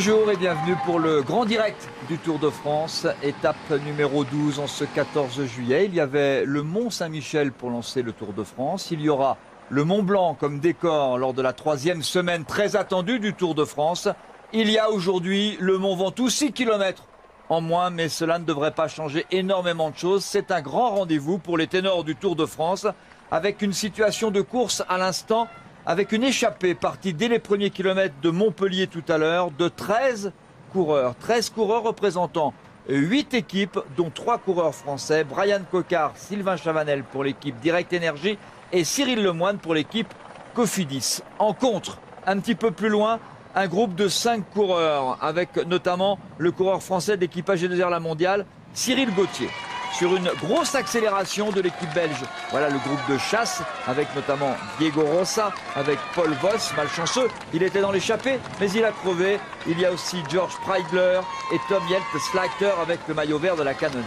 Bonjour et bienvenue pour le grand direct du Tour de France, étape numéro 12 en ce 14 juillet. Il y avait le Mont Saint-Michel pour lancer le Tour de France. Il y aura le Mont Blanc comme décor lors de la 3e semaine très attendue du Tour de France. Il y a aujourd'hui le Mont Ventoux, 6 km en moins, mais cela ne devrait pas changer énormément de choses. C'est un grand rendez-vous pour les ténors du Tour de France, avec une situation de course à l'instant, avec une échappée partie dès les premiers kilomètres de Montpellier tout à l'heure, de 13 coureurs. 13 coureurs représentant 8 équipes, dont 3 coureurs français. Brian Cocard, Sylvain Chavanel pour l'équipe Direct Énergie et Cyril Lemoine pour l'équipe Cofidis. En contre, un petit peu plus loin, un groupe de 5 coureurs, avec notamment le coureur français d'équipage G2R La Mondiale, Cyril Gauthier. Sur une grosse accélération de l'équipe belge. Voilà le groupe de chasse, avec notamment Diego Rosa, avec Paul Voss, malchanceux. Il était dans l'échappée, mais il a crevé. Il y a aussi George Preigler et Tom Jelte-Slachter avec le maillot vert de la Cannondale.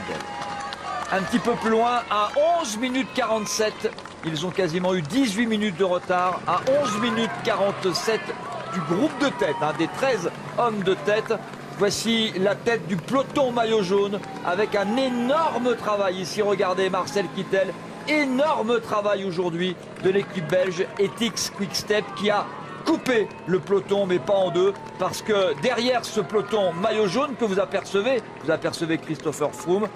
Un petit peu plus loin, à 11 minutes 47, ils ont quasiment eu 18 minutes de retard. À 11 minutes 47 du groupe de tête, des 13 hommes de tête. Voici la tête du peloton maillot jaune avec un énorme travail. Ici, regardez Marcel Kittel. Énorme travail aujourd'hui de l'équipe belge Ethics Quick-Step qui a coupé le peloton, mais pas en deux. Parce que derrière ce peloton maillot jaune que vous apercevez Christopher Froome.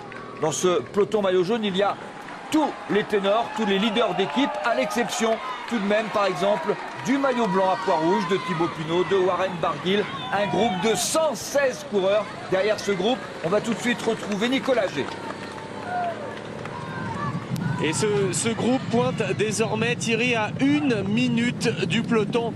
Dans ce peloton maillot jaune, il y a tous les ténors, tous les leaders d'équipe, à l'exception tout de même, par exemple, du maillot blanc à pois rouge de Thibaut Pinot, de Warren Barguil, un groupe de 116 coureurs. Derrière ce groupe, on va tout de suite retrouver Nicolas G. Et ce groupe pointe désormais tiré à 1 minute du peloton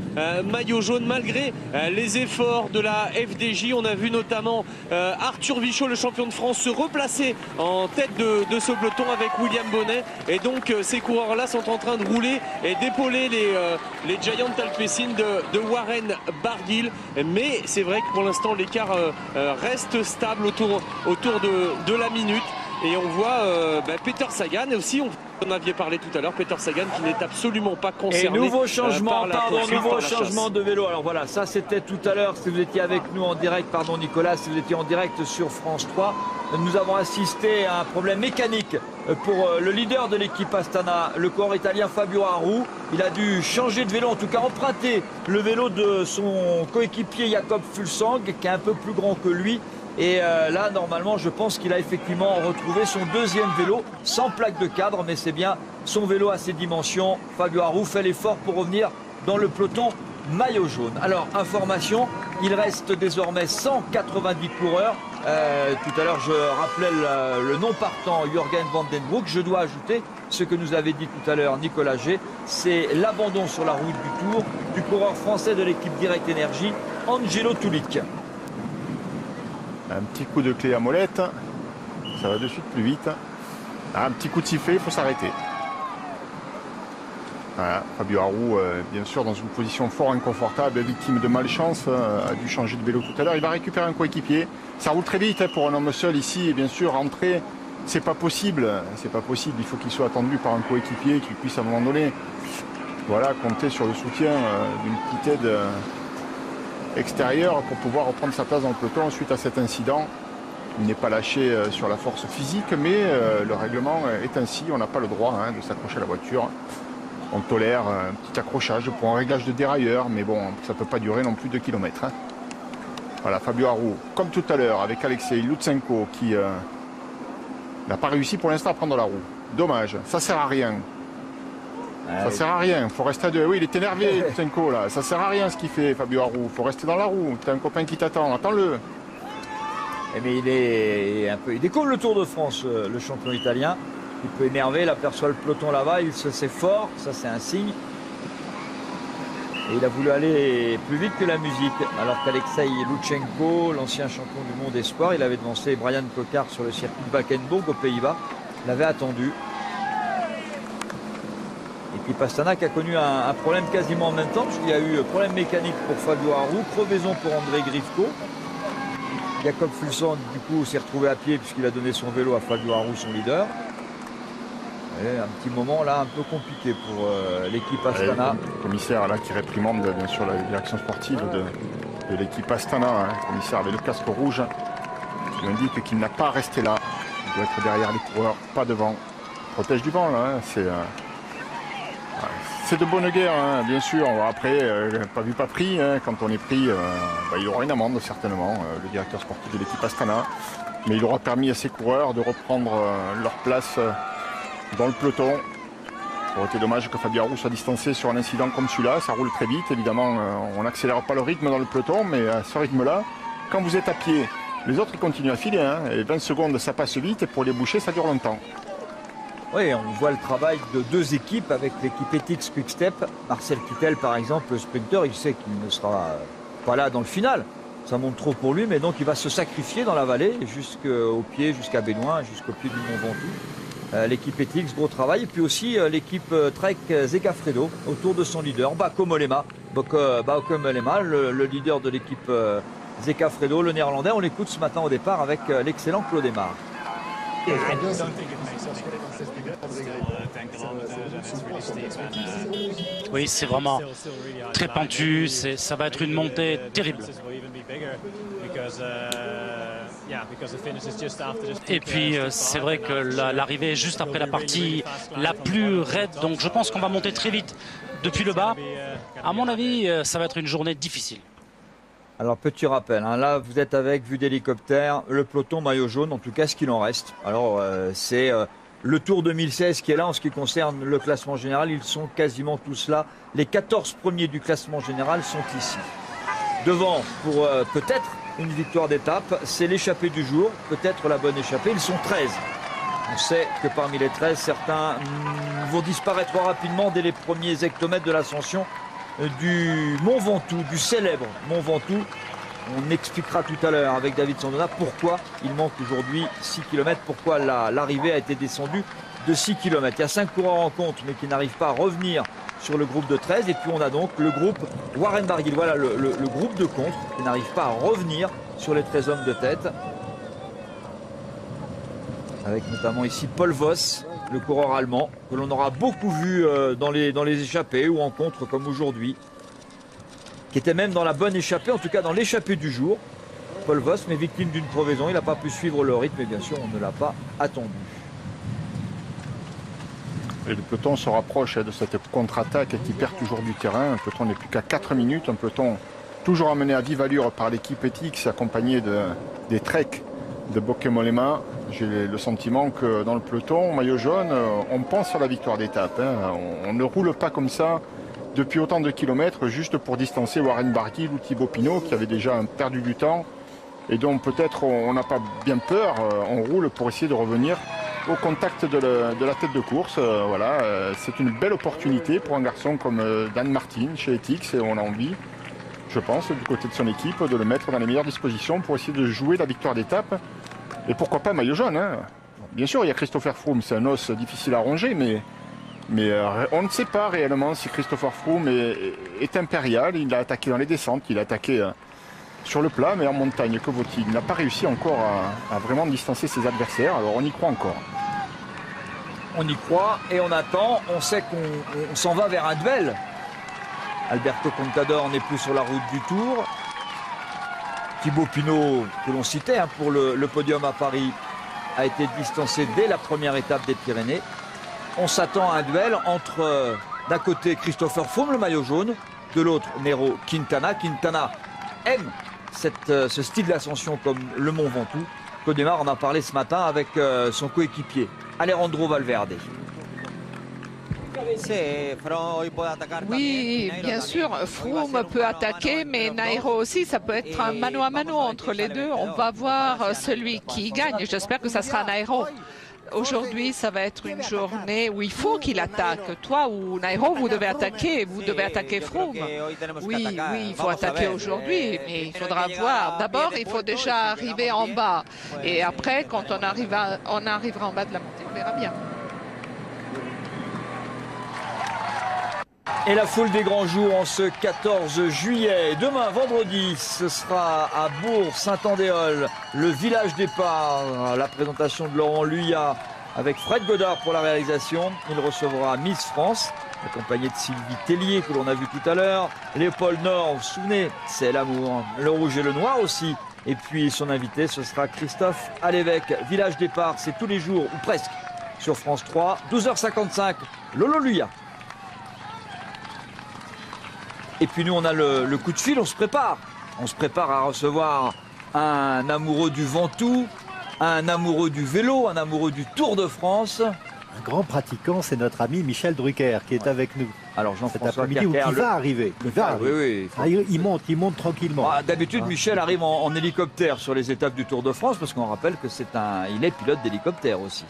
maillot jaune, malgré les efforts de la FDJ. On a vu notamment Arthur Vichot, le champion de France, se replacer en tête de ce peloton avec William Bonnet. Et donc ces coureurs-là sont en train de rouler et d'épauler les Giant Alpecin de Warren Barguil. Mais c'est vrai que pour l'instant l'écart reste stable autour de la minute. Et on voit Peter Sagan, et aussi on en aviez parlé tout à l'heure, Peter Sagan qui n'est absolument pas concerné. Et nouveau changement, nouveau changement de vélo. Alors voilà, ça c'était tout à l'heure, si vous étiez avec nous en direct, pardon Nicolas, si vous étiez en direct sur France 3, nous avons assisté à un problème mécanique pour le leader de l'équipe Astana, le coureur italien Fabio Aru. Il a dû changer de vélo, en tout cas emprunter le vélo de son coéquipier Jakob Fuglsang, qui est un peu plus grand que lui. Et là, normalement, je pense qu'il a effectivement retrouvé son deuxième vélo, sans plaque de cadre, mais c'est bien son vélo à ses dimensions. Fabio Aru fait l'effort pour revenir dans le peloton maillot jaune. Alors, information, il reste désormais 190 coureurs. Tout à l'heure, je rappelais le non partant Jürgen Van den Broek. Je dois ajouter ce que nous avait dit tout à l'heure Nicolas G. C'est l'abandon sur la route du Tour du coureur français de l'équipe Direct Énergie, Angelo Tulic. Un petit coup de clé à molette, ça va de suite plus vite. Un petit coup de sifflet, il faut s'arrêter. Voilà, Fabio Aru, bien sûr, dans une position fort inconfortable, victime de malchance, a dû changer de vélo tout à l'heure. Il va récupérer un coéquipier. Ça roule très vite pour un homme seul ici. Et bien sûr, rentrer, c'est pas possible. C'est pas possible. Il faut qu'il soit attendu par un coéquipier qui puisse à un moment donné, voilà, compter sur le soutien d'une petite aide extérieur pour pouvoir reprendre sa place dans le peloton suite à cet incident. Il n'est pas lâché sur la force physique, mais le règlement est ainsi. On n'a pas le droit de s'accrocher à la voiture. On tolère un petit accrochage pour un réglage de dérailleur, mais bon, ça ne peut pas durer non plus 2 km. Voilà, Fabio Aru, comme tout à l'heure, avec Alexei Lutsenko, qui n'a pas réussi pour l'instant à prendre la roue. Dommage, ça sert à rien. Ça sert à rien, faut rester à deux. Oui, il est énervé, Lutsenko, là. Ça sert à rien ce qu'il fait, Fabio Aru. Faut rester dans la roue. T'as un copain qui t'attend, attends-le. Mais il découvre le Tour de France, le champion italien. Il peut énerver, il aperçoit le peloton là-bas, il se sait fort, ça c'est un signe. Et il a voulu aller plus vite que la musique, alors qu'Alexei Lutsenko, l'ancien champion du monde espoir, il avait devancé Brian Cocard sur le circuit de Bakenburg aux Pays-Bas, l'avait attendu. Et puis Pastana qui a connu un problème quasiment en même temps, puisqu'il y a eu problème mécanique pour Fabio Aru, crevaison pour André Grifko. Jakob Fuglsang du coup s'est retrouvé à pied puisqu'il a donné son vélo à Fabio Aru, son leader. Et un petit moment là un peu compliqué pour l'équipe Astana. Le commissaire là qui réprimande bien sûr la direction sportive de de l'équipe Astana, hein, le commissaire avec le casque rouge, qui indique qu'il n'a pas à rester là. Il doit être derrière les coureurs, pas devant. Protège du vent, là. Hein, c'est de bonne guerre, hein, bien sûr. Après, pas vu, pas pris. Hein, quand on est pris, il aura une amende, certainement, le directeur sportif de l'équipe Astana. Mais il aura permis à ses coureurs de reprendre leur place dans le peloton. Ça aurait été dommage que Fabien Roux soit distancé sur un incident comme celui-là. Ça roule très vite, évidemment. On n'accélère pas le rythme dans le peloton, mais à ce rythme-là, quand vous êtes à pied, les autres ils continuent à filer. Hein, et 20 secondes, ça passe vite. Et pour les boucher, ça dure longtemps. Oui, on voit le travail de deux équipes avec l'équipe Ethics Quick-Step. Marcel Kittel, par exemple, le sprinter, il sait qu'il ne sera pas là dans le final. Ça monte trop pour lui, mais donc il va se sacrifier dans la vallée jusqu'au pied, jusqu'à Bénoin, jusqu'au pied du Mont Ventoux. L'équipe Ethics, gros travail. Et puis aussi l'équipe Trek Zegafredo autour de son leader, Bauke Mollema. Bauke Mollema, le leader de l'équipe Zegafredo, le néerlandais. On l'écoute ce matin au départ avec l'excellent Claude Aymar. Oui, c'est vraiment très pentu, ça va être une montée terrible. Et puis c'est vrai que l'arrivée est juste après la partie la plus raide, donc je pense qu'on va monter très vite depuis le bas. À mon avis, ça va être une journée difficile. Alors petit rappel, hein, là vous êtes avec vue d'hélicoptère, le peloton maillot jaune, en tout cas ce qu'il en reste. Alors c'est le Tour 2016 qui est là en ce qui concerne le classement général, ils sont quasiment tous là. Les 14 premiers du classement général sont ici. Devant pour peut-être une victoire d'étape, c'est l'échappée du jour, peut-être la bonne échappée, ils sont 13. On sait que parmi les 13, certains vont disparaître rapidement dès les premiers hectomètres de l'ascension du Mont Ventoux, du célèbre Mont Ventoux. On expliquera tout à l'heure avec David Sandona pourquoi il manque aujourd'hui 6 km, pourquoi l'arrivée a été descendue de 6 km. Il y a 5 coureurs en compte mais qui n'arrivent pas à revenir sur le groupe de 13. Et puis on a donc le groupe Warren Barguil, voilà le groupe de contre qui n'arrive pas à revenir sur les 13 hommes de tête. Avec notamment ici Paul Voss, le coureur allemand, que l'on aura beaucoup vu dans les échappées ou en contre comme aujourd'hui, qui était même dans la bonne échappée, en tout cas dans l'échappée du jour. Paul Voss, mais victime d'une crevaison, il n'a pas pu suivre le rythme et bien sûr on ne l'a pas attendu. Et le peloton se rapproche de cette contre-attaque qui perd toujours du terrain. Un peloton n'est plus qu'à 4 minutes, un peloton toujours amené à vive allure par l'équipe Ethics, accompagné des Trek de Bauke Mollema. J'ai le sentiment que dans le peloton, maillot jaune, on pense à la victoire d'étape. Hein. On ne roule pas comme ça depuis autant de kilomètres juste pour distancer Warren Barguil ou Thibaut Pinot qui avait déjà perdu du temps et dont peut-être on n'a pas bien peur. On roule pour essayer de revenir au contact de la tête de course. C'est une belle opportunité pour un garçon comme Dan Martin chez Ethics et on a envie, je pense, du côté de son équipe, de le mettre dans les meilleures dispositions pour essayer de jouer la victoire d'étape. Et pourquoi pas maillot jaune, hein. Bien sûr, il y a Christopher Froome, c'est un os difficile à ronger, mais on ne sait pas réellement si Christopher Froome est impérial. Il a attaqué dans les descentes, il a attaqué sur le plat, mais en montagne, que vaut-il? Il n'a pas réussi encore à vraiment distancer ses adversaires, alors on y croit encore. On y croit et on attend, on sait qu'on s'en va vers un duel. Alberto Contador n'est plus sur la route du Tour. Thibaut Pinot, que l'on citait pour le podium à Paris, a été distancé dès la première étape des Pyrénées. On s'attend à un duel entre, d'un côté, Christopher Froome, le maillot jaune, de l'autre, Nairo Quintana. Quintana aime ce style d'ascension comme le Mont Ventoux. Claude Aymar en a parlé ce matin avec son coéquipier, Alejandro Valverde. Oui, bien sûr, Froome peut attaquer, mais Nairo aussi, ça peut être un mano à mano entre les deux. On va voir celui qui gagne. J'espère que ça sera Nairo. Aujourd'hui, ça va être une journée où il faut qu'il attaque. Toi ou Nairo, vous devez attaquer Froome. Oui, il faut attaquer aujourd'hui, mais il faudra voir. D'abord, il faut déjà arriver en bas. Et après, quand on arrivera en bas de la montée, on verra bien. Et la foule des grands jours en ce 14 juillet. Demain, vendredi, ce sera à Bourg-Saint-Andéol, le village départ. La présentation de Laurent Luyat avec Fred Godard pour la réalisation. Il recevra Miss France, accompagné de Sylvie Tellier que l'on a vu tout à l'heure. Léopold Nord, vous vous souvenez, c'est l'amour. Le rouge et le noir aussi. Et puis son invité, ce sera Christophe Alévèque. Village Départ, c'est tous les jours, ou presque, sur France 3. 12h55, Lolo Luya. Et puis nous, on a le coup de fil, on se prépare. On se prépare à recevoir un amoureux du Ventoux, un amoureux du vélo, un amoureux du Tour de France. Un grand pratiquant, c'est notre ami Michel Drucker qui est avec nous. Alors Cet Jean-François après-midi, ou qui va arriver. Il va arriver. Oui, Ah, il monte tranquillement. D'habitude, Michel arrive en hélicoptère sur les étapes du Tour de France, parce qu'on rappelle que il est pilote d'hélicoptère aussi.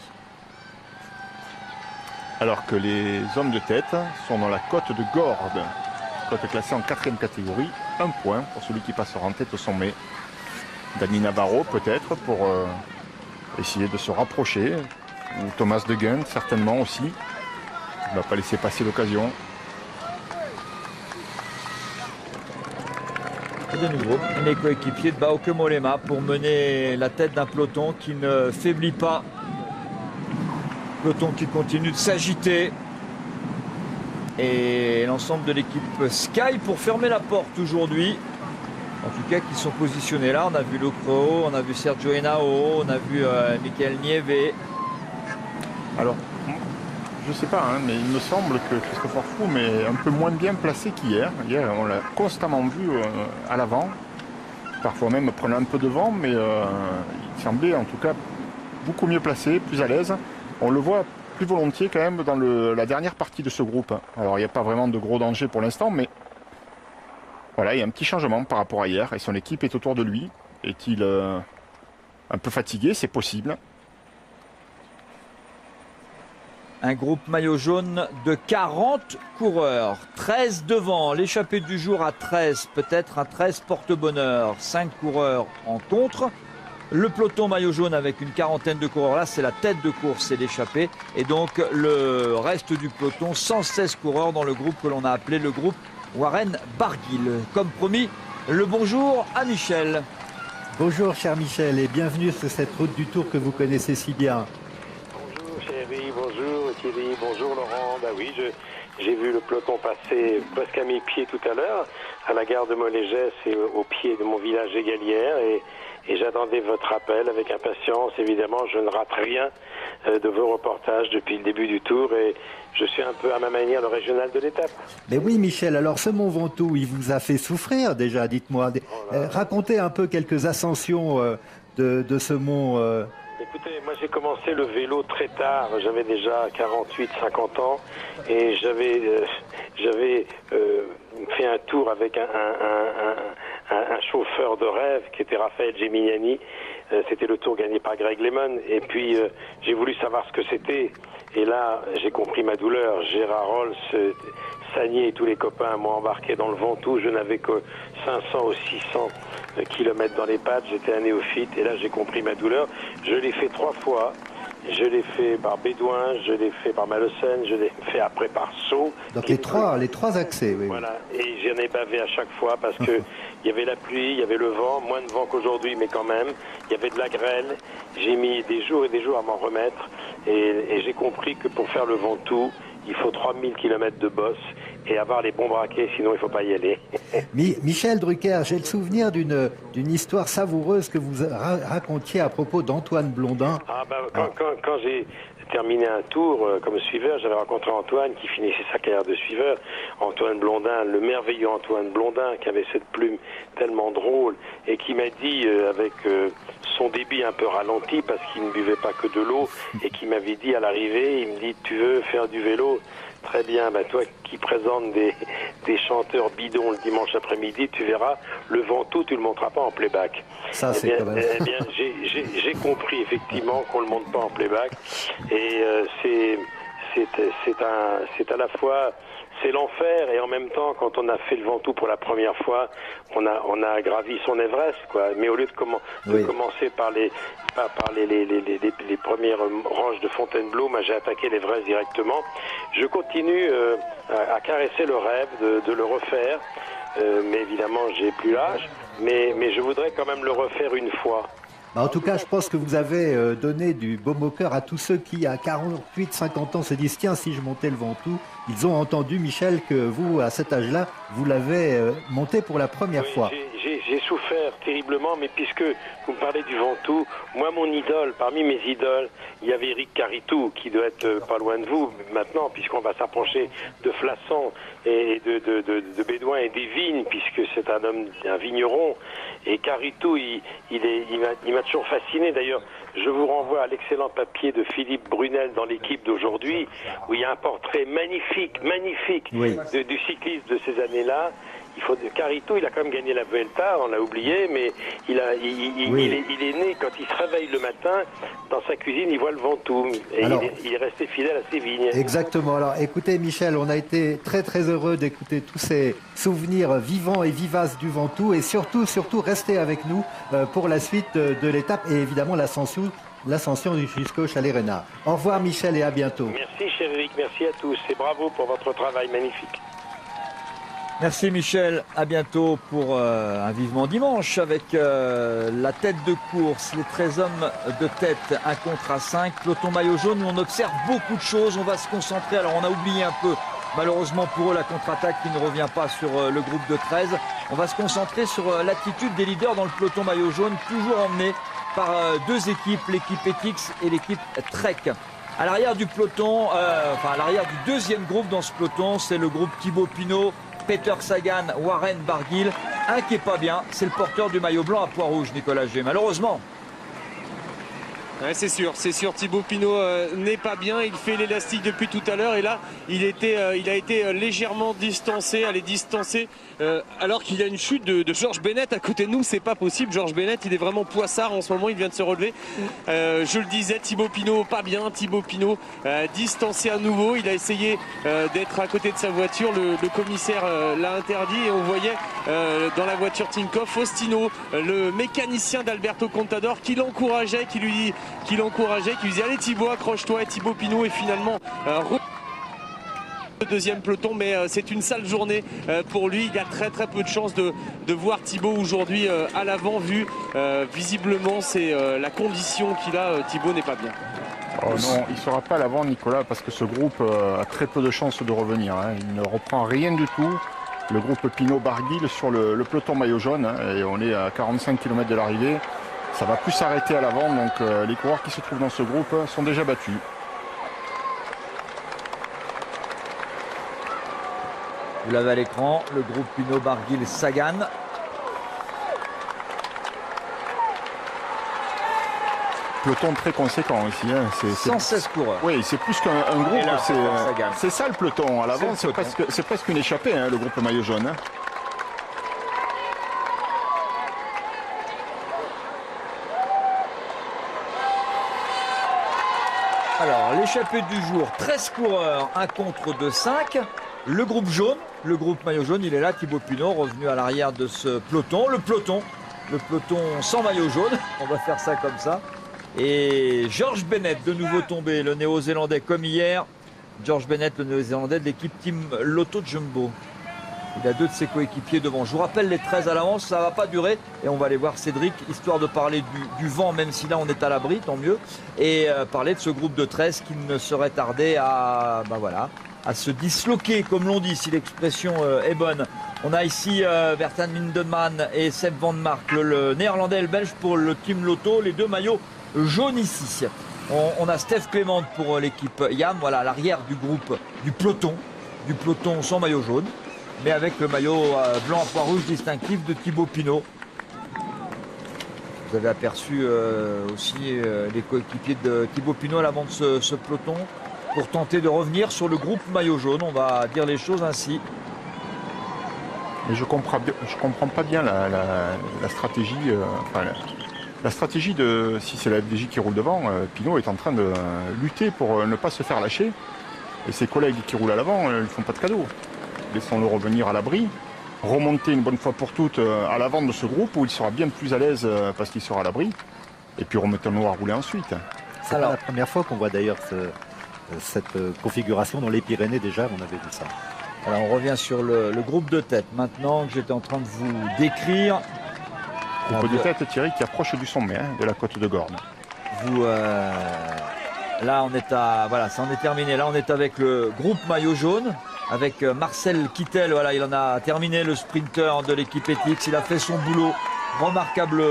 Alors que les hommes de tête sont dans la côte de Gordes. Côte classée en 4e catégorie. 1 point pour celui qui passera en tête au sommet. Dani Navarro peut-être pour essayer de se rapprocher. Ou Thomas De Gendt certainement aussi. Il ne va pas laisser passer l'occasion. Et de nouveau, les coéquipiers de Bauke Mollema pour mener la tête d'un peloton qui ne faiblit pas. Peloton qui continue de s'agiter. Et l'ensemble de l'équipe Sky pour fermer la porte aujourd'hui. En tout cas, qui sont positionnés là. On a vu Locro, on a vu Sergio Henao, on a vu Michael Nieve. Alors, je ne sais pas, hein, mais il me semble que Christopher Froome est un peu moins bien placé qu'hier. Hier, on l'a constamment vu à l'avant. Parfois même prenant un peu de vent, mais il semblait en tout cas beaucoup mieux placé, plus à l'aise. On le voit plus volontiers quand même dans la dernière partie de ce groupe. Alors il n'y a pas vraiment de gros danger pour l'instant, mais voilà, il y a un petit changement par rapport à hier et son équipe est autour de lui. Est-il un peu fatigué? C'est possible. Un groupe maillot jaune de 40 coureurs. 13 devant, l'échappée du jour à 13, peut-être un 13 porte-bonheur. 5 coureurs en contre. Le peloton maillot jaune avec une quarantaine de coureurs, là c'est la tête de course, c'est l'échappée. Et donc le reste du peloton, 116 coureurs dans le groupe que l'on a appelé le groupe Warren Barguil. Comme promis, le bonjour à Michel. Bonjour cher Michel et bienvenue sur cette route du Tour que vous connaissez si bien. Bonjour chérie, bonjour Thierry, bonjour Laurent. Bah oui, j'ai vu le peloton passer presque à mes pieds tout à l'heure, à la gare de Molégès et au pied de mon village égalière et j'attendais votre appel avec impatience. Évidemment, je ne rate rien de vos reportages depuis le début du Tour et je suis un peu à ma manière le régional de l'étape. Mais oui Michel, alors ce Mont Ventoux, il vous a fait souffrir déjà, dites-moi. Racontez un peu quelques ascensions de ce mont. Écoutez, moi j'ai commencé le vélo très tard, j'avais déjà 48-50 ans et j'avais fait un tour avec un chauffeur de rêve qui était Raphaël Gemignani. C'était le tour gagné par Greg LeMond et puis j'ai voulu savoir ce que c'était et là j'ai compris ma douleur. Gérard Rolls, Sagné et tous les copains m'ont embarqué dans le Ventoux, je n'avais que 500 ou 600 kilomètres dans les pattes, j'étais un néophyte et là j'ai compris ma douleur. Je l'ai fait 3 fois. Je l'ai fait par Bédouin, je l'ai fait par Malocène, je l'ai fait après par Sceaux. Donc les trois accès, oui. Voilà, et j'en ai bavé à chaque fois parce que il y avait la pluie, il y avait le vent, moins de vent qu'aujourd'hui, mais quand même, il y avait de la grêle. J'ai mis des jours et des jours à m'en remettre et j'ai compris que pour faire le Ventoux, il faut 3000 km de bosse et avoir les bons braquets, sinon il ne faut pas y aller. Michel Drucker, j'ai le souvenir d'une histoire savoureuse que vous racontiez à propos d'Antoine Blondin. Quand j'ai terminé un tour comme suiveur, j'avais rencontré Antoine qui finissait sa carrière de suiveur. Antoine Blondin, le merveilleux Antoine Blondin, qui avait cette plume tellement drôle et qui m'a dit avec son débit un peu ralenti parce qu'il ne buvait pas que de l'eau et qui m'avait dit à l'arrivée, il me dit « Tu veux faire du vélo ?» Très bien, toi qui présentes des chanteurs bidons le dimanche après-midi, tu verras, le Ventoux, tu le monteras pas en playback. Ça, c'est quand même... Eh bien, j'ai compris effectivement qu'on le monte pas en playback. Et c'est à la fois... C'est l'enfer et en même temps, quand on a fait le Ventoux pour la première fois, on a gravi son Everest, quoi. Mais au lieu de commencer par les premières ranges de Fontainebleau, j'ai attaqué l'Everest directement. Je continue à caresser le rêve de le refaire, mais évidemment, j'ai plus l'âge. Mais je voudrais quand même le refaire une fois. En tout cas, je pense que vous avez donné du baume au cœur à tous ceux qui, à 48, 50 ans, se disent « Tiens, si je montais le Ventoux », ils ont entendu, Michel, que vous, à cet âge-là, vous l'avez monté pour la première fois. J'ai souffert terriblement, mais puisque vous me parlez du Ventoux, moi, mon idole, parmi mes idoles, il y avait Éric Caritou, qui doit être pas loin de vous maintenant, puisqu'on va s'approcher de Flasson et de Bédouin et des vignes, puisque c'est un vigneron. Et Caritou, il m'a toujours fasciné. D'ailleurs, je vous renvoie à l'excellent papier de Philippe Brunel dans l'équipe d'aujourd'hui, où il y a un portrait magnifique Oui. du cycliste de ces années-là. Caritou, il a quand même gagné la Vuelta, on l'a oublié, mais il est né quand il se réveille le matin, dans sa cuisine, il voit le Ventoux. Et alors, il est resté fidèle à ses vignes. Exactement. Alors écoutez, Michel, on a été très très heureux d'écouter tous ces souvenirs vivants et vivaces du Ventoux, et surtout restez avec nous pour la suite de l'étape et évidemment l'ascension jusqu'au Chalet Reynard. Au revoir Michel et à bientôt. Merci cher Eric, merci à tous et bravo pour votre travail magnifique. Merci Michel, à bientôt pour un vivement dimanche avec la tête de course, les 13 hommes de tête, 1 contre 5, peloton maillot jaune où on observe beaucoup de choses, on va se concentrer, alors on a oublié un peu malheureusement pour eux la contre-attaque qui ne revient pas sur le groupe de 13, on va se concentrer sur l'attitude des leaders dans le peloton maillot jaune, toujours emmené par deux équipes, l'équipe Etix et l'équipe Trek. À l'arrière du peloton, à l'arrière du deuxième groupe dans ce peloton, c'est le groupe Thibaut Pinot, Peter Sagan, Warren Barguil. Un qui est pas bien, c'est le porteur du maillot blanc à pois rouge, Nicolas G. Malheureusement. Ouais, c'est sûr, Thibaut Pinot n'est pas bien, il fait l'élastique depuis tout à l'heure et là il a été légèrement distancé, alors qu'il y a une chute de Georges Bennett à côté de nous, c'est pas possible. Georges Bennett, il est vraiment poissard en ce moment, il vient de se relever. Je le disais, Thibaut Pinot pas bien, Thibaut Pinot distancé à nouveau, il a essayé d'être à côté de sa voiture, le commissaire l'a interdit et on voyait dans la voiture Tinkoff Faustino, le mécanicien d'Alberto Contador qui l'encourageait, qui lui disait allez Thibaut, accroche-toi, et Thibaut Pinot est finalement le deuxième peloton, mais c'est une sale journée pour lui. Il y a très peu de chances de voir Thibaut aujourd'hui à l'avant, vu visiblement c'est la condition qu'il a. Thibaut n'est pas bien. Oh non, il ne sera pas à l'avant Nicolas, parce que ce groupe a très peu de chances de revenir, hein. Il ne reprend rien du tout. Le groupe Pinot-Barguil sur le peloton maillot jaune, hein, et on est à 45 km de l'arrivée. Ça va plus s'arrêter à l'avant, donc les coureurs qui se trouvent dans ce groupe sont déjà battus. Vous l'avez à l'écran, le groupe Pinot-Barguil-Sagan. Peloton très conséquent ici. Hein. 116 coureurs. Oui, c'est plus qu'un groupe, c'est ça le peloton. À l'avant, c'est presque une échappée, hein, le groupe maillot jaune. Hein. Alors, l'échappée du jour, 13 coureurs, 1 contre 5. Le groupe jaune, le groupe maillot jaune, il est là, Thibaut Pinot, revenu à l'arrière de ce peloton. Le peloton sans maillot jaune, on va faire ça comme ça. Et Georges Bennett, de nouveau tombé, le néo-zélandais comme hier. Georges Bennett, le néo-zélandais de l'équipe Team Lotto Jumbo. Il a 2 de ses coéquipiers devant. Je vous rappelle les 13 à l'avance, ça ne va pas durer. Et on va aller voir Cédric, histoire de parler du vent, même si là on est à l'abri, tant mieux. Et parler de ce groupe de 13 qui ne serait tardé à se disloquer, comme l'on dit, si l'expression est bonne. On a ici Bertan Lindemann et Seb Van Mark, le néerlandais et le belge pour le Team Lotto, les 2 maillots jaunes ici. On a Steph Clément pour l'équipe YAM, voilà, à l'arrière du groupe, du peloton sans maillot jaune, mais avec le maillot blanc à pois rouge distinctif de Thibaut Pinot. Vous avez aperçu aussi les coéquipiers de Thibaut Pinot à l'avant de ce peloton pour tenter de revenir sur le groupe maillot jaune, on va dire les choses ainsi. Mais je comprends pas bien la stratégie. La stratégie de, si c'est la FDJ qui roule devant, Pinot est en train de lutter pour ne pas se faire lâcher. Et ses collègues qui roulent à l'avant ne lui font pas de cadeau. Laissons-le revenir à l'abri, remonter une bonne fois pour toutes à l'avant de ce groupe où il sera bien plus à l'aise parce qu'il sera à l'abri. Et puis remettons-nous à rouler ensuite. C'est pas la première fois qu'on voit d'ailleurs cette configuration dans les Pyrénées, déjà on avait vu ça. Alors on revient sur le groupe de tête maintenant que j'étais en train de vous décrire. Groupe de tête, Thierry, qui approche du sommet de la côte de Gordes. Là, on est voilà, ça en est terminé. Là, on est avec le groupe maillot jaune, avec Marcel Kittel. Voilà, il en a terminé, le sprinter de l'équipe ETICS. Il a fait son boulot. Remarquable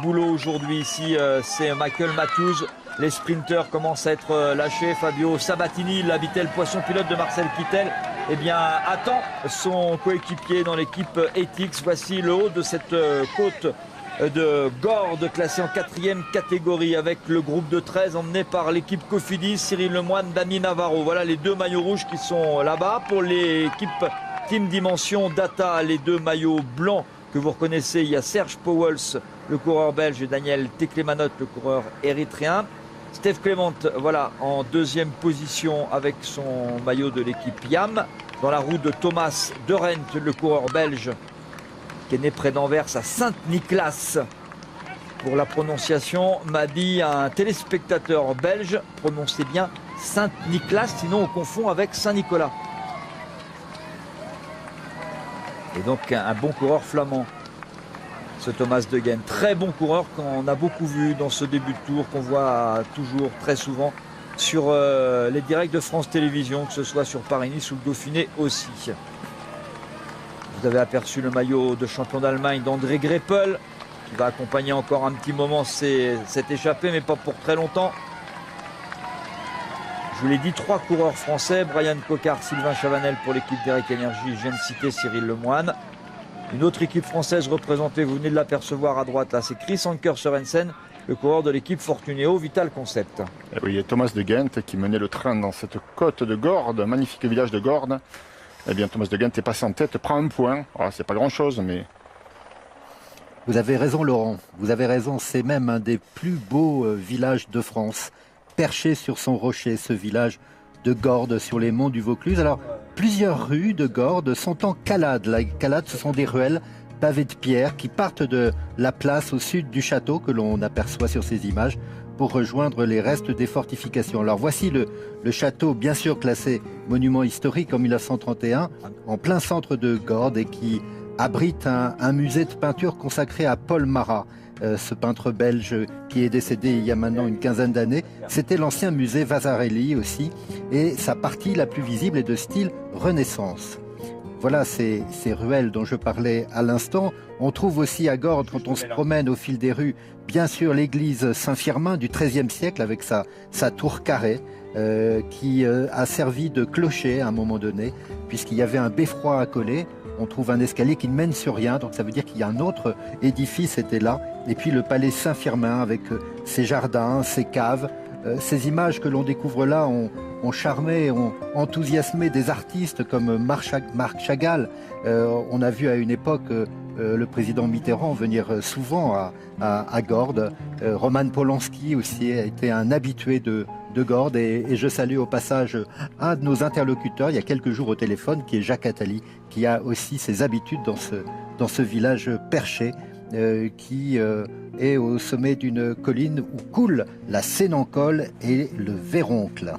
boulot aujourd'hui ici. C'est Michael Matthews. Les sprinters commencent à être lâchés. Fabio Sabatini, l'habituel poisson pilote de Marcel Kittel, eh bien, attend son coéquipier dans l'équipe ETICS. Voici le haut de cette côte de Gordes, classé en 4e catégorie, avec le groupe de 13 emmené par l'équipe Cofidis, Cyril Lemoine, Dani Navarro. Voilà les deux maillots rouges qui sont là-bas. Pour l'équipe Team Dimension Data, les deux maillots blancs que vous reconnaissez, il y a Serge Pauwels, le coureur belge, et Daniel Teclemanot, le coureur érythréen. Steve Clément, voilà, en 2e position avec son maillot de l'équipe YAM. Dans la roue de Thomas De Rent, le coureur belge, qui est né près d'Anvers à Saint-Nicolas. Pour la prononciation, m'a dit un téléspectateur belge, prononcez bien Saint-Nicolas, sinon on confond avec Saint-Nicolas. Et donc un bon coureur flamand, ce Thomas De Gendt. Très bon coureur qu'on a beaucoup vu dans ce début de tour, qu'on voit toujours très souvent sur les directs de France Télévisions, que ce soit sur Paris-Nice ou le Dauphiné aussi. Vous avez aperçu le maillot de champion d'Allemagne d'André Greppel, qui va accompagner encore un petit moment cette échappée, mais pas pour très longtemps. Je vous l'ai dit, 3 coureurs français, Brian Cocard, Sylvain Chavanel pour l'équipe d'Eric Énergie, je viens de citer Cyril Lemoine. Une autre équipe française représentée, vous venez de l'apercevoir à droite, là, c'est Chris Anker Sørensen, le coureur de l'équipe Fortunéo Vital Concept. Et oui, et Thomas De Gendt qui menait le train dans cette côte de Gordes, magnifique village de Gordes. Eh bien, Thomas De Gendt est passé en tête, prend un point. Voilà, c'est pas grand-chose, mais... Vous avez raison, Laurent. Vous avez raison. C'est même un des plus beaux villages de France, perché sur son rocher, ce village de Gordes, sur les monts du Vaucluse. Alors, plusieurs rues de Gordes sont en calade. La calade, ce sont des ruelles pavées de pierre qui partent de la place au sud du château que l'on aperçoit sur ces images pour rejoindre les restes des fortifications. Alors voici le château, bien sûr classé monument historique en 1931, en plein centre de Gordes, et qui abrite un musée de peinture consacré à Paul Marat, ce peintre belge qui est décédé il y a maintenant une quinzaine d'années. C'était l'ancien musée Vasarely aussi, et sa partie la plus visible est de style Renaissance. Voilà ces ruelles dont je parlais à l'instant. On trouve aussi à Gordes, quand on se promène au fil des rues, bien sûr l'église Saint-Firmin du XIIIe siècle avec sa tour carrée qui a servi de clocher à un moment donné, puisqu'il y avait un beffroi à coller. On trouve un escalier qui ne mène sur rien, donc ça veut dire qu'il y a un autre édifice était là. Et puis le palais Saint-Firmin avec ses jardins, ses caves. Ces images que l'on découvre là ont charmé, ont enthousiasmé des artistes comme Marc Chagall. On a vu à une époque le président Mitterrand venir souvent à Gordes. Roman Polanski aussi a été un habitué de Gordes. Et je salue au passage un de nos interlocuteurs il y a quelques jours au téléphone, qui est Jacques Attali, qui a aussi ses habitudes dans ce village perché qui est au sommet d'une colline où coule la Sénancole et le Véroncle.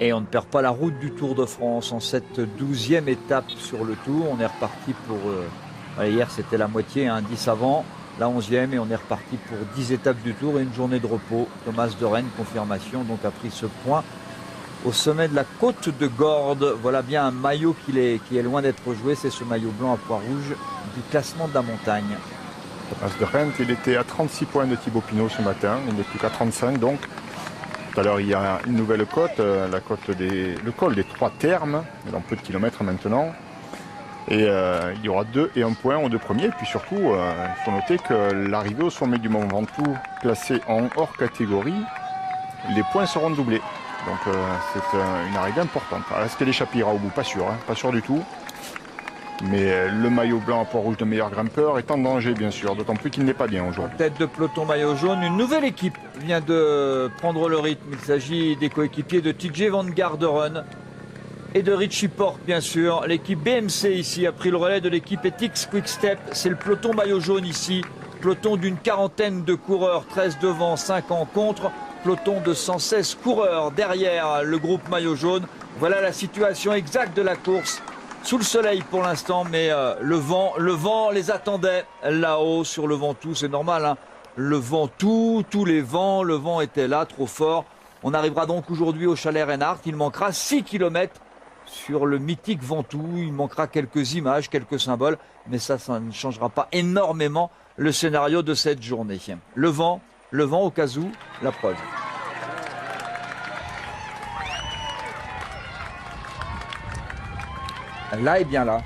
Et on ne perd pas la route du Tour de France en cette 12e étape sur le Tour. On est reparti pour... hier c'était la moitié, 10 avant, la 11e, et on est reparti pour 10 étapes du Tour et une journée de repos. Thomas De Rent, confirmation, donc a pris ce point au sommet de la côte de Gordes. Voilà bien un maillot qui est loin d'être joué, c'est ce maillot blanc à pois rouge du classement de la montagne. Thomas De Rent, il était à 36 points de Thibaut Pinot ce matin, il n'est plus qu'à 35 donc. Tout à l'heure, il y a une nouvelle côte, le col des 3 Thermes, dans peu de kilomètres maintenant. Et il y aura 2 et 1 point aux 2 premiers. Et puis surtout, il faut noter que l'arrivée au sommet du Mont Ventoux, classé en hors catégorie, les points seront doublés. Donc c'est une arrivée importante. Est-ce que l'échappée ira au bout? Pas sûr, pas sûr du tout. Mais le maillot blanc à pois rouge de meilleur grimpeur est en danger, bien sûr, d'autant plus qu'il n'est pas bien aujourd'hui. Tête de peloton maillot jaune, une nouvelle équipe vient de prendre le rythme. Il s'agit des coéquipiers de TJ Van Garderen et de Richie Porte, bien sûr. L'équipe BMC ici a pris le relais de l'équipe ETICS Quick Step. C'est le peloton maillot jaune ici. Peloton d'une quarantaine de coureurs, 13 devant, 5 en contre. Peloton de 116 coureurs derrière le groupe maillot jaune. Voilà la situation exacte de la course. sous le soleil pour l'instant, mais le vent les attendait là-haut sur le Ventoux, c'est normal, hein. Le Ventoux, tous les vents, le vent était là, trop fort. On arrivera donc aujourd'hui au chalet Reinhardt, il manquera 6 km sur le mythique Ventoux, il manquera quelques images, quelques symboles, mais ça ne changera pas énormément le scénario de cette journée. Le vent au cas où, la preuve. Là et bien là.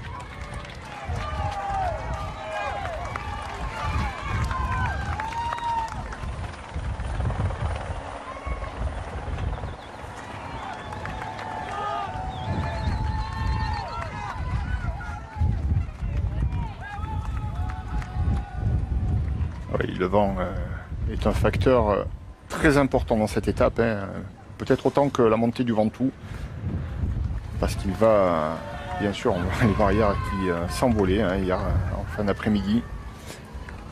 Oui, le vent est un facteur très important dans cette étape, hein. Peut-être autant que la montée du Ventoux, parce qu'il va, bien sûr, on voit les barrières qui s'envolaient, hein, hier en fin d'après-midi.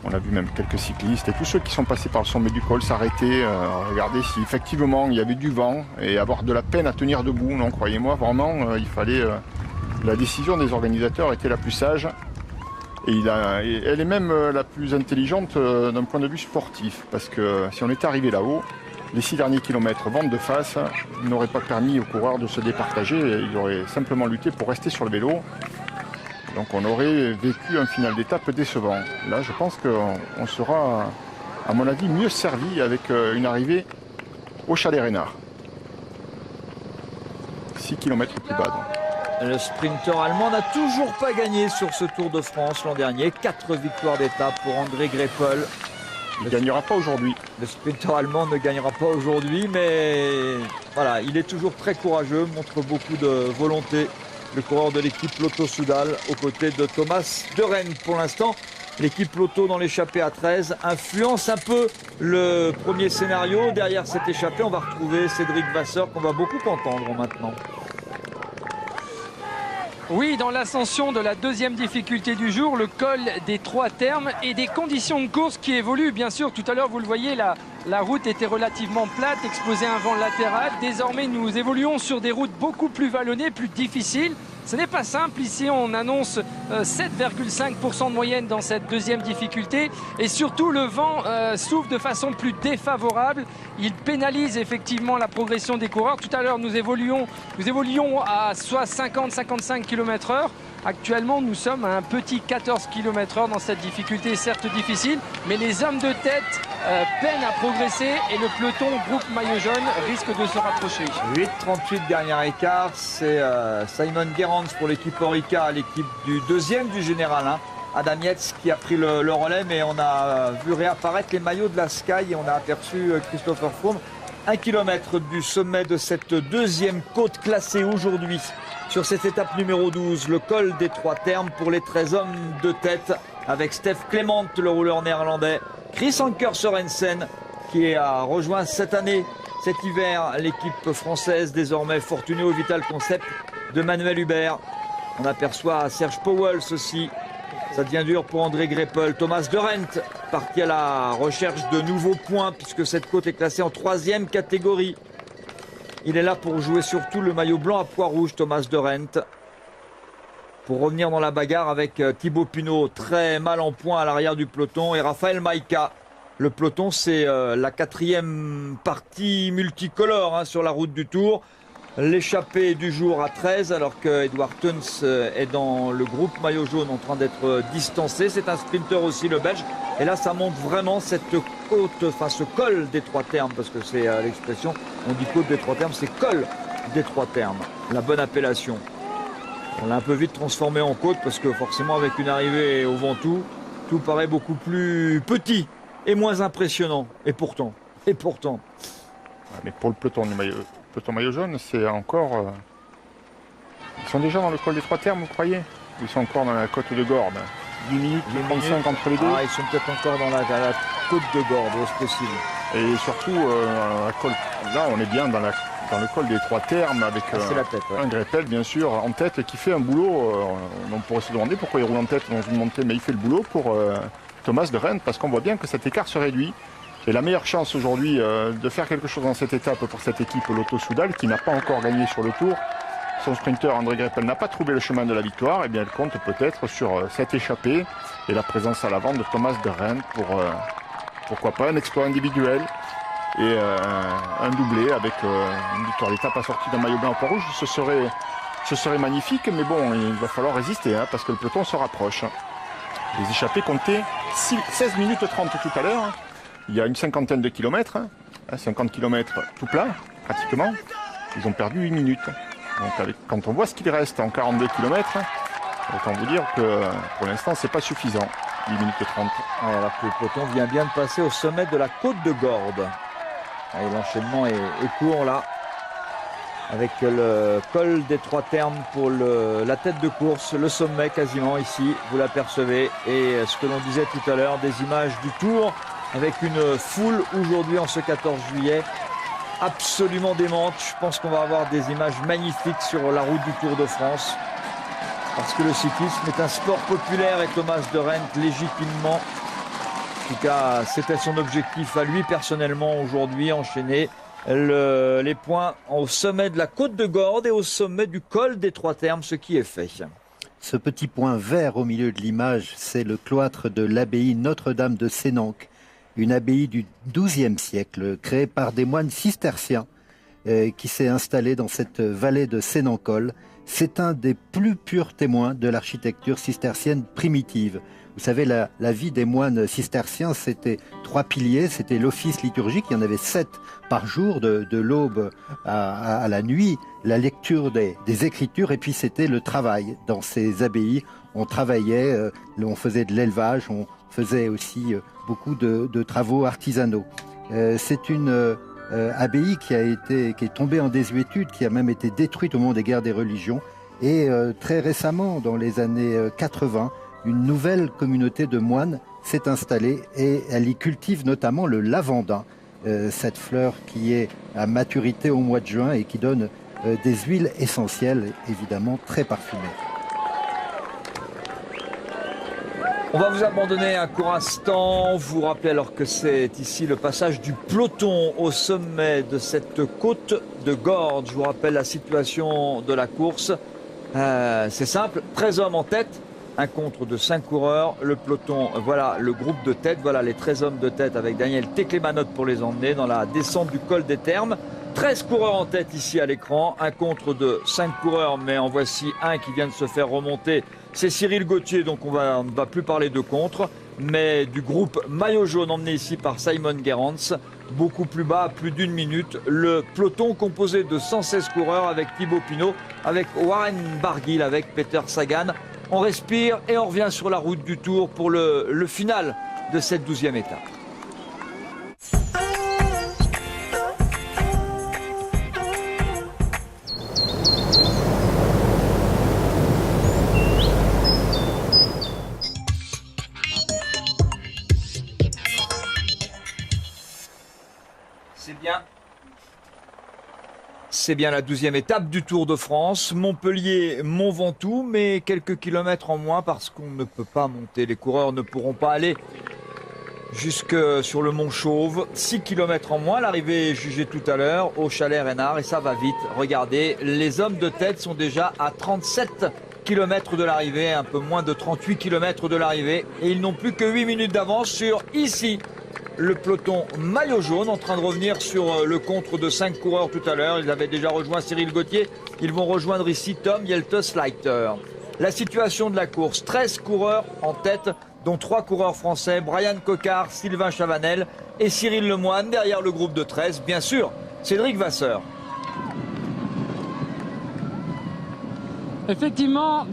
On a vu même quelques cyclistes et tous ceux qui sont passés par le sommet du col s'arrêter, regarder si effectivement il y avait du vent et avoir de la peine à tenir debout. Non, croyez-moi, vraiment, il fallait. La décision des organisateurs était la plus sage. Et elle est même la plus intelligente d'un point de vue sportif, parce que si on était arrivé là-haut, les 6 derniers kilomètres vent de face n'auraient pas permis aux coureurs de se départager, ils auraient simplement lutté pour rester sur le vélo. Donc on aurait vécu un final d'étape décevant. Là, je pense qu'on sera, à mon avis, mieux servi avec une arrivée au chalet Reinhardt. 6 km plus bas donc. Le sprinter allemand n'a toujours pas gagné sur ce Tour de France l'an dernier. 4 victoires d'étape pour André Greipel. Il ne gagnera pas aujourd'hui. Le sprinter allemand ne gagnera pas aujourd'hui, mais voilà, il est toujours très courageux, montre beaucoup de volonté. Le coureur de l'équipe Lotto Soudal aux côtés de Thomas de Rennes. Pour l'instant, l'équipe Lotto dans l'échappée à 13 influence un peu le premier scénario. Derrière cette échappée, on va retrouver Cédric Vasseur qu'on va beaucoup entendre maintenant. Oui, dans l'ascension de la deuxième difficulté du jour, le col des 3 termes et des conditions de course qui évoluent. Bien sûr, tout à l'heure, vous le voyez, la route était relativement plate, exposée à un vent latéral. Désormais, nous évoluons sur des routes beaucoup plus vallonnées, plus difficiles. Ce n'est pas simple. Ici, on annonce 7,5% de moyenne dans cette deuxième difficulté. Et surtout, le vent souffle de façon plus défavorable. Il pénalise effectivement la progression des coureurs. Tout à l'heure, nous évoluions à soit 50-55 km/h. Actuellement, nous sommes à un petit 14 km/h dans cette difficulté, certes difficile, mais les hommes de tête peinent à progresser et le peloton groupe maillot jaune risque de se rapprocher. 8,38 dernier écart, c'est Simon Gerrans pour l'équipe Orica, l'équipe du deuxième du général, hein. Adam Yates qui a pris le relais, mais on a vu réapparaître les maillots de la Sky et on a aperçu Christopher Froome 1 km du sommet de cette deuxième côte classée aujourd'hui. Sur cette étape numéro 12, le col des 3 termes pour les 13 hommes de tête avec Stef Clement, le rouleur néerlandais, Chris Anker Sørensen qui a rejoint cet hiver, l'équipe française désormais Fortunéo Vital Concept de Manuel Hubert. On aperçoit Serge Pauwels aussi. Ça devient dur pour André Greipel. Thomas de Rendt parti à la recherche de nouveaux points puisque cette côte est classée en 3e catégorie. Il est là pour jouer surtout le maillot blanc à pois rouge, Thomas de Rendt. Pour revenir dans la bagarre avec Thibaut Pinot, très mal en point à l'arrière du peloton, et Raphaël Maïka. Le peloton, c'est la 4e partie multicolore, hein, sur la route du Tour. L'échappée du jour à 13, alors que Edouard Teuns est dans le groupe maillot jaune en train d'être distancé. C'est un sprinter aussi, le Belge. Et là, ça montre vraiment cette côte, enfin ce col des 3 termes, parce que c'est l'expression, on dit côte des 3 termes, c'est col des 3 termes. La bonne appellation. On l'a un peu vite transformé en côte, parce que forcément, avec une arrivée au Ventoux, tout paraît beaucoup plus petit et moins impressionnant. Et pourtant. Mais pour le peloton maillot jaune, c'est encore... Ils sont déjà dans le col des 3 termes, vous croyez? Ils sont encore dans la côte de Gordes. 10 minutes, 35 entre les deux. Ah, ils sont peut-être encore dans la côte de Gordes, c'est possible. Et surtout, là, on est bien dans le col des 3 termes avec la tête, ouais. Un Greipel, bien sûr, en tête, qui fait un boulot. On pourrait se demander pourquoi il roule en tête dans une montée, mais il fait le boulot pour Thomas de Rennes, parce qu'on voit bien que cet écart se réduit. Et la meilleure chance aujourd'hui de faire quelque chose dans cette étape pour cette équipe Lotto Soudal, qui n'a pas encore gagné sur le Tour, son sprinter André Greipel n'a pas trouvé le chemin de la victoire, et bien elle compte peut-être sur cette échappée et la présence à l'avant de Thomas de Rennes pour, pourquoi pas, un exploit individuel et un doublé avec une victoire d'étape assortie d'un maillot blanc au point rouge. Ce serait magnifique, mais bon, il va falloir résister parce que le peloton se rapproche. Les échappés comptaient 16 minutes 30 tout à l'heure. Il y a une cinquantaine de kilomètres, 50 km tout plat, pratiquement. Ils ont perdu 8 minutes. Donc quand on voit ce qu'il reste en 42 km, autant vous dire que pour l'instant, c'est pas suffisant. 8 minutes 30. Alors que le peloton vient bien de passer au sommet de la côte de Gordes. Et l'enchaînement est court là. Avec le col des Trois Termes pour la tête de course, le sommet quasiment ici, vous l'apercevez. Et ce que l'on disait tout à l'heure, des images du Tour avec une foule aujourd'hui en ce 14 juillet absolument démente. Je pense qu'on va avoir des images magnifiques sur la route du Tour de France. Parce que le cyclisme est un sport populaire et Thomas de Rennes légitimement, en tout cas c'était son objectif à lui personnellement aujourd'hui, enchaîner les points au sommet de la côte de Gordes et au sommet du col des Trois Termes, ce qui est fait. Ce petit point vert au milieu de l'image, c'est le cloître de l'abbaye Notre-Dame de Sénanque, une abbaye du XIIe siècle, créée par des moines cisterciens qui s'est installée dans cette vallée de Sénancole. C'est un des plus purs témoins de l'architecture cistercienne primitive. Vous savez, la vie des moines cisterciens, c'était 3 piliers, c'était l'office liturgique, il y en avait 7 par jour, de l'aube à la nuit, la lecture des Écritures, et puis c'était le travail. Dans ces abbayes, on travaillait, on faisait de l'élevage, on faisait aussi beaucoup de travaux artisanaux. C'est une abbaye qui est tombée en désuétude, qui a même été détruite au moment des guerres des religions, et très récemment, dans les années 80, une nouvelle communauté de moines s'est installée et elle y cultive notamment le lavandin, cette fleur qui est à maturité au mois de juin et qui donne des huiles essentielles, évidemment très parfumées. On va vous abandonner un court instant, vous rappelez alors que c'est ici le passage du peloton au sommet de cette côte de Gordes. Je vous rappelle la situation de la course, c'est simple, 13 hommes en tête. Un contre de 5 coureurs, le peloton, voilà le groupe de tête, voilà les 13 hommes de tête avec Daniel Teclémanotte pour les emmener dans la descente du col des Termes. 13 coureurs en tête ici à l'écran, un contre de 5 coureurs, mais en voici un qui vient de se faire remonter, c'est Cyril Gauthier, donc on ne va plus parler de contre, mais du groupe maillot jaune emmené ici par Simon Gerrans, beaucoup plus bas, plus d'1 minute, le peloton composé de 116 coureurs avec Thibaut Pinot, avec Warren Barguil, avec Peter Sagan. On respire et on revient sur la route du Tour pour le final de cette 12e étape. C'est bien la 12e étape du Tour de France, Montpellier-Mont Ventoux, mais quelques kilomètres en moins parce qu'on ne peut pas monter. Les coureurs ne pourront pas aller jusque sur le Mont Chauve. 6 km en moins, l'arrivée est jugée tout à l'heure au Chalet Reynard et ça va vite. Regardez, les hommes de tête sont déjà à 37 km de l'arrivée, un peu moins de 38 km de l'arrivée et ils n'ont plus que 8 minutes d'avance sur ici. Le peloton maillot jaune en train de revenir sur le contre de 5 coureurs tout à l'heure. Ils avaient déjà rejoint Cyril Gauthier. Ils vont rejoindre ici Tom Yeltes-Leiter. La situation de la course, 13 coureurs en tête, dont 3 coureurs français, Brian Coquard, Sylvain Chavanel et Cyril Lemoine. Derrière le groupe de 13, bien sûr, Cédric Vasseur. Effectivement,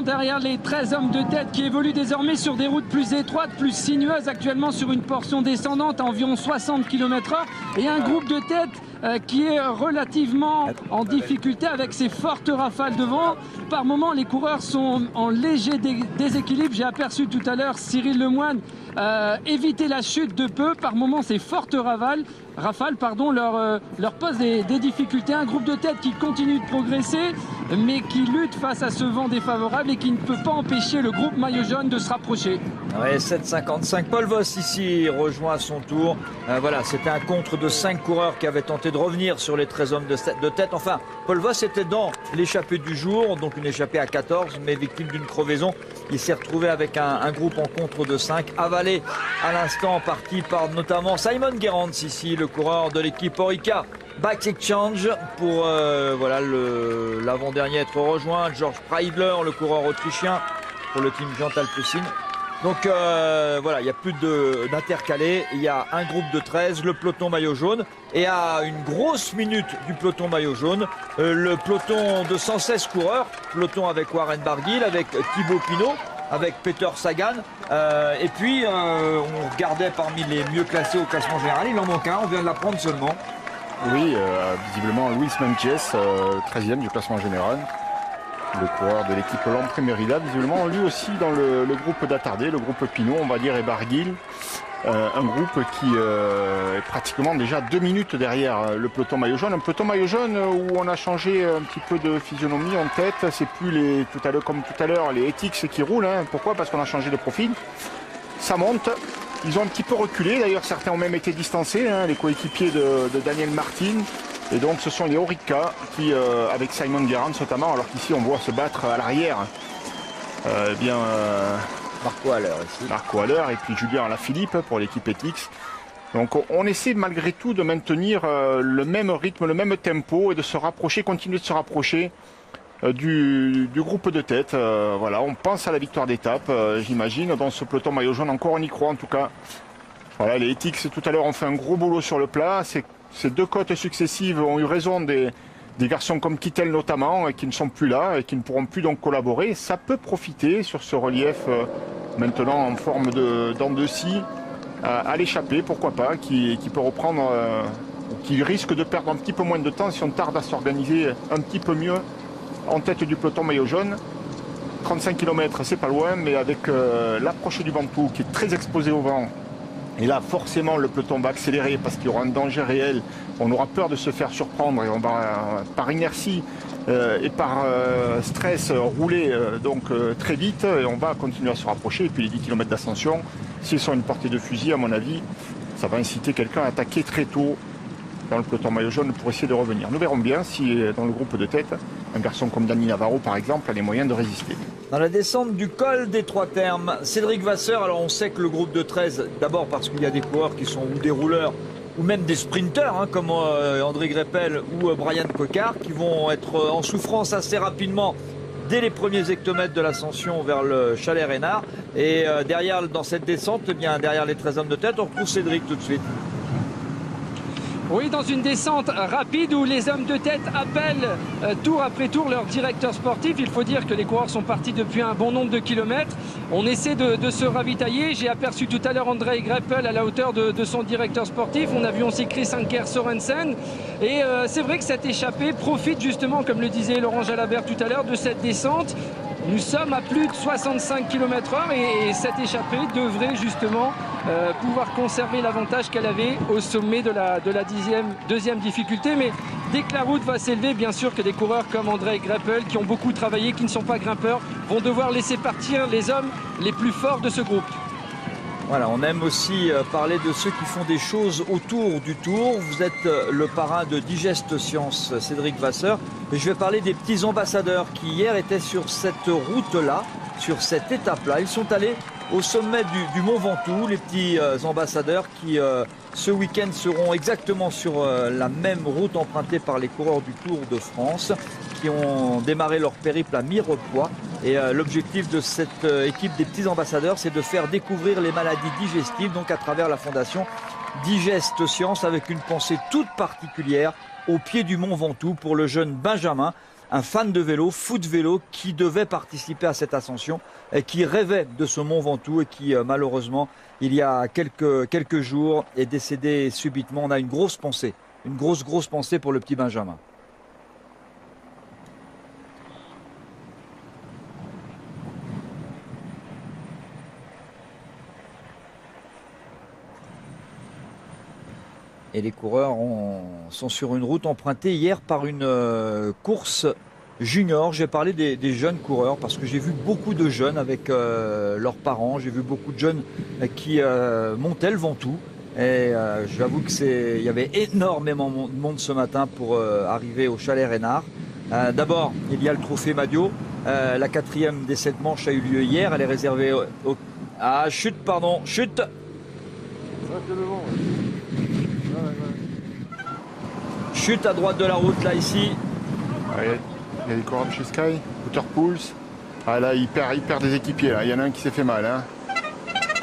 derrière les 13 hommes de tête qui évoluent désormais sur des routes plus étroites, plus sinueuses, actuellement sur une portion descendante à environ 60 km/h, et un groupe de tête qui est relativement en difficulté avec ces fortes rafales de vent. Par moments, les coureurs sont en léger déséquilibre. J'ai aperçu tout à l'heure Cyril Lemoine éviter la chute de peu. Par moments, ces fortes rafales leur posent des difficultés. Un groupe de tête qui continue de progresser. mais qui lutte face à ce vent défavorable et qui ne peut pas empêcher le groupe maillot jaune de se rapprocher. Ouais, 7,55. Paul Voss ici rejoint à son tour. Voilà, c'était un contre de 5 coureurs qui avaient tenté de revenir sur les 13 hommes de tête. Enfin, Paul Voss était dans l'échappée du jour, donc une échappée à 14, mais victime d'une crevaison. Il s'est retrouvé avec un groupe en contre de 5, avalé à l'instant, parti par notamment Simon Gerrans ici, le coureur de l'équipe Orica. Bike Exchange pour voilà l'avant-dernier être rejoint, George Preibler, le coureur autrichien pour le team Jean Alpecin. Donc voilà, il n'y a plus d'intercalé, il y a un groupe de 13, le peloton maillot jaune, et à une grosse minute du peloton maillot jaune, le peloton de 116 coureurs, peloton avec Warren Barguil, avec Thibaut Pinot, avec Peter Sagan, et puis on regardait parmi les mieux classés au classement général, il en manque un, on vient de l'apprendre seulement. Oui, visiblement Luis Meintjes, 13e du classement général. Le coureur de l'équipe Lampre Merida, visiblement lui aussi dans le groupe d'attardés, le groupe Pinot, on va dire, et Barguil. Un groupe qui est pratiquement déjà 2 minutes derrière le peloton maillot jaune. Un peloton maillot jaune où on a changé un petit peu de physionomie en tête. C'est plus comme tout à l'heure les Ethics qui roulent. Hein. Pourquoi? Parce qu'on a changé de profil. Ça monte. Ils ont un petit peu reculé, d'ailleurs certains ont même été distancés, hein, les coéquipiers de Daniel Martin. Et donc ce sont les Orica qui, avec Simon Gerrans notamment, alors qu'ici on voit se battre à l'arrière, Marco Haller ici. Marco Haller et puis Julien Alaphilippe pour l'équipe Ethics. Donc on essaie malgré tout de maintenir le même rythme, le même tempo et de se rapprocher, continuer de se rapprocher du groupe de tête. Voilà, on pense à la victoire d'étape, j'imagine, dans ce peloton maillot jaune. Encore on y croit en tout cas. Voilà, les Ethics tout à l'heure ont fait un gros boulot sur le plat. Ces 2 côtes successives ont eu raison des garçons comme Kittel notamment, qui ne sont plus là et qui ne pourront plus donc collaborer. Ça peut profiter sur ce relief maintenant en forme d'en de scie à l'échappée, pourquoi pas, qui peut reprendre, qui risque de perdre un petit peu moins de temps si on tarde à s'organiser un petit peu mieux en tête du peloton maillot jaune. 35 km, c'est pas loin, mais avec l'approche du Ventoux qui est très exposé au vent. Et là, forcément, le peloton va accélérer parce qu'il y aura un danger réel. On aura peur de se faire surprendre et on va, par inertie et par stress, rouler très vite. Et on va continuer à se rapprocher. Et puis les 10 km d'ascension, s'ils sont à une portée de fusil, à mon avis, ça va inciter quelqu'un à attaquer très tôt dans le peloton maillot jaune pour essayer de revenir. Nous verrons bien si dans le groupe de tête, un garçon comme Dani Navarro par exemple a les moyens de résister. Dans la descente du col des 3 termes, Cédric Vasseur, alors on sait que le groupe de 13, d'abord parce qu'il y a des coureurs qui sont ou des rouleurs ou même des sprinteurs hein, comme André Greppel ou Brian Cocard qui vont être en souffrance assez rapidement dès les premiers hectomètres de l'ascension vers le chalet Reynard. Et derrière, dans cette descente, eh bien, derrière les 13 hommes de tête, on retrouve Cédric tout de suite. Oui, dans une descente rapide où les hommes de tête appellent tour après tour leur directeur sportif. Il faut dire que les coureurs sont partis depuis un bon nombre de kilomètres. On essaie de se ravitailler. J'ai aperçu tout à l'heure André Greppel à la hauteur de son directeur sportif. On a vu aussi Chris Anker Sorensen. Et c'est vrai que cette échappée profite justement, comme le disait Laurent Jalabert tout à l'heure, de cette descente. Nous sommes à plus de 65 km/h et cette échappée devrait justement pouvoir conserver l'avantage qu'elle avait au sommet de la deuxième difficulté. Mais dès que la route va s'élever, bien sûr que des coureurs comme André Greppel, qui ont beaucoup travaillé, qui ne sont pas grimpeurs, vont devoir laisser partir les hommes les plus forts de ce groupe. Voilà, on aime aussi parler de ceux qui font des choses autour du Tour. Vous êtes le parrain de Digest Science, Cédric Vasseur. Et je vais parler des petits ambassadeurs qui hier étaient sur cette route-là, sur cette étape-là. Ils sont allés au sommet du Mont Ventoux, les petits ambassadeurs qui ce week-end seront exactement sur la même route empruntée par les coureurs du Tour de France qui ont démarré leur périple à Mirepoix. Et l'objectif de cette équipe des petits ambassadeurs, c'est de faire découvrir les maladies digestives, donc à travers la fondation Digest Science, avec une pensée toute particulière au pied du Mont Ventoux pour le jeune Benjamin, un fan de vélo, foot vélo, qui devait participer à cette ascension et qui rêvait de ce Mont Ventoux et qui malheureusement, il y a quelques jours, est décédé subitement. On a une grosse pensée, une grosse pensée pour le petit Benjamin. Et les coureurs sont sur une route empruntée hier par une course juniors. J'ai parlé des jeunes coureurs parce que j'ai vu beaucoup de jeunes avec leurs parents. J'ai vu beaucoup de jeunes qui montaient le Ventoux. Et j'avoue que il y avait énormément de monde ce matin pour arriver au Chalet Reynard. D'abord, il y a le trophée Madio. La 4e des 7 manches a eu lieu hier. Elle est réservée chute. Chute à droite de la route, là, ici. Il y a des coureurs de chez Sky, Waterpools. Ah là, il perd des équipiers, là. Il y en a un qui s'est fait mal. Hein.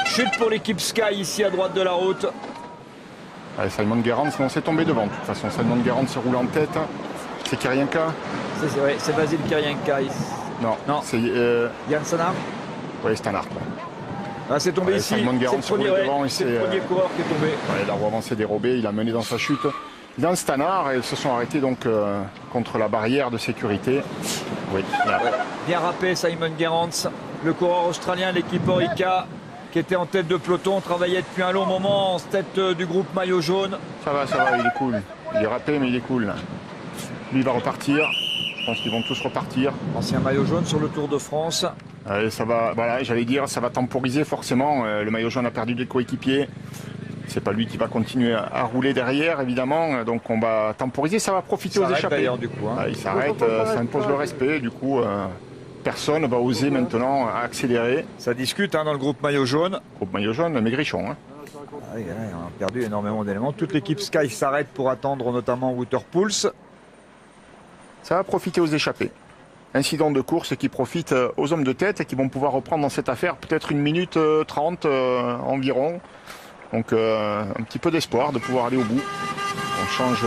Chute pour l'équipe Sky, ici, à droite de la route. Allez, Simon Gerrans, on s'est tombé devant. De toute façon, Simon Gerrans se roule en tête. C'est Kirienka. C'est Basile Kirienka. Non. C'est Yann Stannard. Oui, Stannard. Ah, c'est tombé ici. Simon Gerrans se roule devant. C'est le premier coureur qui est tombé. La roue avant s'est dérobée, il a mené dans sa chute. Dans Stannard, et ils se sont arrêtés donc contre la barrière de sécurité. Oui, là. Bien râpé, Simon Gerrans, le coureur australien, l'équipe Orica, qui était en tête de peloton, travaillait depuis un long moment en tête du groupe maillot jaune. Ça va, il est cool. Il est râpé, mais il est cool. Là. Lui, il va repartir. Je pense qu'ils vont tous repartir. Ancien maillot jaune sur le Tour de France. Ça va, voilà, j'allais dire, ça va temporiser forcément. Le maillot jaune a perdu des coéquipiers. C'est pas lui qui va continuer à rouler derrière, évidemment. Donc on va temporiser, ça va profiter aux échappés. Du coup, hein. Il s'arrête, ça impose le respect. Du coup, personne va oser maintenant accélérer. Ça discute dans le groupe maillot jaune. Groupe maillot jaune, maigrichon. Hein. On a perdu énormément d'éléments. Toute l'équipe Sky s'arrête pour attendre notamment Waterpools. Ça va profiter aux échappés. Incident de course qui profite aux hommes de tête et qui vont pouvoir reprendre dans cette affaire peut-être 1 minute 30 environ. Donc un petit peu d'espoir de pouvoir aller au bout. On change,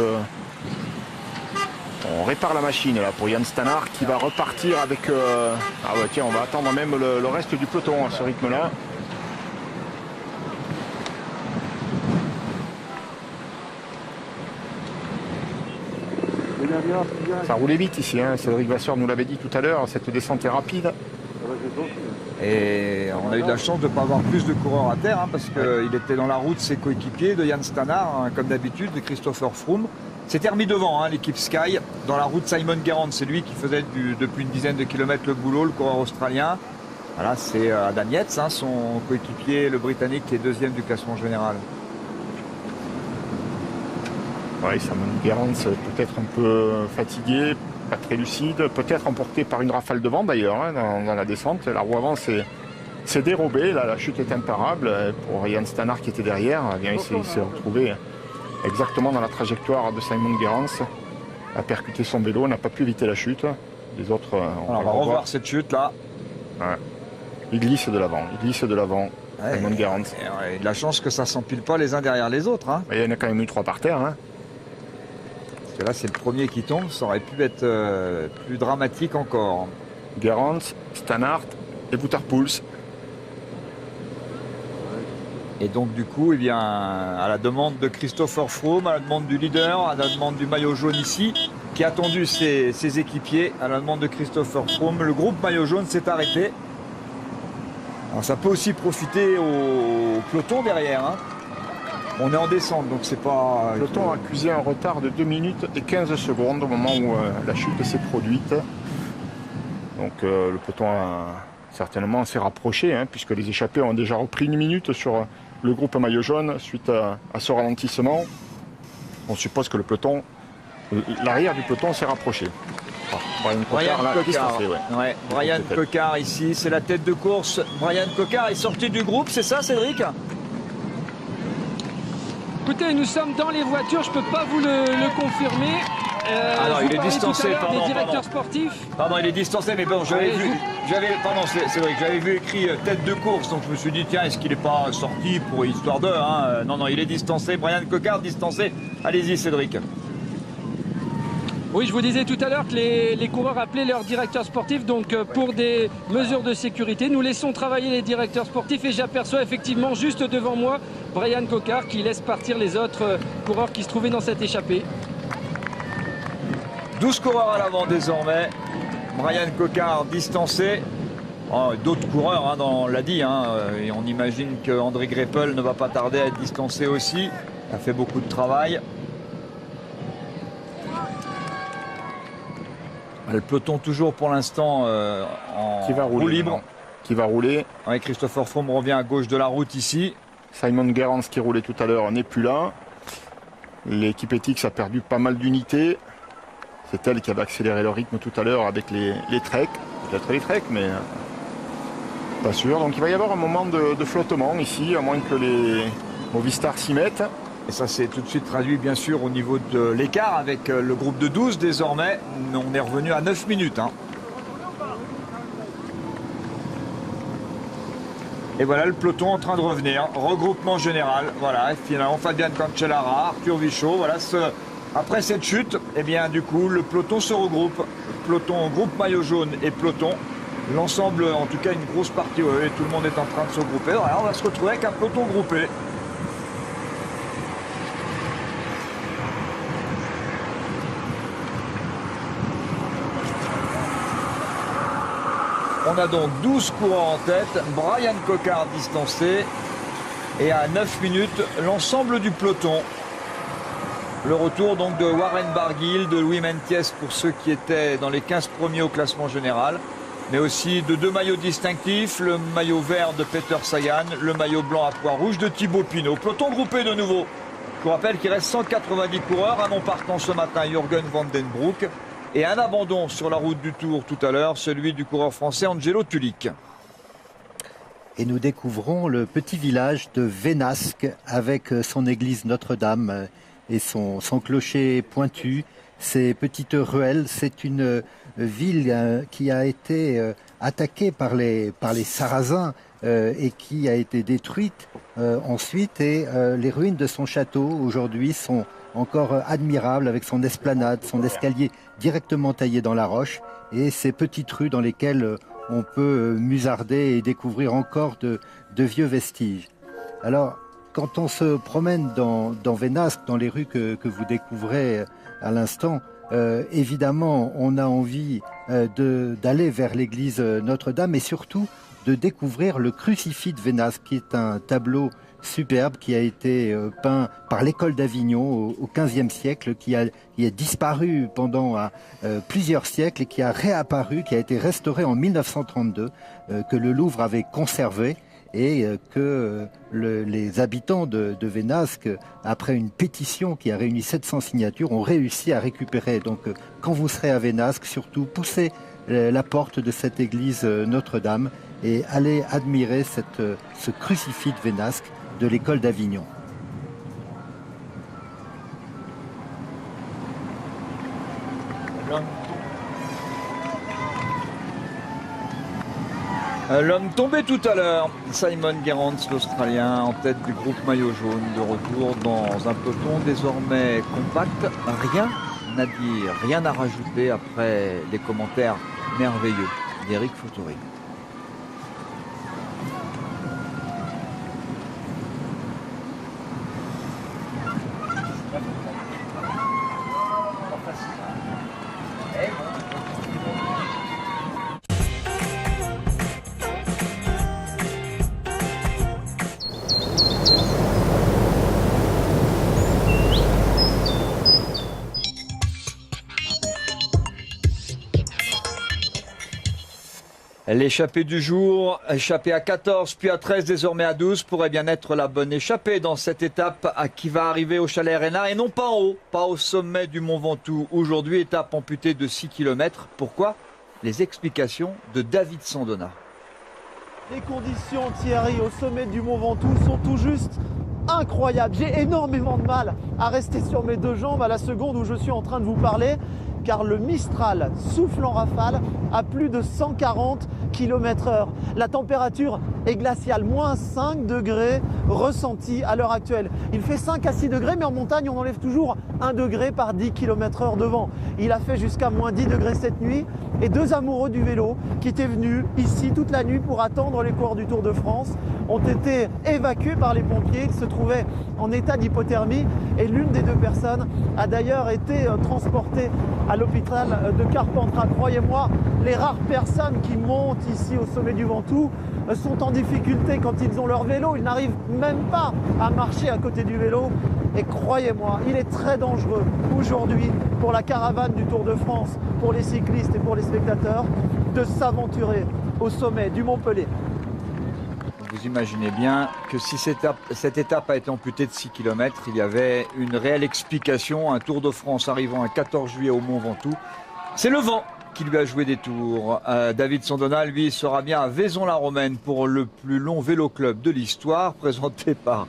on répare la machine là pour Yann Stannard qui va repartir avec... Ah ouais tiens, on va attendre même le reste du peloton à ce rythme-là. Ça roulait vite ici, hein. Cédric Vasseur nous l'avait dit tout à l'heure, cette descente est rapide. Et on a eu de la chance de ne pas avoir plus de coureurs à terre, hein, parce qu'il était dans la route ses coéquipiers, de Yann Stannard, hein, comme d'habitude, de Christopher Froome. C'était remis devant, hein, l'équipe Sky. Dans la route, Simon Gerrans, c'est lui qui faisait depuis une dizaine de kilomètres le boulot, le coureur australien. Voilà, c'est Adam Yates, hein, son coéquipier, le Britannique, qui est 2e du classement général. Oui, Simon Gerrans peut-être un peu fatigué, pas très lucide, peut-être emporté par une rafale de vent d'ailleurs, hein, dans la descente. La roue avant s'est dérobée, là, la chute est imparable. Pour Yann Stannard qui était derrière, eh bien, il s'est retrouvé exactement dans la trajectoire de Simon Gerrans, a percuté son vélo, n'a pas pu éviter la chute. Les autres, on va revoir cette chute là. Ouais. Il glisse de l'avant, ouais, Simon Gerrans. Il a de la chance que ça s'empile pas les uns derrière les autres. Hein. Il y en a quand même eu 3 par terre. Hein. Parce que là, c'est le premier qui tombe, ça aurait pu être plus dramatique encore. Gerrans, Stannard et Waterpools. Et donc, du coup, eh bien, à la demande de Christopher Froome, à la demande du leader, à la demande du maillot jaune ici, qui a attendu ses équipiers, à la demande de Christopher Froome, le groupe maillot jaune s'est arrêté. Alors, ça peut aussi profiter au peloton derrière. Hein. On est en descente, donc c'est pas... Le peloton a accusé un retard de 2 minutes et 15 secondes au moment où la chute s'est produite. Donc le peloton certainement s'est rapproché, hein, puisque les échappés ont déjà repris 1 minute sur le groupe maillot jaune suite à ce ralentissement. On suppose que le peloton, l'arrière du peloton s'est rapproché. Brian Coquard ici, c'est la tête de course. Brian Coquard est sorti du groupe, c'est ça Cédric ? Écoutez, nous sommes dans les voitures, je ne peux pas vous le confirmer. Alors, il est distancé, pardon. Des directeurs sportifs. Pardon, il est distancé, mais bon, j'avais vu écrit tête de course, donc je me suis dit, tiens, est-ce qu'il n'est pas sorti pour histoire de, hein. Non, il est distancé. Brian Coquard, distancé. Allez-y, Cédric. Oui, je vous disais tout à l'heure que les coureurs appelaient leurs directeurs sportifs, donc pour des mesures de sécurité. Nous laissons travailler les directeurs sportifs et j'aperçois effectivement juste devant moi Brian Coquard qui laisse partir les autres coureurs qui se trouvaient dans cette échappée. 12 coureurs à l'avant désormais. Brian Coquard distancé. D'autres coureurs, hein, on l'a dit, hein, et on imagine qu'André Greipel ne va pas tarder à être distancé aussi. Il a fait beaucoup de travail. Le peloton toujours pour l'instant en Qui va rouler roue libre. maintenant. Qui va rouler. Ouais, Christopher Froome revient à gauche de la route ici. Simon Gerrans qui roulait tout à l'heure n'est plus là. L'équipe Etix a perdu pas mal d'unités. C'est elle qui avait accéléré le rythme tout à l'heure avec les treks. Peut-être les treks, mais pas sûr. Donc il va y avoir un moment de flottement ici, à moins que les Movistar s'y mettent. Et ça s'est tout de suite traduit bien sûr au niveau de l'écart avec le groupe de 12 désormais. On est revenu à 9 minutes. Et voilà le peloton en train de revenir. Regroupement général. Voilà, et finalement Fabian Cancellara, Arthur Vichot. Voilà, après cette chute, eh bien du coup le peloton se regroupe. Peloton, groupe maillot jaune et peloton. L'ensemble, en tout cas une grosse partie, ouais, tout le monde est en train de se regrouper. Alors on va se retrouver avec un peloton groupé. On a donc 12 coureurs en tête, Brian Cocard distancé et à 9 minutes l'ensemble du peloton. Le retour donc de Warren Barguil, de Louis Mentiès pour ceux qui étaient dans les 15 premiers au classement général, mais aussi de 2 maillots distinctifs, le maillot vert de Peter Sagan, le maillot blanc à pois rouge de Thibaut Pinot. Peloton groupé de nouveau. Je vous rappelle qu'il reste 190 coureurs, un non partant ce matin, Jürgen van den Broek. Et un abandon sur la route du Tour tout à l'heure, celui du coureur français Angelo Tulik. Et nous découvrons le petit village de Vénasque avec son église Notre-Dame et son clocher pointu, ses petites ruelles. C'est une ville qui a été attaquée par les Sarrasins et qui a été détruite ensuite. Et les ruines de son château aujourd'hui sont encore admirable avec son esplanade, son escalier directement taillé dans la roche et ces petites rues dans lesquelles on peut musarder et découvrir encore de vieux vestiges. Alors, quand on se promène dans Vénasque, dans les rues que vous découvrez à l'instant, évidemment, on a envie d'aller vers l'église Notre-Dame et surtout de découvrir le crucifix de Vénasque, qui est un tableau superbe qui a été peint par l'école d'Avignon au XVe siècle, qui a disparu pendant plusieurs siècles et qui a réapparu, qui a été restauré en 1932, que le Louvre avait conservé et que les habitants de Vénasque, après une pétition qui a réuni 700 signatures, ont réussi à récupérer. Donc quand vous serez à Vénasque, surtout poussez la porte de cette église Notre-Dame et allez admirer ce crucifix de Vénasque de l'école d'Avignon. L'homme tombé tout à l'heure, Simon Gerrans, l'Australien, en tête du groupe maillot jaune, de retour dans un peloton désormais compact. Rien à dire, rien à rajouter après les commentaires merveilleux d'Éric Fautori. L'échappée du jour, échappée à 14, puis à 13, désormais à 12, pourrait bien être la bonne échappée dans cette étape qui va arriver au Chalet Reynard et non pas en haut, pas au sommet du Mont Ventoux. Aujourd'hui, étape amputée de 6 km. Pourquoi? Les explications de David Sandona. Les conditions, Thierry, au sommet du Mont Ventoux sont tout juste incroyables. J'ai énormément de mal à rester sur mes deux jambes à la seconde où je suis en train de vous parler, car le Mistral souffle en rafale à plus de 140 km/h. La température est glaciale, moins 5 degrés ressentis à l'heure actuelle. Il fait 5 à 6 degrés, mais en montagne, on enlève toujours 1 degré par 10 km/h de vent. Il a fait jusqu'à moins 10 degrés cette nuit. Et deux amoureux du vélo qui étaient venus ici toute la nuit pour attendre les coureurs du Tour de France ont été évacués par les pompiers. Ils se trouvaient en état d'hypothermie et l'une des deux personnes a d'ailleurs été transportée à l'hôpital de Carpentras. Croyez-moi, les rares personnes qui montent ici au sommet du Ventoux sont en difficulté quand ils ont leur vélo. Ils n'arrivent même pas à marcher à côté du vélo Et croyez-moi, il est très dangereux aujourd'hui pour la caravane du Tour de France, pour les cyclistes et pour les spectateurs, de s'aventurer au sommet du Mont Pelé. Vous imaginez bien que si cette étape a été amputée de 6 km, il y avait une réelle explication. Un Tour de France arrivant un 14 juillet au Mont Ventoux. C'est le vent qui lui a joué des tours. David Sondona, lui, sera bien à Vaison-la-Romaine pour le plus long vélo club de l'histoire, présenté par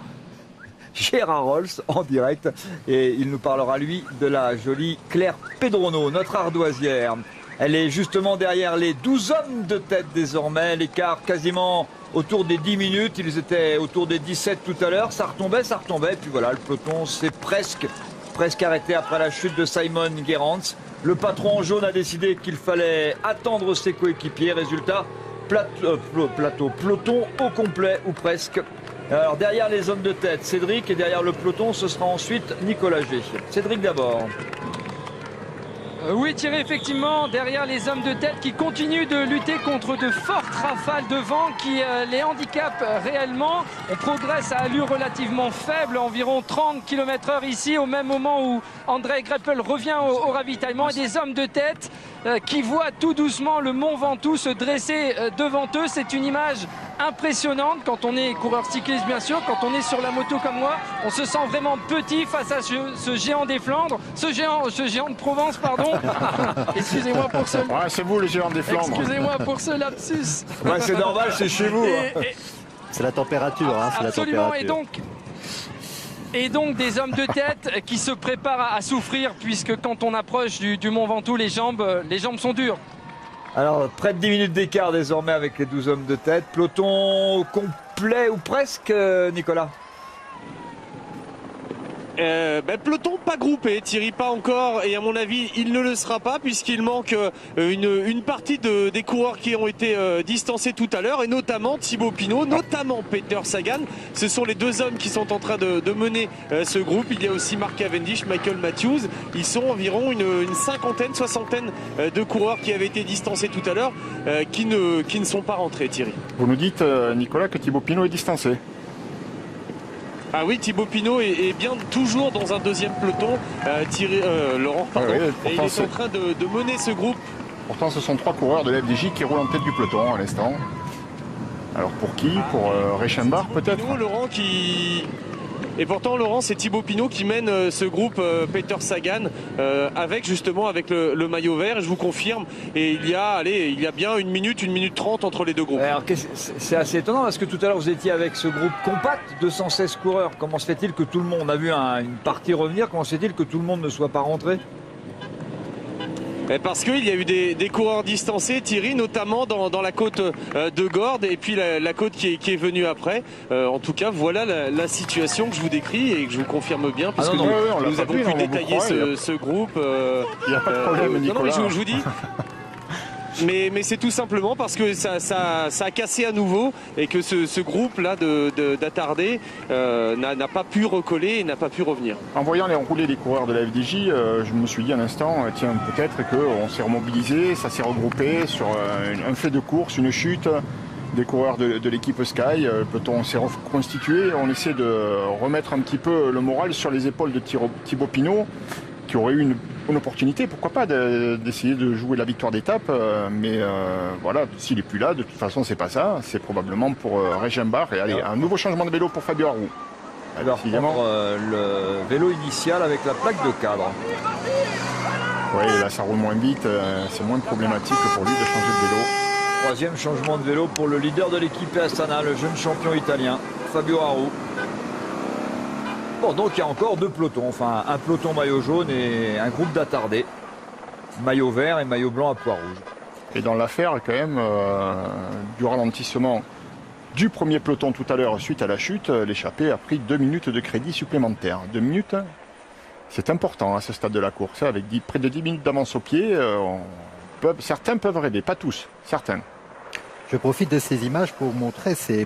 Gérard Rolls en direct. Et il nous parlera, lui, de la jolie Claire Pedrono, notre ardoisière. Elle est justement derrière les 12 hommes de tête désormais. L'écart quasiment autour des 10 minutes. Ils étaient autour des 17 tout à l'heure. Ça retombait. Et puis voilà, le peloton s'est presque arrêté après la chute de Simon Gerrans. Le patron en jaune a décidé qu'il fallait attendre ses coéquipiers. Résultat, peloton au complet ou presque. Alors derrière les hommes de tête, Cédric, et derrière le peloton, ce sera ensuite Nicolas G. Cédric d'abord. Oui Thierry, effectivement, derrière les hommes de tête qui continuent de lutter contre de fortes rafales de vent qui les handicapent réellement. On progresse à allure relativement faible, environ 30 km/h ici, au même moment où André Greppel revient au ravitaillement. Et des hommes de tête qui voient tout doucement le Mont Ventoux se dresser devant eux. C'est une image impressionnante quand on est coureur cycliste, bien sûr. Quand on est sur la moto comme moi, on se sent vraiment petit face à ce géant des Flandres, ce géant de Provence, pardon. Excusez-moi pour ce... Ouais, c'est vous le géant des Flandres. Excusez-moi pour ce lapsus. Ouais, c'est normal, c'est chez vous. C'est la température. C'est absolument, la température. Et donc des hommes de tête qui se préparent à souffrir, puisque quand on approche du Mont Ventoux, les jambes sont dures. Alors, près de 10 minutes d'écart désormais avec les 12 hommes de tête. Peloton complet ou presque, Nicolas? Peloton pas groupé, Thierry pas encore, et à mon avis il ne le sera pas puisqu'il manque une partie des coureurs qui ont été distancés tout à l'heure, et notamment Thibaut Pinot, notamment Peter Sagan. Ce sont les deux hommes qui sont en train de mener ce groupe. Il y a aussi Mark Cavendish, Michael Matthews. Ils sont environ une cinquantaine, soixantaine de coureurs qui avaient été distancés tout à l'heure, qui ne sont pas rentrés, Thierry. Vous nous dites, Nicolas, que Thibaut Pinot est distancé? Ah oui, Thibaut Pinot est bien toujours dans un deuxième peloton. Laurent, pardon. Oui, et il est en train de mener ce groupe. Pourtant, ce sont 3 coureurs de la FDJ qui roulent en tête du peloton à l'instant. Alors pour qui? Pour Reichenbach peut-être? Pinot, Laurent Et pourtant, Laurent, c'est Thibaut Pinot qui mène ce groupe Peter Sagan avec le maillot vert. Et je vous confirme, et il y a bien 1 minute 30 entre les deux groupes. Alors, c'est assez étonnant parce que tout à l'heure vous étiez avec ce groupe compact, 216 coureurs. Comment se fait-il que tout le monde, on a vu une partie revenir, comment se fait-il que tout le monde ne soit pas rentré? Parce qu'il y a eu des coureurs distancés, Thierry, notamment dans la côte de Gordes, et puis la côte qui est venue après. En tout cas, voilà la situation que je vous décris et que je vous confirme bien, puisque nous avons pu détailler ce groupe. Il n'y a pas de problème, Nicolas. Non, mais je vous dis... Mais c'est tout simplement parce que ça a cassé à nouveau et que ce groupe-là d'attardés n'a pas pu recoller et n'a pas pu revenir. En voyant les rouler des coureurs de la FDJ, je me suis dit un instant, tiens, peut-être qu'on s'est remobilisé, ça s'est regroupé sur un fait de course, une chute des coureurs de l'équipe Sky. Le peloton s'est reconstitué, on essaie de remettre un petit peu le moral sur les épaules de Thibaut Pinot, qui aurait eu une opportunité, pourquoi pas, d'essayer de jouer la victoire d'étape, mais voilà, s'il n'est plus là, de toute façon c'est pas ça, c'est probablement pour Reichenbach. Et allez, un nouveau changement de vélo pour Fabio Aru. Alors prendre le vélo initial avec la plaque de cadre. Oui, là ça roule moins vite, c'est moins problématique pour lui de changer de vélo. 3e changement de vélo pour le leader de l'équipe Astana, le jeune champion italien, Fabio Aru. Bon, donc il y a encore 2 pelotons, enfin un peloton maillot jaune et un groupe d'attardés, maillot vert et maillot blanc à pois rouge. Et dans l'affaire, quand même, du ralentissement du premier peloton tout à l'heure suite à la chute, l'échappée a pris 2 minutes de crédit supplémentaire. 2 minutes, c'est important à ce stade de la course. Avec près de 10 minutes d'avance au pied, certains peuvent rêver, pas tous, certains. Je profite de ces images pour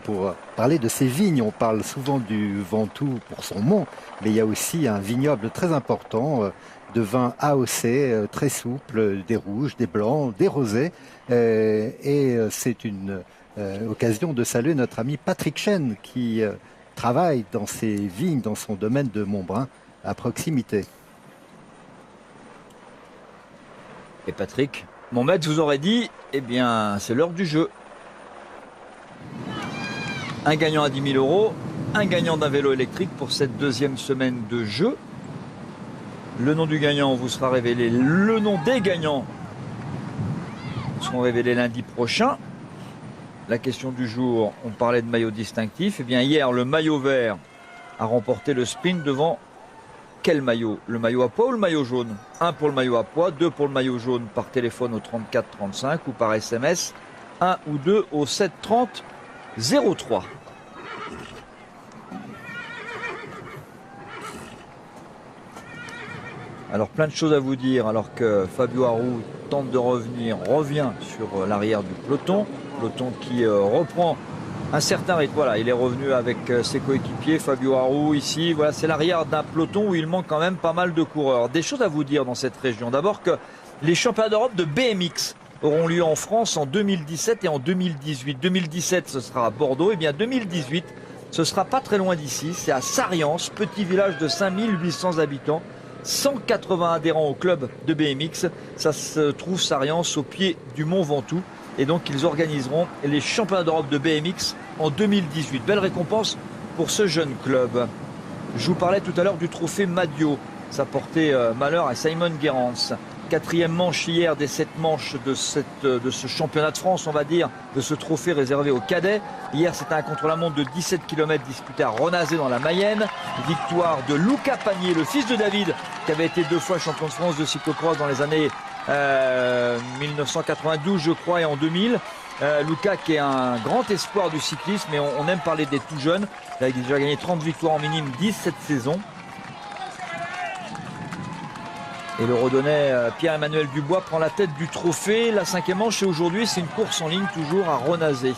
pour parler de ces vignes. On parle souvent du Ventoux pour son mont, mais il y a aussi un vignoble très important de vins AOC, très souple, des rouges, des blancs, des rosés. Et c'est une occasion de saluer notre ami Patrick Chen qui travaille dans ses vignes, dans son domaine de Montbrun, à proximité. Et Patrick, mon maître vous aurait dit, eh bien, c'est l'heure du jeu. Un gagnant à 10 000 €, un gagnant d'un vélo électrique pour cette deuxième semaine de jeu. Le nom du gagnant vous sera révélé, le nom des gagnants seront révélés lundi prochain. La question du jour, on parlait de maillot distinctif. Eh bien, hier, le maillot vert a remporté le sprint devant quel maillot? Le maillot à pois ou le maillot jaune? 1 pour le maillot à pois, 2 pour le maillot jaune par téléphone au 34 35 ou par SMS 1 ou 2 au 7 30 03. Alors plein de choses à vous dire alors que Fabio Aru tente de revient sur l'arrière du peloton qui reprend un certain rythme. Voilà, il est revenu avec ses coéquipiers. Fabio Aru ici, voilà, c'est l'arrière d'un peloton où il manque quand même pas mal de coureurs. Des choses à vous dire dans cette région. D'abord que les championnats d'Europe de BMX auront lieu en France en 2017 et en 2018. 2017, ce sera à Bordeaux. Et bien 2018, ce sera pas très loin d'ici. C'est à Sariance, petit village de 5800 habitants. 180 adhérents au club de BMX. Ça se trouve Sariance au pied du Mont Ventoux. Et donc ils organiseront les championnats d'Europe de BMX en 2018. Belle récompense pour ce jeune club. Je vous parlais tout à l'heure du trophée Madio. Ça portait malheur à Simon Gerrans. 4e manche hier des 7 manches de ce championnat de France, on va dire, de ce trophée réservé aux cadets. Hier, c'était un contre-la-montre de 17 km disputé à Renazé dans la Mayenne. Victoire de Luca Pagnier, le fils de David, qui avait été 2 fois champion de France de cyclocross dans les années 1992, je crois, et en 2000. Luca qui est un grand espoir du cyclisme, et on aime parler des tout jeunes. Il a déjà gagné 30 victoires en minime, 10 cette saison. Et le Redonnais Pierre-Emmanuel Dubois prend la tête du trophée. La 5e manche, et aujourd'hui, c'est une course en ligne toujours à Renazé.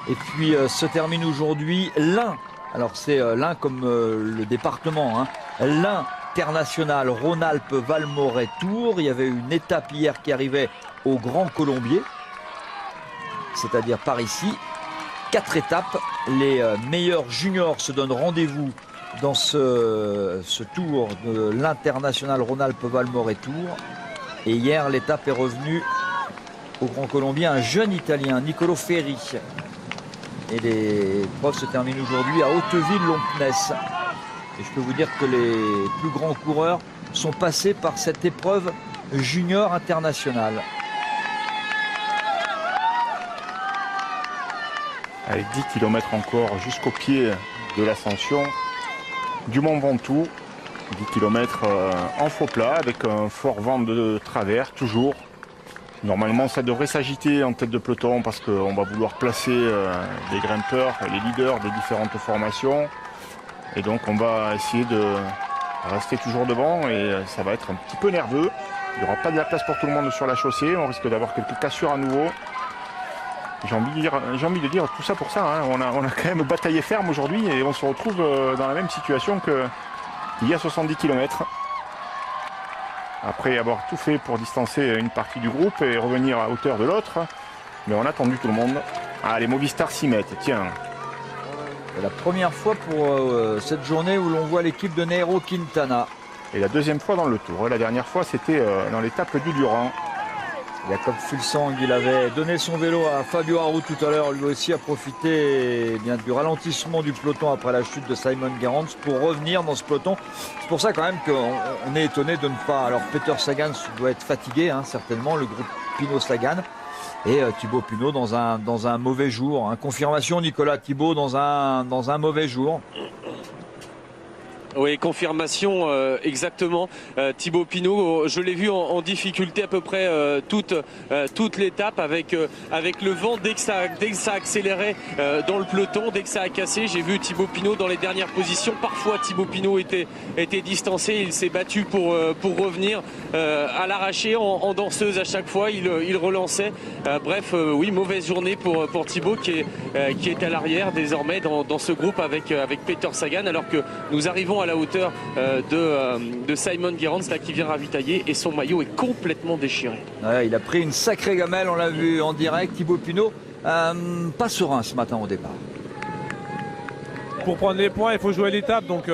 Et puis se termine aujourd'hui l'Ain. Alors c'est l'Ain comme le département. L'Ain International Rhône-Alpes-Valmorey-Tours. Il y avait une étape hier qui arrivait au Grand Colombier, c'est-à-dire par ici. 4 étapes. Les meilleurs juniors se donnent rendez-vous dans ce tour de l'International Rhône-Alpes-Valmorey-Tours. Et hier, l'étape est revenue au Grand Colombier, un jeune Italien, Nicolo Ferri. Et les épreuves se terminent aujourd'hui à Hauteville-Lompness. Et je peux vous dire que les plus grands coureurs sont passés par cette épreuve junior internationale. Avec 10 km encore jusqu'au pied de l'ascension du Mont Ventoux, 10 km en faux plat avec un fort vent de travers toujours. Normalement ça devrait s'agiter en tête de peloton parce qu'on va vouloir placer les grimpeurs, les leaders des différentes formations. Et donc on va essayer de rester toujours devant, et ça va être un petit peu nerveux. Il n'y aura pas de la place pour tout le monde sur la chaussée, on risque d'avoir quelques cassures à nouveau. J'ai envie de dire tout ça pour ça, hein. On a quand même bataillé ferme aujourd'hui, et on se retrouve dans la même situation qu'il y a 70 km. Après avoir tout fait pour distancer une partie du groupe et revenir à hauteur de l'autre, mais on a attendu tout le monde. Ah, les Movistar s'y mettent, tiens. C'est la première fois pour cette journée où l'on voit l'équipe de Nairo Quintana. Et la deuxième fois dans le Tour. Et la dernière fois, c'était dans l'étape du Durand. Jacob Fulsang, il avait donné son vélo à Fabio Aru tout à l'heure. Lui aussi a profité bien du ralentissement du peloton après la chute de Simon Gerrans pour revenir dans ce peloton. C'est pour ça quand même qu'on est étonné de ne pas... Alors Peter Sagan doit être fatigué, hein, certainement, le groupe Pinot-Sagan. Et Thibaut Pinot dans un mauvais jour. Confirmation, Nicolas, Thibaut dans un mauvais jour. Oui, confirmation, exactement. Thibaut Pinot, je l'ai vu en difficulté à peu près toute l'étape avec le vent. Dès que ça a accéléré dans le peloton, dès que ça a cassé, j'ai vu Thibaut Pinot dans les dernières positions. Parfois, Thibaut Pinot était distancé. Il s'est battu pour revenir à l'arraché en danseuse à chaque fois. Il relançait. Bref, oui, mauvaise journée pour Thibaut qui est à l'arrière désormais dans ce groupe avec Peter Sagan, alors que nous arrivons à la hauteur de Simon Gerrans là, qui vient ravitailler, et son maillot est complètement déchiré. Ouais, il a pris une sacrée gamelle, on l'a vu en direct. Thibaut Pinot pas serein ce matin au départ. pour prendre les points, il faut jouer l'étape. Donc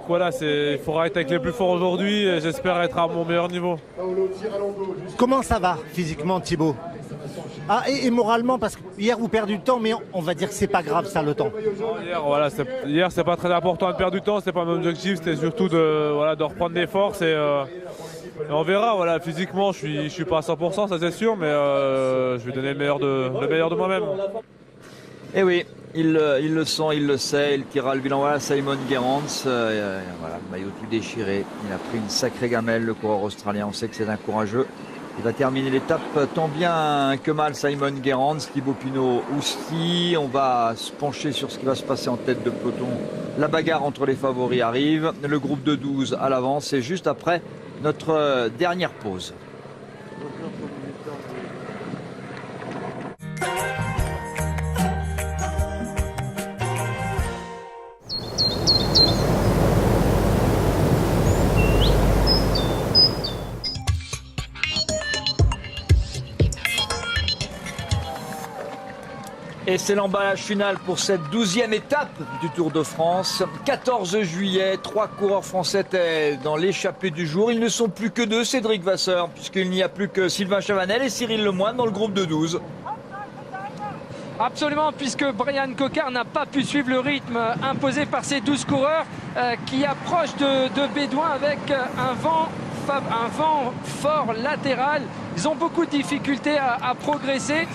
voilà, il faudra être avec les plus forts aujourd'hui. J'espère être à mon meilleur niveau. Comment ça va physiquement, Thibaut? Ah, et moralement, parce que hier vous perdez du temps, mais on va dire que c'est pas grave ça, le temps. Hier c'est pas très important de perdre du temps, c'était pas mon objectif, c'était surtout de reprendre des forces et on verra. Voilà, physiquement je suis pas à 100%, ça c'est sûr, mais je vais donner le meilleur de moi-même. Et oui, il le sent, il le sait, il tirera le bilan. Voilà, Simon Gerrans, voilà, le maillot tout déchiré. Il a pris une sacrée gamelle, le coureur australien. On sait que c'est un courageux. Il va terminer l'étape tant bien que mal, Simon Gerrans. Thibaut Pinot aussi. On va se pencher sur ce qui va se passer en tête de peloton. La bagarre entre les favoris arrive. Le groupe de 12 à l'avance. C'est juste après notre dernière pause. Et c'est l'emballage final pour cette 12e étape du Tour de France. 14 juillet, 3 coureurs français étaient dans l'échappée du jour. Ils ne sont plus que 2, Cédric Vasseur, puisqu'il n'y a plus que Sylvain Chavanel et Cyril Lemoine dans le groupe de 12. Absolument, puisque Brian Cocard n'a pas pu suivre le rythme imposé par ces 12 coureurs qui approchent de Bédouin avec un vent fort latéral. Ils ont beaucoup de difficultés à progresser.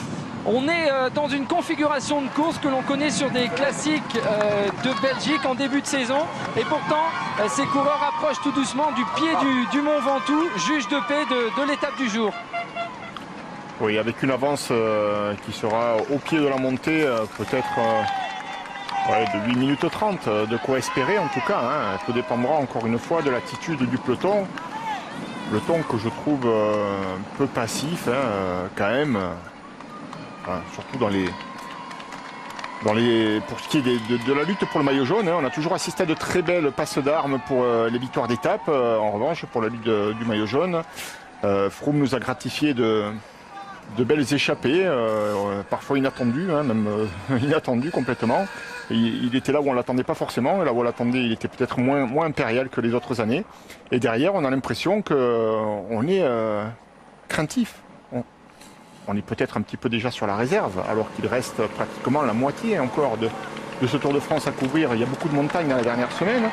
On est dans une configuration de course que l'on connaît sur des classiques de Belgique en début de saison. Et pourtant, ces coureurs approchent tout doucement du pied du Mont Ventoux, juge de paix de l'étape du jour. Oui, avec une avance qui sera au pied de la montée, peut-être de 8 minutes 30, de quoi espérer en tout cas. Hein. Tout dépendra encore une fois de l'attitude du peloton. Peloton que je trouve peu passif quand même. Surtout pour ce qui est de la lutte pour le maillot jaune, on a toujours assisté à de très belles passes d'armes pour les victoires d'étape. En revanche, pour la lutte du maillot jaune, Froome nous a gratifié de belles échappées, parfois inattendues, même inattendues complètement. Il était là où on ne l'attendait pas forcément, et là où on l'attendait, il était peut-être moins impérial que les autres années. Et derrière, on a l'impression qu'on est craintif. On est peut-être un petit peu déjà sur la réserve, alors qu'il reste pratiquement la moitié encore de ce Tour de France à couvrir. Il y a beaucoup de montagnes dans la dernière semaine.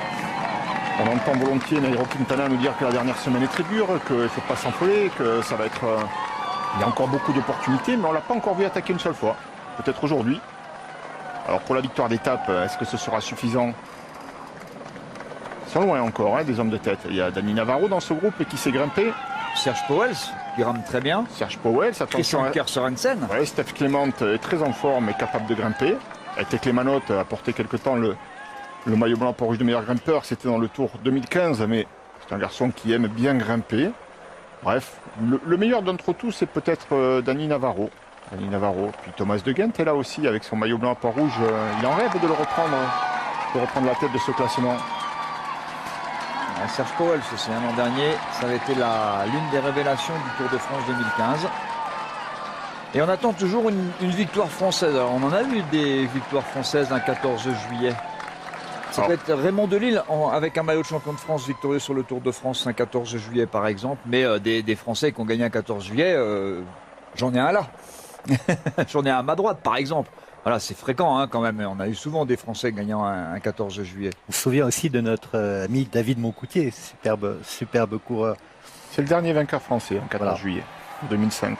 On entend volontiers Nairo Quintana nous dire que la dernière semaine est très dure, qu'il ne faut pas s'enfler, que ça va être... Il y a encore beaucoup d'opportunités, mais on ne l'a pas encore vu attaquer une seule fois. Peut-être aujourd'hui. Alors pour la victoire d'étape, est-ce que ce sera suffisant? Ils sont loin encore, des hommes de tête. Il y a Dani Navarro dans ce groupe qui s'est grimpé. Serge Pauwels, qui rame très bien. Serge Pauwels, attention. Christian Sorensen. Ouais, Steph Clement est très en forme et capable de grimper. Tekle a porté quelque temps le maillot blanc pour rouge de meilleur grimpeur. C'était dans le Tour 2015, mais c'est un garçon qui aime bien grimper. Bref, le meilleur d'entre tous, c'est peut-être Dani Navarro. Puis Thomas De Gendt est là aussi avec son maillot blanc à port-rouge. Il en rêve de reprendre la tête de ce classement. Serge Pauwels aussi, l'an dernier, ça avait été l'une des révélations du Tour de France 2015. Et on attend toujours une victoire française. Alors, on en a eu des victoires françaises un 14 juillet. Ça peut être Raymond Delille avec un maillot de champion de France victorieux sur le Tour de France un 14 juillet par exemple. Mais des Français qui ont gagné un 14 juillet, j'en ai un là. J'en ai un à ma droite par exemple. Voilà, c'est fréquent quand même. On a eu souvent des Français gagnant un 14 juillet. On se souvient aussi de notre ami David Moncoutier, superbe coureur. C'est le dernier vainqueur français en 14 juillet 2005.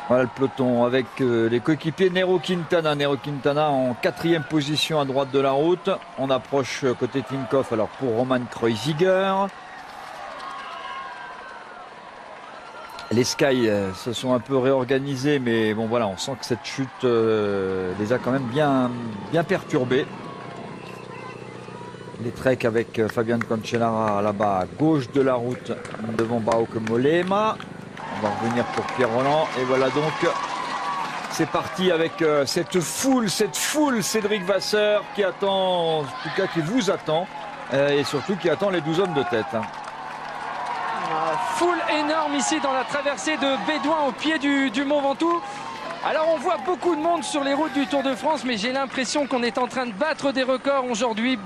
Voilà le peloton avec les coéquipiers Nairo Quintana. Nairo Quintana en 4e position à droite de la route. On approche côté Tinkoff alors pour Roman Kreuziger. Les Sky se sont un peu réorganisés, mais bon voilà, on sent que cette chute les a quand même bien perturbés. Les Trek avec Fabian Cancellara là-bas à gauche de la route devant Bauke Mollema. On va revenir pour Pierre Roland. Et voilà donc, c'est parti avec cette foule Cédric Vasseur qui attend, en tout cas qui vous attend, et surtout qui attend les 12 hommes de tête. Foule énorme ici dans la traversée de Bédouin au pied du Mont Ventoux. Alors on voit beaucoup de monde sur les routes du Tour de France, mais j'ai l'impression qu'on est en train de battre des records aujourd'hui.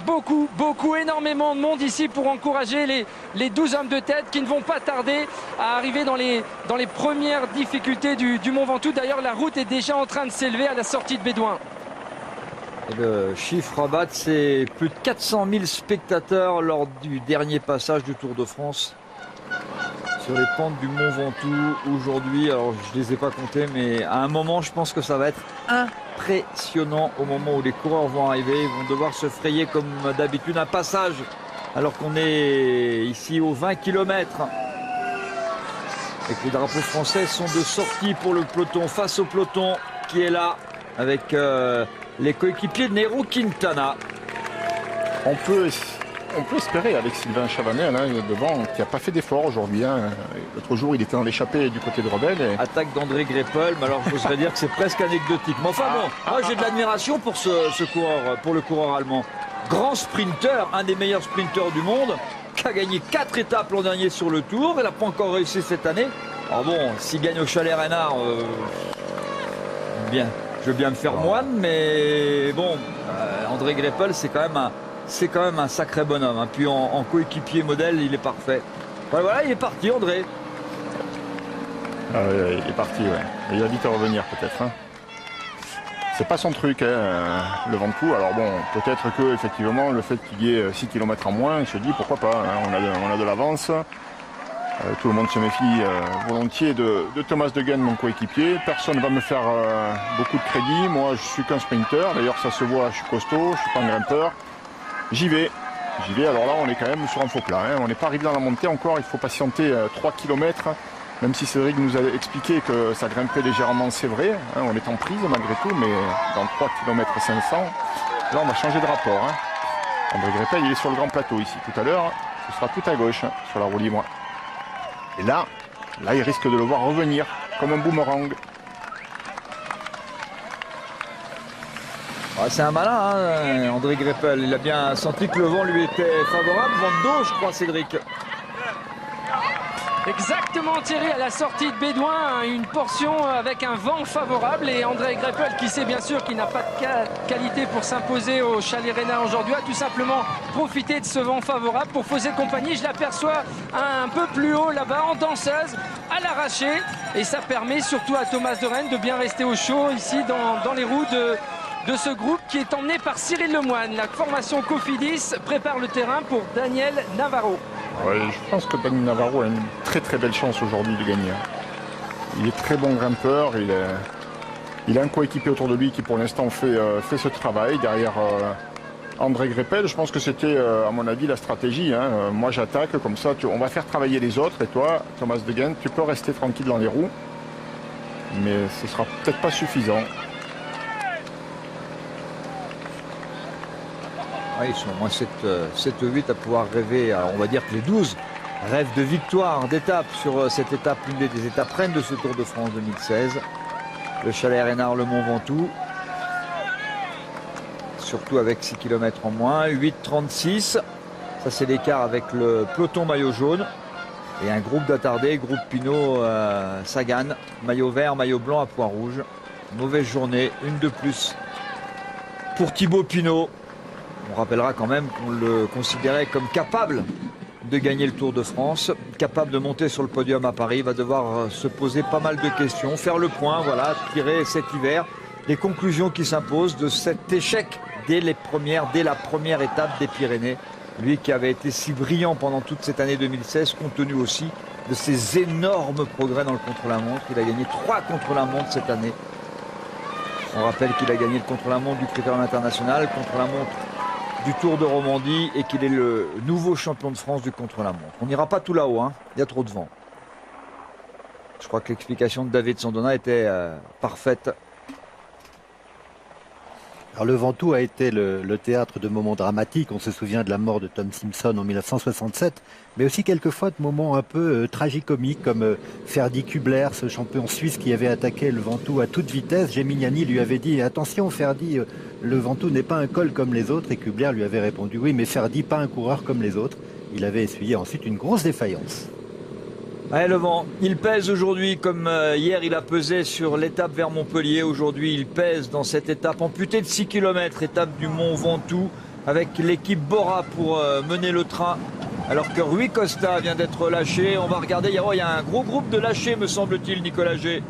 Énormément de monde ici pour encourager les 12 hommes de tête qui ne vont pas tarder à arriver dans les premières difficultés du Mont Ventoux. D'ailleurs, la route est déjà en train de s'élever à la sortie de Bédouin. Et le chiffre à battre, c'est plus de 400 000 spectateurs lors du dernier passage du Tour de France sur les pentes du Mont Ventoux aujourd'hui. Alors je ne les ai pas comptés, mais à un moment je pense que ça va être impressionnant au moment où les coureurs vont arriver. Ils vont devoir se frayer comme d'habitude un passage alors qu'on est ici aux 20 km. Et que les drapeaux français sont de sortie pour le peloton, face au peloton qui est là avec les coéquipiers de Nairo Quintana. On peut espérer avec Sylvain Chavanel devant, qui n'a pas fait d'effort aujourd'hui. L'autre jour, il était dans l'échappée du côté de Rebelle. Attaque d'André Greppel, mais alors j'oserais dire que c'est presque anecdotique. Mais enfin bon, moi j'ai de l'admiration pour ce coureur, pour le coureur allemand. Grand sprinter, un des meilleurs sprinteurs du monde, qui a gagné 4 étapes l'an dernier sur le Tour. Il n'a pas encore réussi cette année. Alors bon, s'il gagne au Chalet Reynard, bien, je veux bien me faire moine, mais bon, André Greppel, c'est quand même un sacré bonhomme. Puis en coéquipier modèle, il est parfait. Voilà, il est parti, André. Il est parti, ouais. Il va vite revenir, peut-être. C'est pas son truc, le Ventoux. Alors bon, peut-être que effectivement, le fait qu'il y ait 6 km en moins, il se dit pourquoi pas. On a de l'avance. Tout le monde se méfie volontiers de Thomas De Gendt, mon coéquipier. Personne ne va me faire beaucoup de crédit. Moi, je suis qu'un sprinter. D'ailleurs, ça se voit, je suis costaud, je suis pas un grimpeur. J'y vais. Alors là, on est quand même sur un faux plat. On n'est pas arrivé dans la montée encore. Il faut patienter 3 km. Même si Cédric nous a expliqué que ça grimpait légèrement, c'est vrai. On est en prise malgré tout, mais dans 3 km 500, là, on va changer de rapport. André Greppel, il est sur le grand plateau ici. Tout à l'heure, ce sera tout à gauche, sur la roue libre. Et là, il risque de le voir revenir comme un boomerang. C'est un malin, André Greppel. Il a bien senti que le vent lui était favorable. Vent d'eau, je crois, Cédric. Exactement, Thierry, à la sortie de Bédouin, une portion avec un vent favorable. Et André Greppel, qui sait bien sûr qu'il n'a pas de qualité pour s'imposer au Chalet Reynard aujourd'hui, a tout simplement profité de ce vent favorable pour fausser compagnie. Je l'aperçois un peu plus haut là-bas, en danseuse, à l'arraché. Et ça permet surtout à Thomas de Rennes de bien rester au chaud ici dans les roues de ce groupe qui est emmené par Cyril Lemoine. La formation Cofidis prépare le terrain pour Daniel Navarro. Ouais, je pense que Daniel Navarro a une très très belle chance aujourd'hui de gagner. Il est très bon grimpeur, il a un coéquipier autour de lui qui pour l'instant fait ce travail. Derrière André Greppel, je pense que c'était à mon avis la stratégie. Moi j'attaque, comme ça on va faire travailler les autres et toi, Thomas De Gendt, tu peux rester tranquille dans les roues. Mais ce sera peut-être pas suffisant. Ils sont au moins 7 ou 8 à pouvoir rêver. Alors on va dire que les 12 rêvent de victoire, d'étape sur cette étape, l'une des étapes reines de ce Tour de France 2016. Le Chalet Reynard, le Mont Ventoux. Surtout avec 6 km en moins. 8,36. Ça c'est l'écart avec le peloton maillot jaune. Et un groupe d'attardés, groupe Pinot Sagan. Maillot vert, maillot blanc à points rouges. Mauvaise journée, une de plus pour Thibaut Pinot. On rappellera quand même qu'on le considérait comme capable de gagner le Tour de France, capable de monter sur le podium à Paris. Il va devoir se poser pas mal de questions, faire le point, voilà, tirer cet hiver les conclusions qui s'imposent de cet échec dès la première étape des Pyrénées. Lui qui avait été si brillant pendant toute cette année 2016, compte tenu aussi de ses énormes progrès dans le contre-la-montre. Il a gagné 3 contre-la-montre cette année. On rappelle qu'il a gagné le contre-la-montre du Critérium international, contre-la-montre du Tour de Romandie et qu'il est le nouveau champion de France du contre-la-montre. On n'ira pas tout là-haut, il y a trop de vent. Je crois que l'explication de David Sandona était parfaite. Alors le Ventoux a été le théâtre de moments dramatiques. On se souvient de la mort de Tom Simpson en 1967, mais aussi quelquefois de moments un peu tragicomiques comme Ferdi Kubler, ce champion suisse qui avait attaqué le Ventoux à toute vitesse. Gemignani lui avait dit « Attention Ferdi, le Ventoux n'est pas un col comme les autres » et Kubler lui avait répondu « Oui, mais Ferdi, pas un coureur comme les autres ». Il avait essuyé ensuite une grosse défaillance. Ouais, le vent, il pèse aujourd'hui comme hier il a pesé sur l'étape vers Montpellier. Aujourd'hui il pèse dans cette étape amputée de 6 km, étape du Mont Ventoux, avec l'équipe Bora pour mener le train. Alors que Rui Costa vient d'être lâché. On va regarder, il y a un gros groupe de lâchés me semble-t-il, Nicolas G.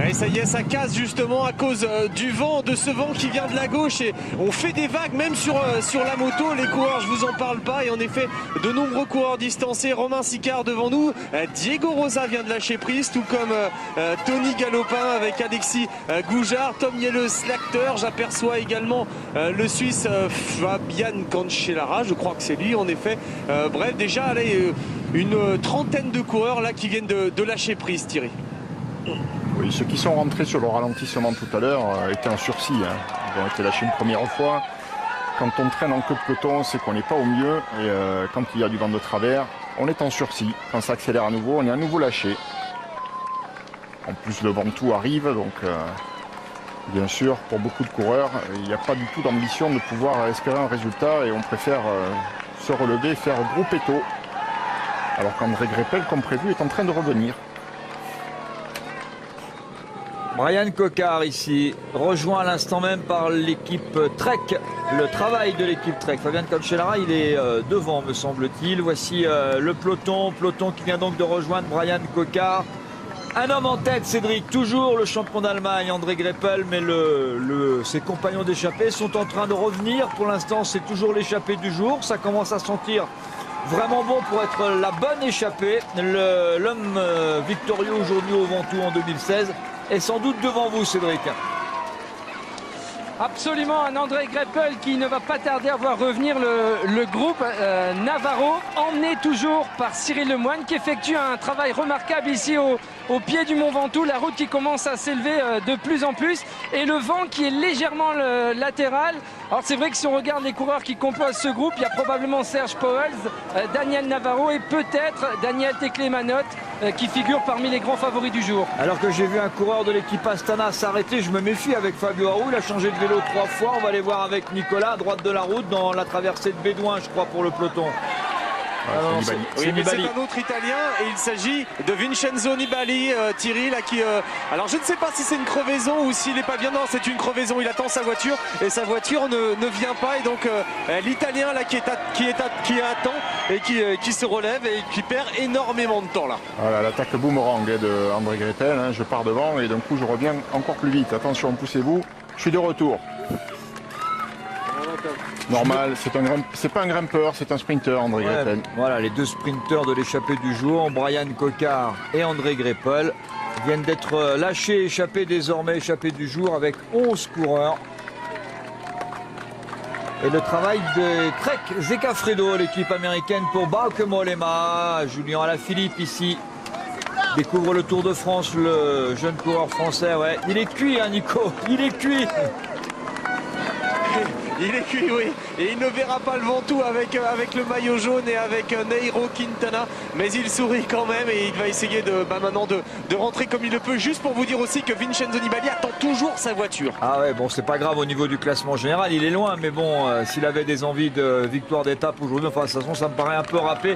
Et ça y est, ça casse justement à cause du vent, de ce vent qui vient de la gauche, et on fait des vagues même sur la moto. Les coureurs, je vous en parle pas, et en effet de nombreux coureurs distancés. Romain Sicard devant nous, Diego Rosa vient de lâcher prise, tout comme Tony Galopin avec Alexis Goujard, Tom Yelle-Slagter. J'aperçois également le Suisse Fabian Cancellara, je crois que c'est lui en effet. Bref, déjà allez, une trentaine de coureurs là qui viennent de lâcher prise, Thierry. Oui, ceux qui sont rentrés sur le ralentissement tout à l'heure étaient en sursis. Ils ont été lâchés une première fois. Quand on traîne en queue de peloton, c'est qu'on n'est pas au mieux. Et quand il y a du vent de travers, on est en sursis. Quand ça accélère à nouveau, on est à nouveau lâché. En plus, le Ventoux arrive. Donc, bien sûr, pour beaucoup de coureurs, il n'y a pas du tout d'ambition de pouvoir espérer un résultat. Et on préfère se relever, faire gros péto. Alors qu'André Greipel, comme prévu, est en train de revenir. Brian Cocard ici, rejoint à l'instant même par l'équipe Trek, le travail de l'équipe Trek. Fabian Cancellara, il est devant me semble-t-il. Voici le peloton qui vient donc de rejoindre Brian Cocard. Un homme en tête, Cédric, toujours le champion d'Allemagne, André Greipel, mais ses compagnons d'échappée sont en train de revenir. Pour l'instant, c'est toujours l'échappée du jour. Ça commence à sentir vraiment bon pour être la bonne échappée. L'homme victorieux aujourd'hui au Ventoux en 2016. Et sans doute devant vous, Cédric. Absolument, un André Greipel qui ne va pas tarder à voir revenir le groupe Navarro, emmené toujours par Cyril Lemoine, qui effectue un travail remarquable ici au pied du Mont Ventoux. La route qui commence à s'élever de plus en plus, et le vent qui est légèrement latéral. Alors c'est vrai que si on regarde les coureurs qui composent ce groupe, il y a probablement Serge Pauwels, Daniel Navarro et peut-être Daniel Teclemanot qui figurent parmi les grands favoris du jour. Alors que j'ai vu un coureur de l'équipe Astana s'arrêter, je me méfie avec Fabio Aru. Il a changé de vélo 3 fois. On va aller voir avec Nicolas à droite de la route dans la traversée de Bédouin, je crois, pour le peloton. C'est un autre Italien, et il s'agit de Vincenzo Nibali, Thierry, là, qui... alors je ne sais pas si c'est une crevaison ou s'il n'est pas bien. Non, c'est une crevaison, il attend sa voiture et sa voiture ne vient pas, et donc l'Italien là qui attend et qui se relève et qui perd énormément de temps là. Voilà, l'attaque boomerang de André Greipel, je pars devant et d'un coup je reviens encore plus vite. Attention, poussez-vous, je suis de retour. Normal, c'est pas un grimpeur, c'est un sprinter, André Greipel. Voilà, les deux sprinteurs de l'échappée du jour, Brian Cocard et André Greipel, viennent d'être lâchés, désormais échappés du jour avec 11 coureurs. Et le travail de Trek Zegafredo, l'équipe américaine pour Bauke Mollema. Julien Alaphilippe ici découvre le Tour de France, le jeune coureur français. Ouais, il est cuit, Nico, il est cuit. Il est cuit, oui, et il ne verra pas le Ventoux avec le maillot jaune et avec Nairo Quintana, mais il sourit quand même, et il va essayer maintenant de rentrer comme il le peut. Juste pour vous dire aussi que Vincenzo Nibali attend toujours sa voiture. Ah ouais, bon, c'est pas grave au niveau du classement général, il est loin, mais bon, s'il avait des envies de victoire d'étape aujourd'hui, enfin de toute façon ça me paraît un peu râpé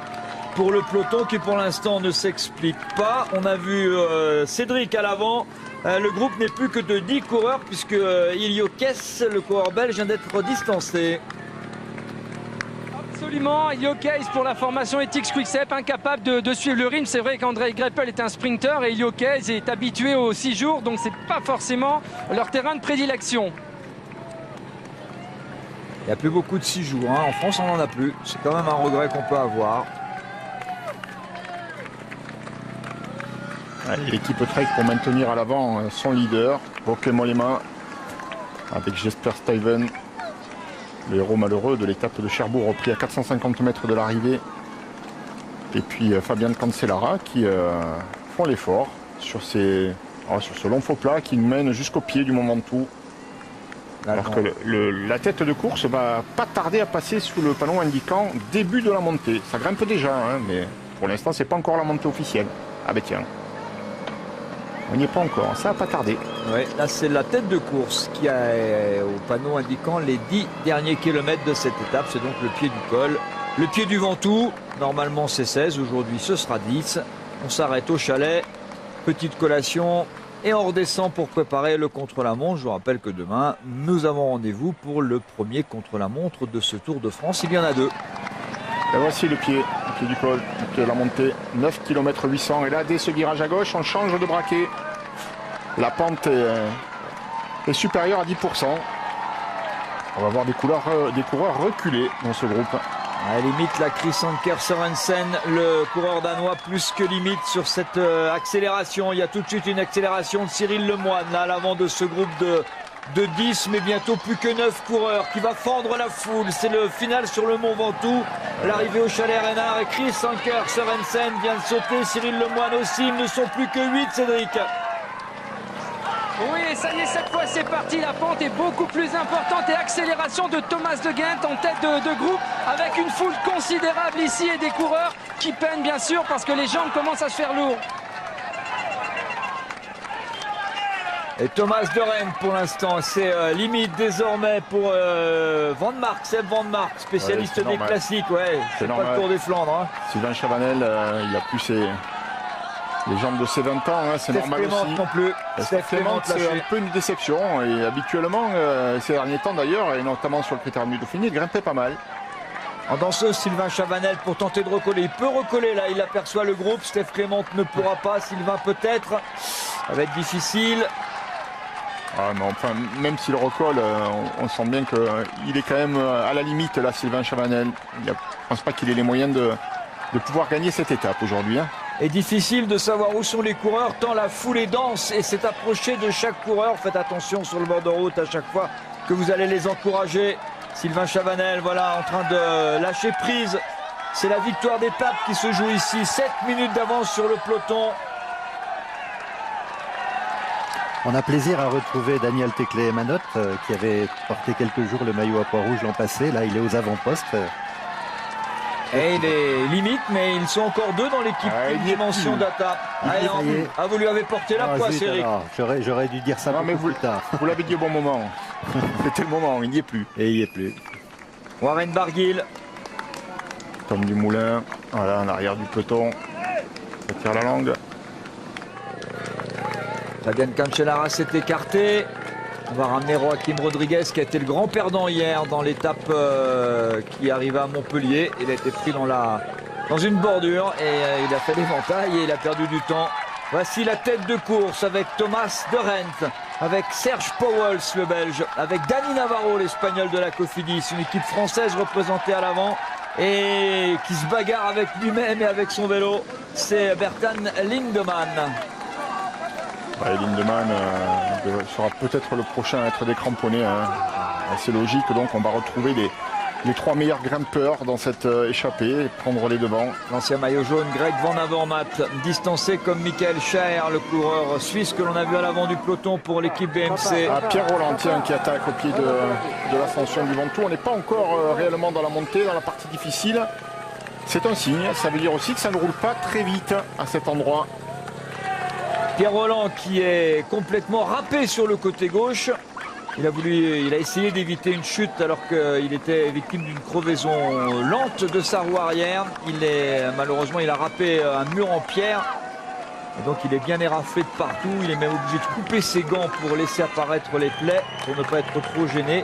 pour le peloton qui pour l'instant ne s'explique pas. On a vu Cédric à l'avant. Le groupe n'est plus que de 10 coureurs puisque Ilio Kess, le coureur belge, vient d'être distancé. Absolument, Ilio Kess pour la formation Ethics Quick-Step, incapable de suivre le rythme. C'est vrai qu'André Greipel est un sprinter et Ilio Kess est habitué aux 6 jours, donc c'est pas forcément leur terrain de prédilection. Il n'y a plus beaucoup de 6 jours, en France on n'en a plus, c'est quand même un regret qu'on peut avoir. L'équipe Trek pour maintenir à l'avant son leader, Bauke Mollema, avec Jesper Stuyven, le héros malheureux de l'étape de Cherbourg, repris à 450 mètres de l'arrivée. Et puis Fabian Cancellara qui font l'effort sur ce long faux plat qui nous mène jusqu'au pied du Mont Ventoux. Alors que la tête de course va pas tarder à passer sous le panneau indiquant début de la montée. Ça grimpe déjà, mais pour l'instant c'est pas encore la montée officielle. Ah ben tiens. On n'y est pas encore, ça va pas tarder. Ouais, là c'est la tête de course qui a au panneau indiquant les 10 derniers kilomètres de cette étape. C'est donc le pied du col. Le pied du Ventoux, normalement c'est 16, aujourd'hui ce sera 10. On s'arrête au chalet, petite collation et on redescend pour préparer le contre-la-montre. Je vous rappelle que demain, nous avons rendez-vous pour le premier contre-la-montre de ce Tour de France. Il y en a 2. Et voici le pied du col, le pied de la montée, 9 km 800. Et là, dès ce virage à gauche, on change de braquet. La pente est supérieure à 10%. On va voir des coureurs reculés dans ce groupe. À la limite, la Chris Anker Sørensen, le coureur danois, plus que limite sur cette accélération. Il y a tout de suite une accélération de Cyril Lemoine là, à l'avant de ce groupe de 10, mais bientôt plus que 9 coureurs qui va fendre la foule. C'est le final sur le Mont Ventoux. L'arrivée au chalet Reynard et Chris Anker Sørensen vient de sauter. Cyril Lemoine aussi. Ils ne sont plus que 8, Cédric. Oui, ça y est, cette fois c'est parti, la pente est beaucoup plus importante et accélération de Thomas de Gendt en tête de groupe avec une foule considérable ici et des coureurs qui peinent bien sûr parce que les jambes commencent à se faire lourd. Et Thomas de Gendt pour l'instant, c'est limite désormais pour Van Mark, Seb Van Mark, spécialiste des classiques, ouais, c'est pas le Tour des Flandres. Hein. Sylvain Chavanel, il a plus les jambes de ses 20 ans, hein, c'est normal aussi. Non plus. Steph Clément, c'est un peu une déception. Et habituellement, ces derniers temps d'ailleurs, et notamment sur le critérium du Dauphiné, il grimpait pas mal. En danseuse, Sylvain Chavanel pour tenter de recoller. Il peut recoller là, il aperçoit le groupe. Steph Clément ne pourra pas, Sylvain peut-être. Ça va être difficile. Ah non, enfin, même s'il recolle, on sent bien qu'il est quand même à la limite là, Sylvain Chavanel. Je ne pense pas qu'il ait les moyens de pouvoir gagner cette étape aujourd'hui. Hein. Et difficile de savoir où sont les coureurs tant la foule est dense et s'est approchée de chaque coureur. Faites attention sur le bord de route à chaque fois que vous allez les encourager. Sylvain Chavanel, voilà, en train de lâcher prise. C'est la victoire d'étape qui se joue ici. 7 minutes d'avance sur le peloton. On a plaisir à retrouver Daniel Teclé-Manotte qui avait porté quelques jours le maillot à pois rouge l'an passé. Là, il est aux avant-postes. Et il est limite, mais ils sont encore 2 dans l'équipe. Une dimension d'attaque. Vous lui avez porté la poisse, Eric. J'aurais dû dire ça plus tard. Vous l'avez dit au bon moment. C'était le moment, il n'y est plus. Et il n'y est plus. Warren Barguil. Tom Dumoulin, voilà, en arrière du peloton. Ça tire la langue. Fabian Cancellara s'est écarté. On va ramener Joaquim Rodriguez qui a été le grand perdant hier dans l'étape qui arrivait à Montpellier. Il a été pris dans une bordure et il a fait l'éventail et il a perdu du temps. Voici la tête de course avec Thomas de Gendt, avec Serge Pauwels le Belge, avec Dani Navarro l'Espagnol de la Cofidis, une équipe française représentée à l'avant et qui se bagarre avec lui-même et avec son vélo. C'est Bertan Lindemann. Lindemann sera peut-être le prochain à être décramponné. Hein. C'est logique, donc on va retrouver les 3 meilleurs grimpeurs dans cette échappée et prendre les devants. L'ancien maillot jaune, Greg Van Avermaet, distancé comme Michael Schaer, le coureur suisse que l'on a vu à l'avant du peloton pour l'équipe BMC. Pierre Rolantien qui attaque au pied de l'ascension du Ventoux. On n'est pas encore réellement dans la montée, dans la partie difficile. C'est un signe, ça veut dire aussi que ça ne roule pas très vite à cet endroit. Pierre Roland qui est complètement râpé sur le côté gauche. Il a essayé d'éviter une chute alors qu'il était victime d'une crevaison lente de sa roue arrière. Malheureusement, il a râpé un mur en pierre. Et donc il est bien éraflé de partout. Il est même obligé de couper ses gants pour laisser apparaître les plaies, pour ne pas être trop gêné.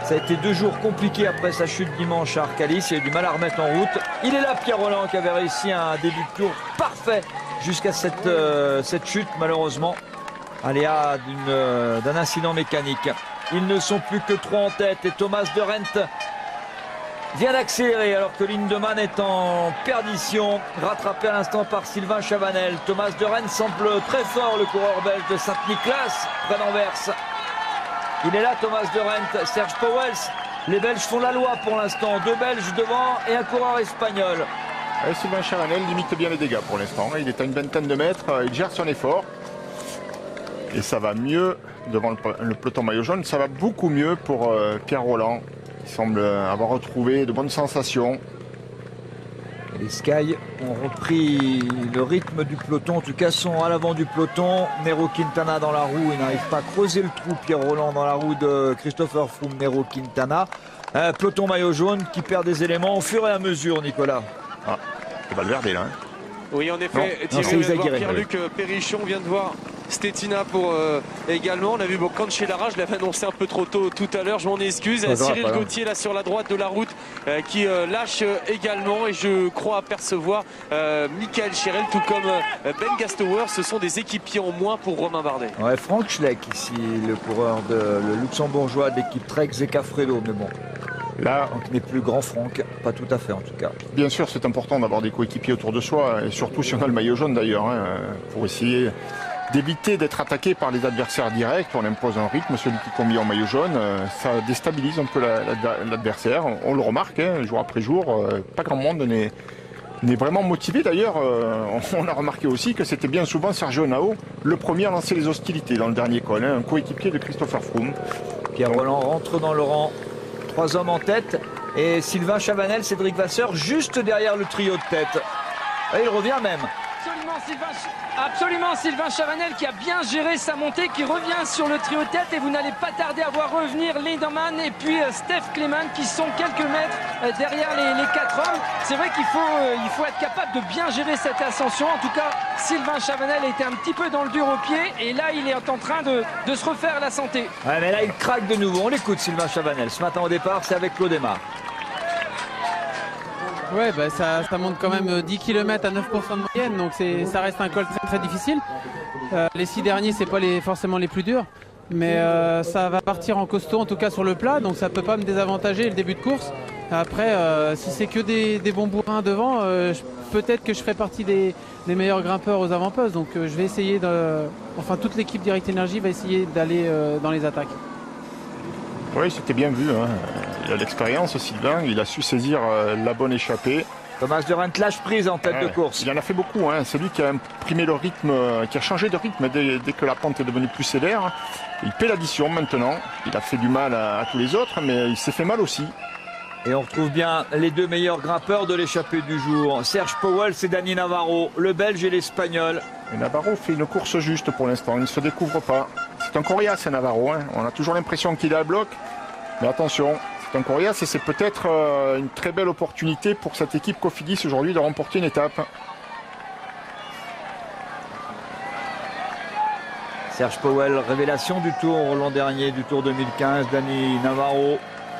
Ça a été 2 jours compliqués après sa chute dimanche à Arcalis. Il a eu du mal à remettre en route. Il est là, Pierre Roland, qui avait réussi un début de tour parfait jusqu'à cette chute, malheureusement, aléa d'un incident mécanique. Ils ne sont plus que 3 en tête et Thomas de Gendt vient d'accélérer alors que Lindemann est en perdition, rattrapé à l'instant par Sylvain Chavanel. Thomas de Gendt semble très fort, le coureur belge de Saint-Nicolas, près d'Anvers. Il est là, Thomas de Gendt, Serge Pauwels. Les Belges font la loi pour l'instant, 2 Belges devant et un coureur espagnol. Sylvain Chavanel limite bien les dégâts pour l'instant. Il est à une vingtaine de mètres, il gère son effort. Et ça va mieux devant le peloton maillot jaune. Ça va beaucoup mieux pour Pierre Roland. Il semble avoir retrouvé de bonnes sensations. Les Sky ont repris le rythme du peloton, en tout cas sont à l'avant du peloton. Nairo Quintana dans la roue, il n'arrive pas à creuser le trou. Pierre Rolland dans la roue de Christopher Froome, Nairo Quintana. Peloton maillot jaune qui perd des éléments au fur et à mesure, Nicolas. Ah, c'est Valverde là. Hein. Oui, en effet, Thierry vient de voir Pierre-Luc Perrichon, vient de voir Stetina pour également. On a vu Cancellara, je l'avais annoncé un peu trop tôt tout à l'heure, je m'en excuse. Cyril Gauthier là sur la droite de la route qui lâche également, et je crois apercevoir Michael Cherel tout comme Ben Gastauer. Ce sont des équipiers en moins pour Romain Bardet. Ouais, Frank Schleck ici, le coureur le luxembourgeois de l'équipe Trek Zekafredo, mais bon. Là, on n'est plus grand Franck, pas tout à fait en tout cas. Bien sûr, c'est important d'avoir des coéquipiers autour de soi, et surtout si on a le maillot jaune d'ailleurs, hein, pour essayer d'éviter d'être attaqué par les adversaires directs. On impose un rythme, celui qui combine en maillot jaune, ça déstabilise un peu l'adversaire. On le remarque, hein, jour après jour, pas grand monde n'est vraiment motivé. D'ailleurs, on a remarqué aussi que c'était bien souvent Sergio Henao, le premier à lancer les hostilités dans le dernier col, hein, un coéquipier de Christopher Froome. Pierre Rolland rentre dans le rang. 3 hommes en tête et Sylvain Chavanel, Cédric Vasseur juste derrière le trio de tête. Et il revient même. Absolument Sylvain Chavanel qui a bien géré sa montée, qui revient sur le trio de tête, et vous n'allez pas tarder à voir revenir Lederman et puis Steph Kleeman qui sont quelques mètres derrière les 4 hommes. C'est vrai qu'il faut être capable de bien gérer cette ascension. En tout cas, Sylvain Chavanel était un petit peu dans le dur au pied, et là il est en train de se refaire la santé. Ouais, mais là il craque de nouveau. On l'écoute Sylvain Chavanel. Ce matin au départ, c'est avec Claude Aymar. Ouais, bah ça monte quand même 10 km à 9% de moyenne, donc ça reste un col très très difficile. Les 6 derniers, c'est pas forcément les plus durs, mais ça va partir en costaud, en tout cas sur le plat, donc ça peut pas me désavantager le début de course. Après, si c'est que des bons bourrins devant, peut-être que je ferai partie des meilleurs grimpeurs aux avant-postes, donc je vais essayer enfin toute l'équipe Direct Energy va essayer d'aller dans les attaques. Oui, c'était bien vu. Hein. Il a l'expérience, Sylvain. Il a su saisir la bonne échappée. Thomas de Rent lâche prise en tête de course. Il en a fait beaucoup. Hein. C'est lui qui a imprimé le rythme, qui a changé de rythme dès que la pente est devenue plus sévère. Il paie l'addition maintenant. Il a fait du mal à tous les autres, mais il s'est fait mal aussi. Et on retrouve bien les 2 meilleurs grimpeurs de l'échappée du jour. Serge Pauwels et Dani Navarro, le Belge et l'Espagnol. Et Navarro fait une course juste pour l'instant. Il ne se découvre pas. C'est un coriace, Navarro. Hein. On a toujours l'impression qu'il est à bloc. Mais attention, c'est un coriace et c'est peut-être une très belle opportunité pour cette équipe Cofidis aujourd'hui de remporter une étape. Serge Pauwels, révélation du Tour l'an dernier, du Tour 2015. Dani Navarro,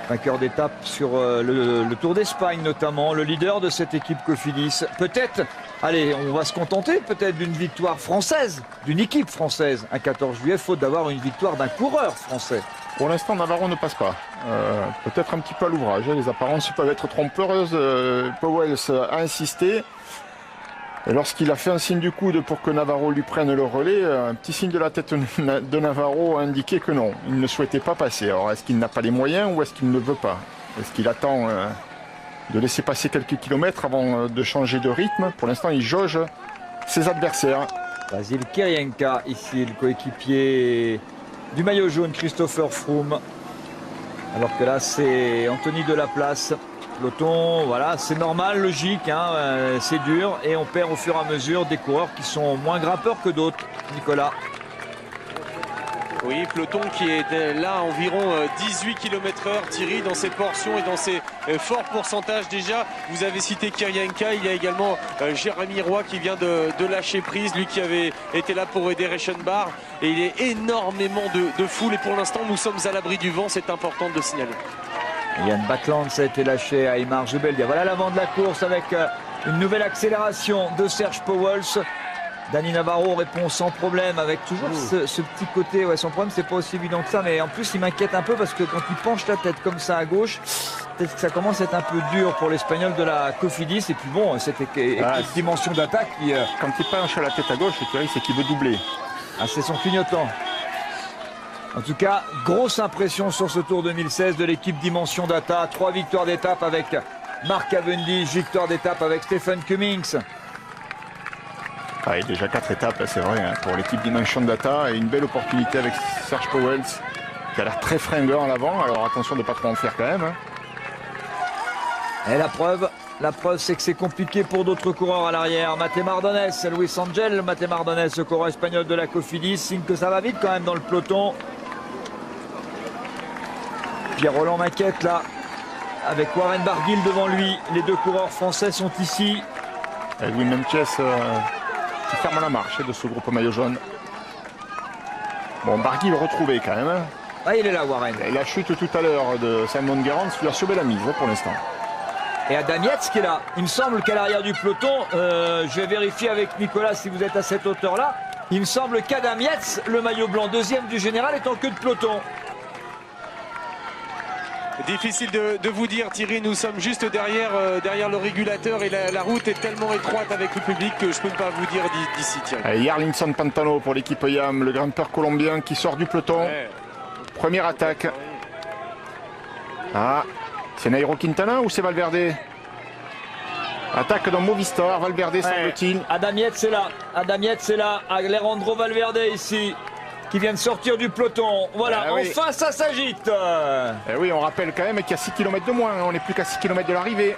vainqueur d'étape sur le Tour d'Espagne notamment, le leader de cette équipe Cofidis. Peut-être, allez, on va se contenter peut-être d'une victoire française, d'une équipe française, un 14 juillet, faute d'avoir une victoire d'un coureur français. Pour l'instant, Navarro ne passe pas. Peut-être un petit peu à l'ouvrage. Les apparences peuvent être trompeuses. Pauwels a insisté. Et lorsqu'il a fait un signe du coude pour que Navarro lui prenne le relais, un petit signe de la tête de Navarro a indiqué que non, il ne souhaitait pas passer. Alors est-ce qu'il n'a pas les moyens ou est-ce qu'il ne veut pas? Est-ce qu'il attend de laisser passer quelques kilomètres avant de changer de rythme? Pour l'instant, il jauge ses adversaires. Basil Kirienka, ici, le coéquipier du maillot jaune, Christopher Froome. Alors que là, c'est Anthony Delaplace. Peloton, voilà, c'est normal, logique, hein, c'est dur. Et on perd au fur et à mesure des coureurs qui sont moins grimpeurs que d'autres, Nicolas. Oui, peloton qui est là à environ 18 km/h, Thierry, dans ses portions et dans ses forts pourcentages déjà. Vous avez cité Kirienka, il y a également Jérémy Roy qui vient de lâcher prise, lui qui avait été là pour aider Reichenbach. Et il y a énormément de foule et pour l'instant nous sommes à l'abri du vent, c'est important de le signaler. Yann Backland, ça a été lâché à Aymar Jebeldia. Voilà l'avant de la course avec une nouvelle accélération de Serge Pauwels. Dani Navarro répond sans problème avec toujours ce petit côté. Ouais, son problème, c'est pas aussi évident que ça, mais en plus, il m'inquiète un peu parce que quand il penche la tête comme ça à gauche, peut-être que ça commence à être un peu dur pour l'Espagnol de la Cofidis. Et puis bon, cette dimension d'attaque. Quand il penche la tête à gauche, c'est qu'il veut doubler. Ah, c'est son clignotant. En tout cas, grosse impression sur ce Tour 2016 de l'équipe Dimension Data. 3 victoires d'étape avec Mark Cavendish, victoire d'étape avec Stephen Cummings. Ah, et déjà 4 étapes, c'est vrai, hein, pour l'équipe Dimension Data. Et une belle opportunité avec Serge Pauwels, qui a l'air très fringant à l'avant. Alors attention de ne pas trop en faire quand même. Hein. Et la preuve, La preuve, c'est que c'est compliqué pour d'autres coureurs à l'arrière. Matteo Mardones, Luis Angel, Matteo Mardones, le coureur espagnol de la Cofidis, signe que ça va vite quand même dans le peloton. Pierre Rolland m'inquiète là, avec Warren Barguil devant lui. Les deux coureurs français sont ici. Et Louis Meintjes qui ferme la marche de ce groupe maillot jaune. Bon, Barguil retrouvé quand même. Ah, il est là, Warren. Et la chute tout à l'heure de Simon Gerrans lui a sauvé la mise pour l'instant. Et Adam Yates qui est là. Il me semble qu'à l'arrière du peloton, je vais vérifier avec Nicolas si vous êtes à cette hauteur-là. Il me semble qu'Adam Yates, le maillot blanc, deuxième du général, est en queue de peloton. Difficile de vous dire, Thierry, nous sommes juste derrière le régulateur et la route est tellement étroite avec le public que je ne peux pas vous dire d'ici, Thierry. Yarlinson Pantano pour l'équipe YAM, le grimpeur colombien qui sort du peloton. Ouais. Première attaque. Ah, c'est Nairo Quintana ou c'est Valverde? Attaque dans Movistar, Valverde semble-t-il. Adam Yates est là, Adam Yates est là, Alejandro Valverde ici, qui vient de sortir du peloton. Voilà, enfin ça s'agite. Et oui, on rappelle quand même qu'il y a 6 km de moins, on n'est plus qu'à 6 km de l'arrivée.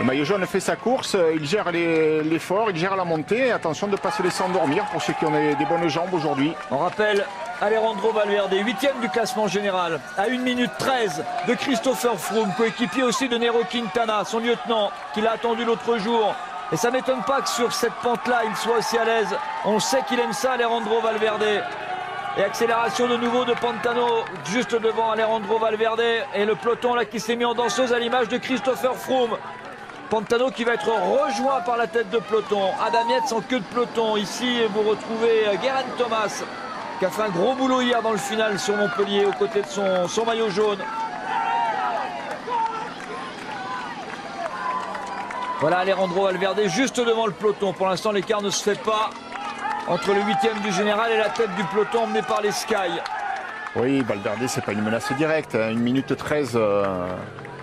Le maillot jaune fait sa course, il gère l'effort, il gère la montée. Attention de ne pas se laisser endormir pour ceux qui ont des bonnes jambes aujourd'hui. On rappelle Alejandro Valverde, 8e du classement général, à 1 minute 13 de Christopher Froome, coéquipier aussi de Nairo Quintana, son lieutenant, qui l'a attendu l'autre jour. Et ça ne m'étonne pas que sur cette pente-là, il soit aussi à l'aise. On sait qu'il aime ça, Alejandro Valverde. Et accélération de nouveau de Pantano, juste devant Alejandro Valverde. Et le peloton là qui s'est mis en danseuse à l'image de Christopher Froome. Pantano qui va être rejoint par la tête de peloton. Adam Yates en queue de peloton. Ici, vous retrouvez Geraint Thomas, qui a fait un gros boulot hier dans le final sur Montpellier, aux côtés de son maillot jaune. Voilà Alejandro Valverde juste devant le peloton. Pour l'instant, l'écart ne se fait pas entre le 8e du général et la tête du peloton emmené par les Sky. Oui, Valverde, c'est pas une menace directe. 1 minute 13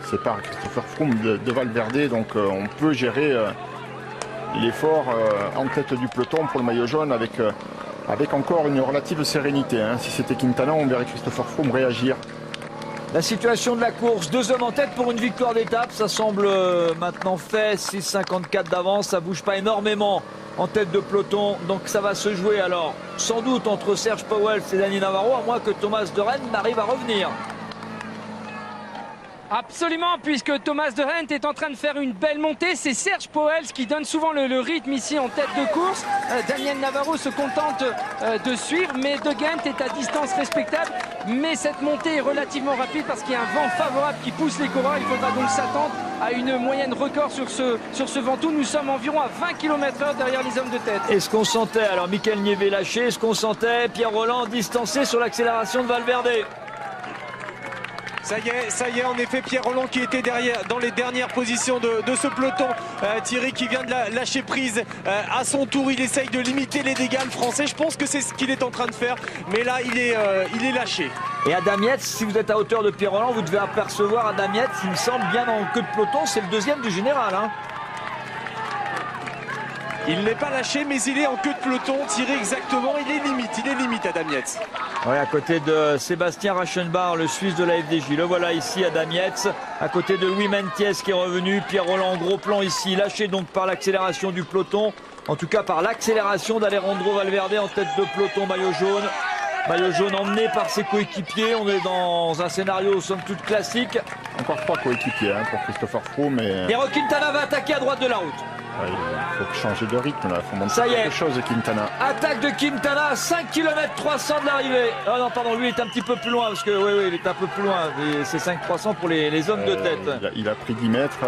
sépare Christopher Froome de Valverde. Donc on peut gérer l'effort en tête du peloton pour le maillot jaune avec encore une relative sérénité. Si c'était Quintana, on verrait Christopher Froome réagir. La situation de la course, 2 hommes en tête pour une victoire d'étape, ça semble maintenant fait, 6,54 d'avance, ça bouge pas énormément en tête de peloton, donc ça va se jouer alors sans doute entre Serge Pauwels et Dani Navarro, à moins que Thomas de Rennes n'arrive à revenir. Absolument, puisque Thomas de Rennes est en train de faire une belle montée. C'est Serge Pauwels qui donne souvent le rythme ici en tête de course. Daniel Navarro se contente de suivre, mais De Gendt est à distance respectable. Mais cette montée est relativement rapide parce qu'il y a un vent favorable qui pousse les coureurs. Il faudra donc s'attendre à une moyenne record sur ce Ventoux. Nous sommes environ à 20 km/h derrière les hommes de tête. Est-ce qu'on sentait, alors Michael Nieve lâché, est-ce qu'on sentait Pierre Rolland distancé sur l'accélération de Valverde? Ça y est, en effet, Pierre Rolland qui était dans les dernières positions de ce peloton. Thierry qui vient de lâcher prise à son tour. Il essaye de limiter les dégâts français. Je pense que c'est ce qu'il est en train de faire. Mais là, il est lâché. Et Adam Yates, si vous êtes à hauteur de Pierre Rolland, vous devez apercevoir Adam Yates, il me semble, bien en queue de peloton. C'est le 2e du général. Il n'est pas lâché, mais il est en queue de peloton. Thierry, exactement, il est limite Adam Yates. Oui, à côté de Sébastien Rachenbach, le Suisse de la FDJ. Le voilà ici, Adam Yates, à côté de Louis Meintjes qui est revenu. Pierre Rolland en gros plan ici, lâché donc par l'accélération du peloton. En tout cas, par l'accélération d'Alejandro Valverde en tête de peloton, maillot jaune. Maillot jaune emmené par ses coéquipiers. On est dans un scénario somme toute classique. Encore 3 coéquipiers pour Christopher Froome. Et Quintana va attaquer à droite de la route. Il faut changer de rythme là, il faut montrer quelque chose de Quintana. Attaque de Quintana à 5 km 300 de l'arrivée. Ah non pardon, lui il est un petit peu plus loin parce que oui il est un peu plus loin. C'est 5 300 pour les hommes de tête. Il a pris 10 mètres,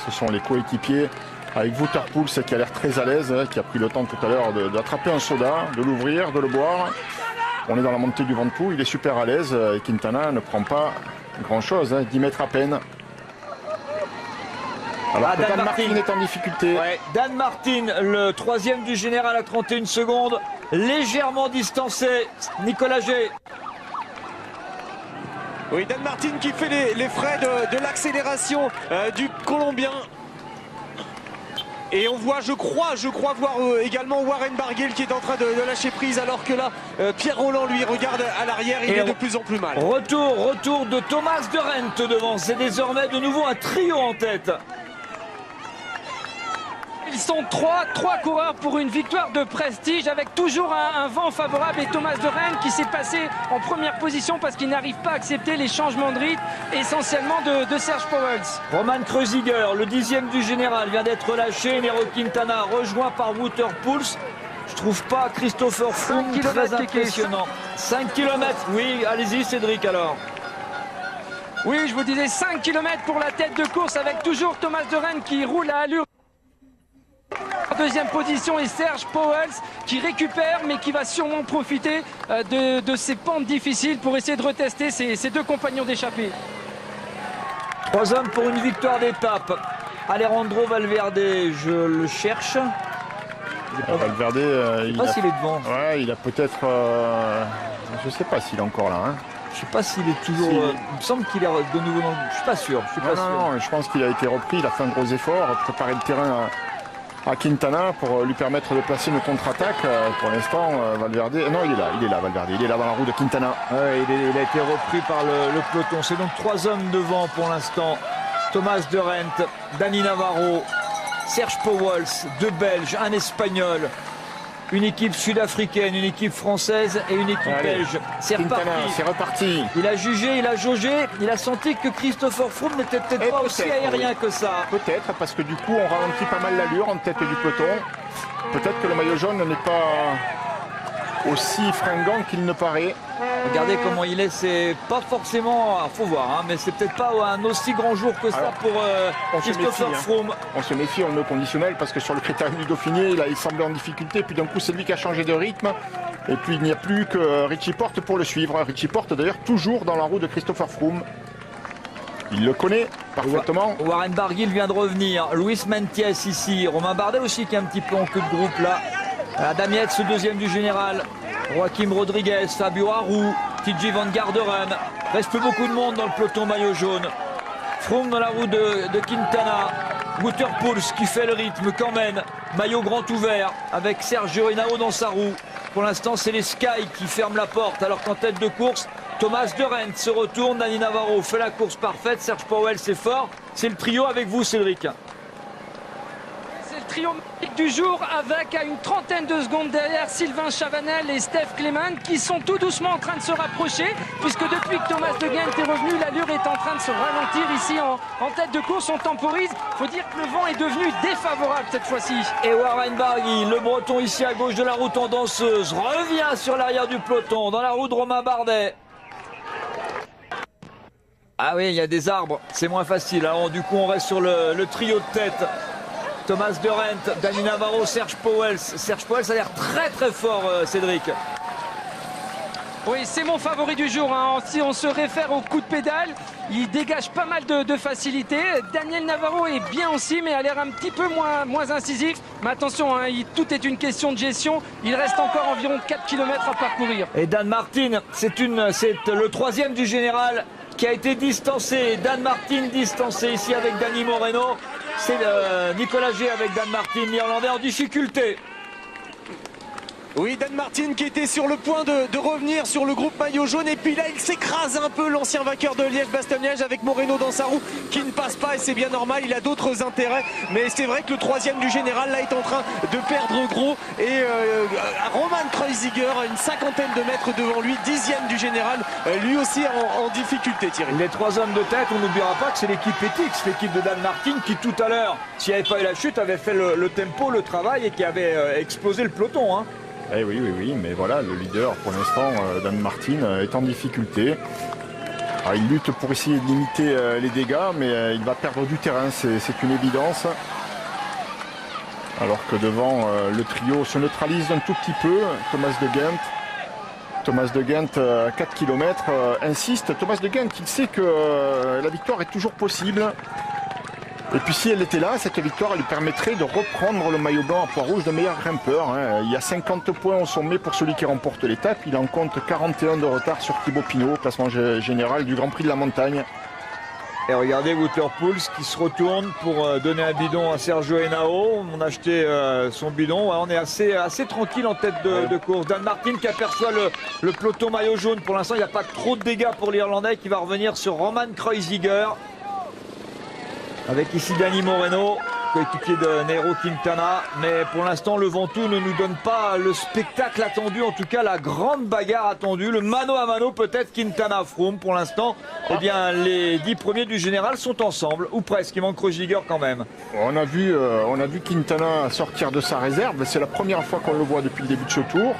ce sont les coéquipiers avec Wouter Poels qui a l'air très à l'aise, qui a pris le temps tout à l'heure d'attraper un soda, de l'ouvrir, de le boire. On est dans la montée du Ventoux, il est super à l'aise et Quintana ne prend pas grand chose, 10 mètres à peine. Alors Dan Martin est en difficulté. Ouais, Dan Martin, le 3e du général à 31 secondes, légèrement distancé. Nicolas G. Oui, Dan Martin qui fait les frais de l'accélération du Colombien. Et on voit, je crois voir également Warren Barguil qui est en train de lâcher prise, alors que là, Pierre Rolland, lui, regarde à l'arrière, il est de plus en plus mal. Retour de Thomas de Rennes devant. C'est désormais de nouveau un trio en tête. Ils sont trois coureurs pour une victoire de prestige avec toujours un vent favorable et Thomas de Rennes qui s'est passé en première position parce qu'il n'arrive pas à accepter les changements de rythme essentiellement de Serge Pauwels. Roman Kreuziger, le 10e du général, vient d'être relâché. Nero Quintana rejoint par Wouter Poels. Je trouve pas Christopher Froome très impressionnant. 5 km, oui, allez-y Cédric alors. Oui, je vous disais 5 km pour la tête de course avec toujours Thomas de Rennes qui roule à allure. Deuxième position et Serge Pauwels qui récupère mais qui va sûrement profiter de ces pentes difficiles pour essayer de retester ses deux compagnons d'échappée. 3 hommes pour une victoire d'étape. Alejandro Valverde, je le cherche. Valverde, je sais pas s'il est devant. Ouais, il a peut-être... je sais pas s'il est encore là. Hein. Je sais pas s'il est toujours... il me semble qu'il est de nouveau dans... Je suis pas sûr. Non, je pense qu'il a été repris. Il a fait un gros effort, préparé le terrain à Quintana pour lui permettre de placer une contre-attaque. Pour l'instant, Valverde... Non, il est là, Valverde. Il est là dans la roue de Quintana. Ouais, il a été repris par le peloton. C'est donc 3 hommes devant pour l'instant. Thomas de Rennes, Dani Navarro, Serge Pauwels, 2 Belges, un Espagnol. Une équipe sud-africaine, une équipe française et une équipe belge. C'est reparti. Il a jugé, il a jaugé, il a senti que Christopher Froome n'était peut-être pas aussi aérien que ça. Peut-être, parce que du coup, on ralentit pas mal l'allure en tête du peloton. Peut-être que le maillot jaune n'est pas aussi fringant qu'il ne paraît. Regardez comment il est, c'est pas forcément, faut voir, hein, mais c'est peut-être pas un aussi grand jour que ça pour Christopher Froome. On se méfie, on le met au conditionnel parce que sur le critérium du Dauphiné, là, il semblait en difficulté, puis d'un coup c'est lui qui a changé de rythme. Et puis il n'y a plus que Richie Porte pour le suivre. Richie Porte d'ailleurs toujours dans la roue de Christopher Froome. Il le connaît parfaitement. Warren Barguil vient de revenir. Luis Mentiès ici. Romain Bardet aussi qui est un petit peu en queue de groupe là. Adam Yates, 2e du général. Joaquim Rodriguez, Fabio Aru, TJ Van Garderen. Reste beaucoup de monde dans le peloton maillot jaune. Froome dans la roue de Quintana. Wouter Poels qui fait le rythme quand même. Maillot grand ouvert avec Sergio Henao dans sa roue. Pour l'instant, c'est les Sky qui ferment la porte alors qu'en tête de course, Thomas de Rennes se retourne. Dani Navarro fait la course parfaite. Serge Pauwels, c'est fort. C'est le trio avec vous, Cédric. Trio du jour avec à une trentaine de secondes derrière Sylvain Chavanel et Steph Clement qui sont tout doucement en train de se rapprocher puisque depuis que Thomas de Gendt est revenu, l'allure est en train de se ralentir ici en tête de course. On temporise, il faut dire que le vent est devenu défavorable cette fois-ci. Et Warren Barguil, le breton ici à gauche de la roue tendanceuse, revient sur l'arrière du peloton dans la roue de Romain Bardet. Ah oui, il y a des arbres, c'est moins facile. Alors du coup on reste sur le trio de tête. Thomas de Rennes, Dani Navarro, Serge Pauwels. Serge Pauwels a l'air très très fort, Cédric. Oui, c'est mon favori du jour. Hein. Si on se réfère au coup de pédale, il dégage pas mal de facilité. Daniel Navarro est bien aussi, mais a l'air un petit peu moins incisif. Mais attention, hein, tout est une question de gestion. Il reste encore environ 4 km à parcourir. Et Dan Martin, c'est le 3e du général qui a été distancé. Dan Martin distancé ici avec Dani Moreno. C'est Nicolas G avec Dan Martin, l'Irlandais en difficulté. Oui, Dan Martin qui était sur le point de revenir sur le groupe maillot jaune et puis là il s'écrase un peu, l'ancien vainqueur de Liège-Bastogne-Liège avec Moreno dans sa roue qui ne passe pas et c'est bien normal, il a d'autres intérêts, mais c'est vrai que le 3e du général là est en train de perdre gros et Roman Kreuziger à une cinquantaine de mètres devant lui, 10e du général, lui aussi en difficulté, Thierry. Les 3 hommes de tête, on n'oubliera pas que c'est l'équipe Etix, l'équipe de Dan Martin qui tout à l'heure, s'il n'y avait pas eu la chute, avait fait le tempo, le travail et qui avait explosé le peloton. Hein. Eh oui, mais voilà, le leader pour l'instant, Dan Martin, est en difficulté. Alors, il lutte pour essayer de limiter les dégâts, mais il va perdre du terrain, c'est une évidence. Alors que devant, le trio se neutralise un tout petit peu. Thomas de Gendt, à 4 km, insiste. Thomas de Gendt, il sait que la victoire est toujours possible. Et puis si elle était là, cette victoire elle lui permettrait de reprendre le maillot blanc à poids rouge de meilleur grimpeur. Hein. Il y a 50 points au sommet pour celui qui remporte l'étape. Il en compte 41 de retard sur Thibaut Pinot, classement général du Grand Prix de la Montagne. Et regardez Wouter Poels qui se retourne pour donner un bidon à Sergio Henao. On a acheté son bidon. On est assez tranquille en tête de course. Dan Martin qui aperçoit le peloton maillot jaune. Pour l'instant, il n'y a pas trop de dégâts pour l'Irlandais qui va revenir sur Roman Kreuziger. Avec ici Dani Moreno. coéquipier de Nairo Quintana. Mais pour l'instant, le Ventoux ne nous donne pas le spectacle attendu, en tout cas la grande bagarre attendue, le mano à mano peut-être Quintana-Froome. Pour l'instant, eh bien, les 10 premiers du général sont ensemble, ou presque, il manque Kreuziger quand même. On a vu Quintana sortir de sa réserve, c'est la première fois qu'on le voit depuis le début de ce tour.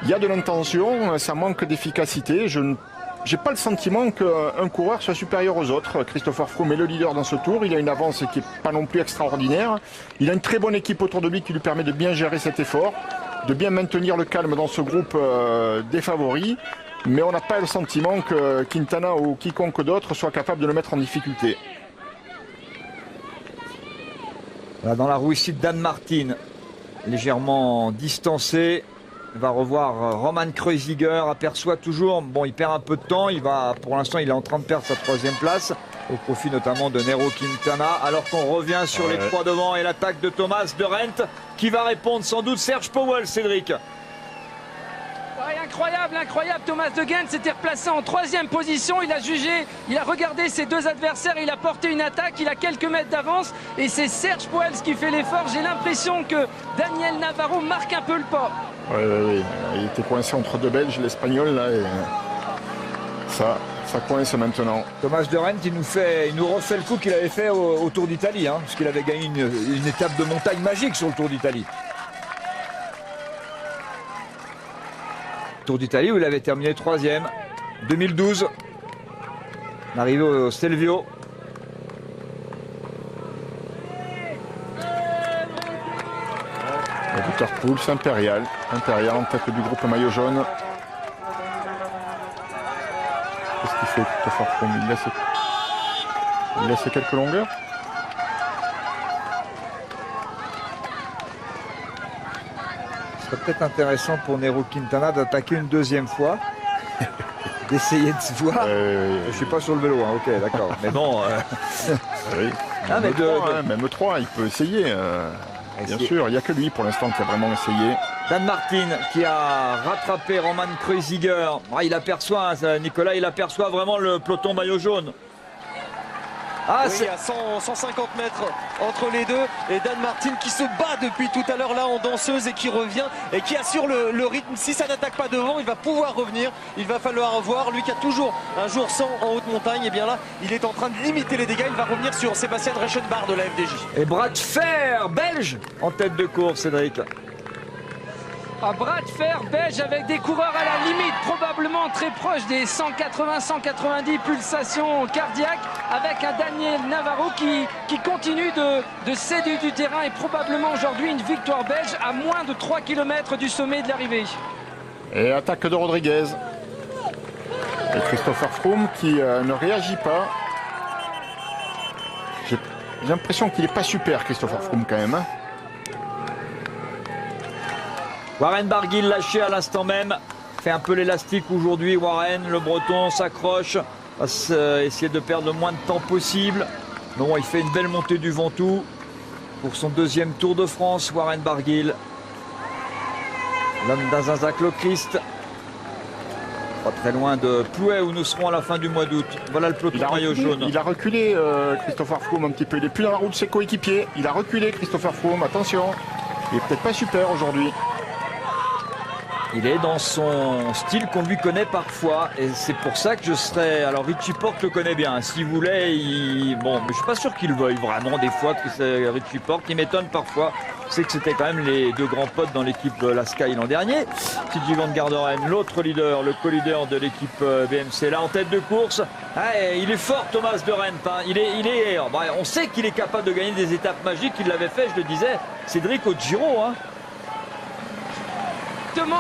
Il y a de l'intention, ça manque d'efficacité. Je n'ai pas le sentiment qu'un coureur soit supérieur aux autres. Christopher Froome est le leader dans ce tour. Il a une avance qui n'est pas non plus extraordinaire. Il a une très bonne équipe autour de lui qui lui permet de bien gérer cet effort, de bien maintenir le calme dans ce groupe des favoris. Mais on n'a pas le sentiment que Quintana ou quiconque d'autre soit capable de le mettre en difficulté. Voilà, dans la roue ici de Dan Martin, légèrement distancé. Il va revoir Roman Kreuziger, aperçoit toujours, bon il perd un peu de temps, pour l'instant il est en train de perdre sa 3e place, au profit notamment de Nairo Quintana, alors qu'on revient sur les 3 devant et l'attaque de Thomas de Rent, qui va répondre sans doute Serge Powell, Cédric. Ouais, incroyable, Thomas de Gendt s'était replacé en 3e position, il a jugé, il a regardé ses 2 adversaires, il a porté une attaque, il a quelques mètres d'avance et c'est Serge Powell qui fait l'effort. J'ai l'impression que Daniel Navarro marque un peu le pas. Oui, il était coincé entre 2 Belges, l'Espagnol là, et ça coince maintenant. Thomas de Rent, il nous refait le coup qu'il avait fait au Tour d'Italie, hein, parce qu'il avait gagné une étape de montagne magique sur le Tour d'Italie. Tour d'Italie où il avait terminé 3e, 2012, l'arrivée au Stelvio. Wouter Poels, Impérial en tête du groupe maillot jaune. Qu'est-ce qu'il fait Christopher Froome? Il laisse quelques longueurs. Ce serait peut-être intéressant pour Nairo Quintana d'attaquer une 2e fois. D'essayer de se voir. Je suis pas sur le vélo, hein. Ok, d'accord. Mais bon. Oui. Même 3, il peut essayer. Bien sûr, il n'y a que lui pour l'instant qui a vraiment essayé. Dan Martin qui a rattrapé Roman Kreuziger. Il aperçoit, Nicolas, il aperçoit vraiment le peloton maillot jaune. Ah, oui, à 150 mètres entre les deux et Dan Martin qui se bat depuis tout à l'heure là en danseuse et qui revient et qui assure le rythme. Si ça n'attaque pas devant, il va pouvoir revenir. Il va falloir voir, lui qui a toujours un jour sans en haute montagne, et bien là il est en train de limiter les dégâts. Il va revenir sur Sébastien Reichenbach de la FDJ. Et bras de fer belge en tête de course, Cédric. Un bras de fer belge avec des coureurs à la limite, probablement très proche des 180-190 pulsations cardiaques, avec un Daniel Navarro qui continue de céder du terrain et probablement aujourd'hui une victoire belge à moins de 3 km du sommet de l'arrivée. Et attaque de Rodriguez. Et Christopher Froome qui ne réagit pas. J'ai l'impression qu'il n'est pas super, Christopher Froome quand même. Warren Barguil lâché à l'instant même, fait un peu l'élastique aujourd'hui. Warren, le breton, s'accroche, va essayer de perdre le moins de temps possible. Non, il fait une belle montée du Ventoux pour son 2e Tour de France. Warren Barguil, l'homme d'Azinzac-le-Christ, pas très loin de Plouay où nous serons à la fin du mois d'août. Voilà le peloton maillot jaune. Il a reculé Christopher Froome un petit peu, il n'est plus dans la roue de ses coéquipiers. Il a reculé Christopher Froome, attention, il est peut-être pas super aujourd'hui. Il est dans son style qu'on lui connaît parfois et c'est pour ça que je serais... Alors Richie Porte le connaît bien, s'il voulait, bon, mais je suis pas sûr qu'il veuille vraiment des fois que c'est Richie Porte. Il m'étonne parfois, c'est que c'était quand même les 2 grands potes dans l'équipe la Sky l'an dernier. TJ Van Garderen, l'autre leader, le co-leader de l'équipe BMC, là en tête de course. Il est fort Thomas de Rent, hein. On sait qu'il est capable de gagner des étapes magiques, il l'avait fait, je le disais, Cédric au Giro, hein.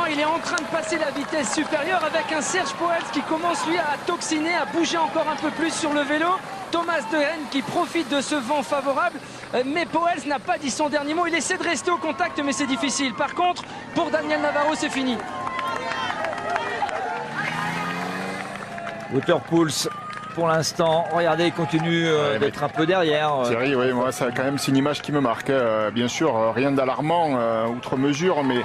Il est en train de passer la vitesse supérieure avec un Serge Powell qui commence lui à toxiner, à bouger encore un peu plus sur le vélo. Thomas de Gendt qui profite de ce vent favorable, mais Powell n'a pas dit son dernier mot. Il essaie de rester au contact, mais c'est difficile. Par contre, pour Daniel Navarro, c'est fini. Wouter Poels, pour l'instant, regardez, il continue d'être un peu derrière. Thierry, oui, moi, c'est quand même une image qui me marque. Bien sûr, rien d'alarmant outre mesure, mais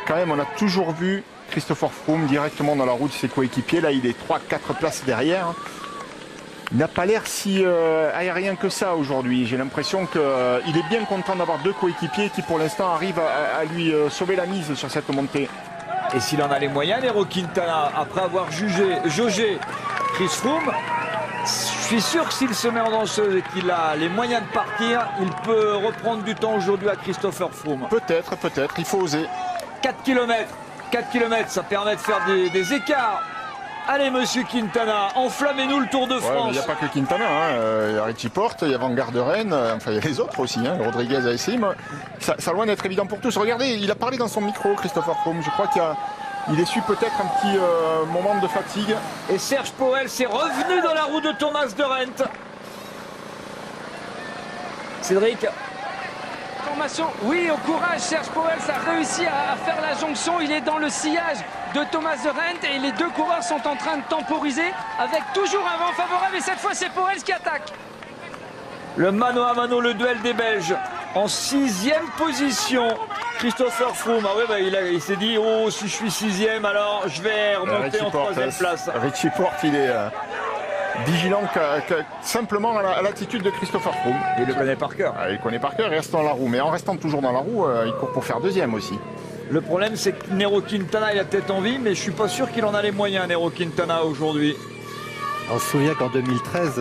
quand même, on a toujours vu Christopher Froome directement dans la roue de ses coéquipiers. Là, il est 3-4 places derrière. Il n'a pas l'air si aérien que ça aujourd'hui. J'ai l'impression qu'il est bien content d'avoir deux coéquipiers qui pour l'instant arrivent à lui sauver la mise sur cette montée. Et s'il en a les moyens, Nairo Quintana, après avoir jaugé Chris Froome, je suis sûr que s'il se met en danseuse et qu'il a les moyens de partir, il peut reprendre du temps aujourd'hui à Christopher Froome. Peut-être, il faut oser. 4 km, ça permet de faire des écarts. Allez, monsieur Quintana, enflammez-nous le Tour de France. Il n'y a pas que Quintana, il y a Richie Porte, il y a Van Garderen, il y a les autres aussi, Rodriguez a essayé. Ça loin d'être évident pour tous. Regardez, il a parlé dans son micro, Christopher Froome. Je crois qu'il essuie peut-être un petit moment de fatigue. Et Serge Pauwels est revenu dans la roue de Thomas de Rent. Cédric. Formation, oui, au courage, Serge Pauwels a réussi à faire la jonction. Il est dans le sillage de Thomas de Rent et les deux coureurs sont en train de temporiser avec toujours un vent favorable et cette fois c'est Pauwels qui attaque. Le mano à mano, le duel des Belges en 6e position. Christopher Froome, il s'est dit, oh si je suis 6e alors je vais remonter en 3e place. Richie Porte, il est vigilant simplement à l'attitude de Christopher Froome. Il le connaît par cœur. Il le connaît par cœur, il reste dans la roue. Mais en restant toujours dans la roue, il court pour faire 2e aussi. Le problème, c'est que Nairo Quintana, il a peut-être envie, mais je suis pas sûr qu'il en a les moyens, Nairo Quintana, aujourd'hui. On se souvient qu'en 2013,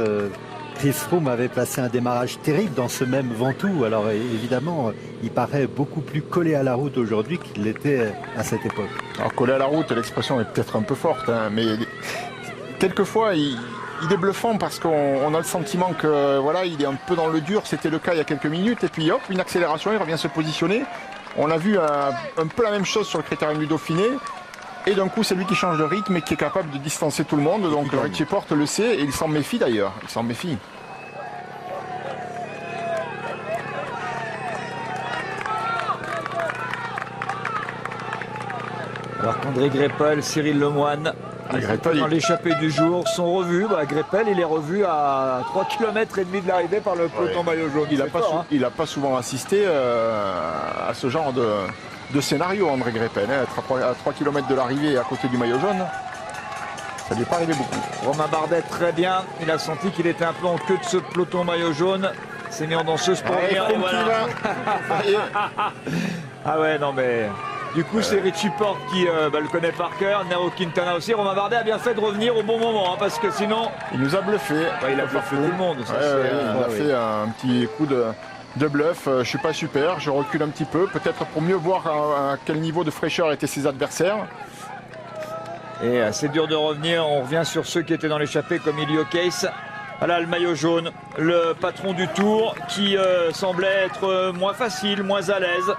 Chris Froome avait placé un démarrage terrible dans ce même Ventoux. Alors évidemment, il paraît beaucoup plus collé à la route aujourd'hui qu'il l'était à cette époque. Alors collé à la route, l'expression est peut-être un peu forte, mais quelquefois, il est bluffant parce qu'on a le sentiment que voilà, il est un peu dans le dur. C'était le cas il y a quelques minutes, et puis hop, une accélération, il revient se positionner. On a vu un peu la même chose sur le Critérium du Dauphiné. Et d'un coup, c'est lui qui change de rythme et qui est capable de distancer tout le monde. Donc Richie Porte le sait et il s'en méfie d'ailleurs. Il s'en méfie. Alors qu'André Greipel, Cyril Lemoine, dans l'échappée du jour, sont revus. Greipel, il est revu à 3 km et demi de l'arrivée par le peloton maillot jaune. Il n'a pas souvent assisté à ce genre de scénario, André Greipel. Être à 3 km de l'arrivée à côté du maillot jaune, ça lui est pas arrivé beaucoup. Romain Bardet, très bien. Il a senti qu'il était un peu en queue de ce peloton maillot jaune. S'est mis en danseuse pour venir. Ah ouais, non mais... Du coup, c'est Richie Porte qui le connaît par cœur, Nairo Quintana aussi. Romain Bardet a bien fait de revenir au bon moment, parce que sinon... Il nous a bluffé. Il a bluffé tout le monde. Ça, il a fait un petit coup de bluff. Je suis pas super, je recule un petit peu, peut-être pour mieux voir à quel niveau de fraîcheur étaient ses adversaires. Et c'est dur de revenir. On revient sur ceux qui étaient dans l'échappée, comme Ilio Case. Voilà le maillot jaune, le patron du Tour, qui semblait être moins facile, moins à l'aise.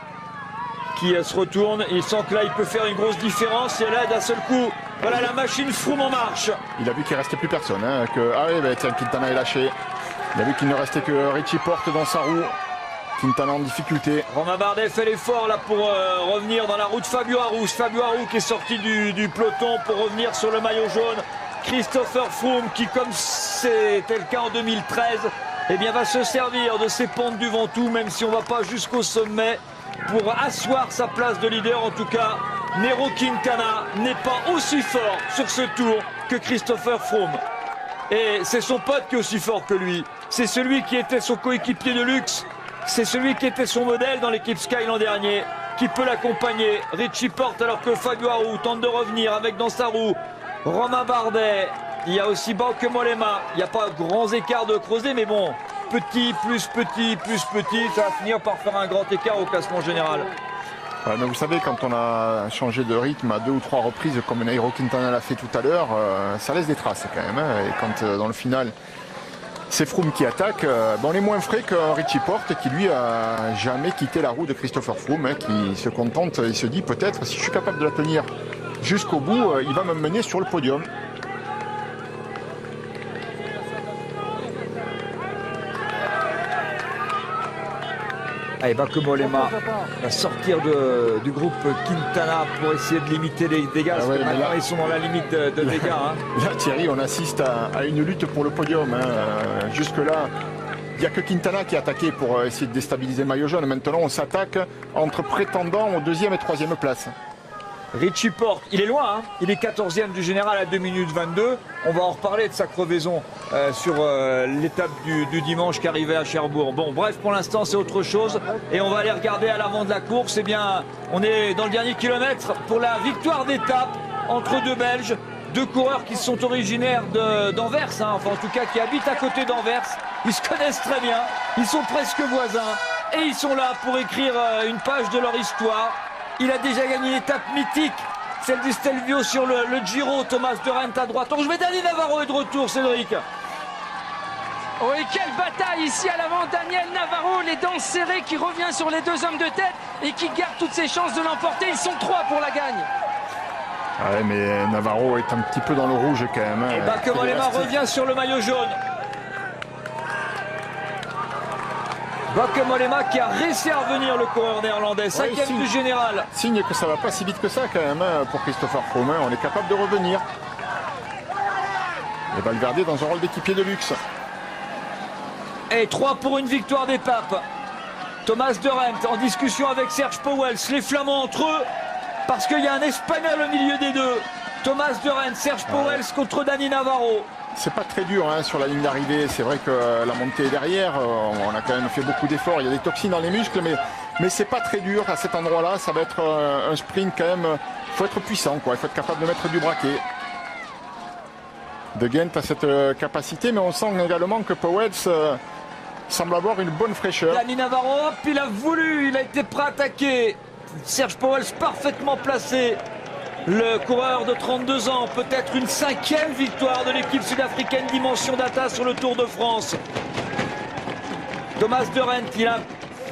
Qui se retourne, il sent que là il peut faire une grosse différence et là d'un seul coup, voilà la machine Froome en marche. Il a vu qu'il ne restait plus personne, tiens, Quintana est lâché. Il a vu qu'il ne restait que Richie Porte dans sa roue. Quintana en difficulté. Romain Bardet fait l'effort là pour revenir dans la roue de Fabio Aru. Fabio Aru qui est sorti du peloton pour revenir sur le maillot jaune. Christopher Froome qui, comme c'était le cas en 2013, va se servir de ces pentes du Ventoux, même si on ne va pas jusqu'au sommet, pour asseoir sa place de leader. En tout cas, Nairo Quintana n'est pas aussi fort sur ce tour que Christopher Froome. Et c'est son pote qui est aussi fort que lui. C'est celui qui était son coéquipier de luxe. C'est celui qui était son modèle dans l'équipe Sky l'an dernier, qui peut l'accompagner. Richie Porte, alors que Fabio Aru tente de revenir avec dans sa roue Romain Bardet. Il y a aussi Bauke Mollema. Il n'y a pas grands écarts de creuser, mais bon, petit, plus petit, plus petit, ça va finir par faire un grand écart au classement général. Ouais, mais vous savez, quand on a changé de rythme à 2 ou 3 reprises, comme Nairo Quintana l'a fait tout à l'heure, ça laisse des traces quand même. Et quand dans le final, c'est Froome qui attaque, on est moins frais que Richie Porte, qui lui a jamais quitté la roue de Christopher Froome, qui se contente et se dit peut-être si je suis capable de la tenir jusqu'au bout, il va me mener sur le podium. Allez, Bauke Mollema va sortir du groupe Quintana pour essayer de limiter les dégâts. Parce que maintenant, ils sont dans la limite de dégâts. Là, Thierry, on assiste à une lutte pour le podium. Jusque-là, il n'y a que Quintana qui a attaqué pour essayer de déstabiliser le maillot jaune. Maintenant, on s'attaque entre prétendants aux 2e et 3e places. Richie Porte, il est loin, hein, il est 14e du général à 2 minutes 22. On va en reparler de sa crevaison sur l'étape du dimanche qui arrivait à Cherbourg. Bon, bref, pour l'instant, c'est autre chose. Et on va aller regarder à l'avant de la course. Eh bien, on est dans le dernier kilomètre pour la victoire d'étape entre deux Belges. Deux coureurs qui sont originaires d'Anvers, hein, enfin en tout cas qui habitent à côté d'Anvers. Ils se connaissent très bien, ils sont presque voisins. Et ils sont là pour écrire une page de leur histoire. Il a déjà gagné une étape mythique, celle du Stelvio sur le Giro, Thomas de Rent à droite. Donc je vais Dani Navarro est de retour, Cédric. Oh, et quelle bataille ici à l'avant, Daniel Navarro, les dents serrées, qui revient sur les deux hommes de tête et qui garde toutes ses chances de l'emporter. Ils sont 3 pour la gagne. Ouais, mais Navarro est un petit peu dans le rouge quand même. Et Bauke Mollema revient sur le maillot jaune. Bauke Mollema qui a réussi à revenir, le coureur néerlandais, 5e du général. Signe que ça va pas si vite que ça quand même pour Christopher Froome. On est capable de revenir. Et Valverde dans un rôle d'équipier de luxe. Et 3 pour une victoire d'étape. Thomas de Rent en discussion avec Serge Pauwels, les Flamands entre eux, parce qu'il y a un Espagnol au milieu des deux. Thomas de Rent, Serge Pauwels contre Dani Navarro. C'est pas très dur hein, sur la ligne d'arrivée. C'est vrai que la montée est derrière. On a quand même fait beaucoup d'efforts. Il y a des toxines dans les muscles, mais c'est pas très dur à cet endroit-là. Ça va être un sprint quand même. Il faut être puissant, quoi. Il faut être capable de mettre du braquet. De Ghent a cette capacité, mais on sent également que Pauwels semble avoir une bonne fraîcheur. Dani Navarro, hop, il a voulu, il a été prêt à attaquer. Serge Pauwels parfaitement placé. Le coureur de 32 ans, peut-être une 5e victoire de l'équipe sud-africaine Dimension Data sur le Tour de France. Thomas de Rent, il a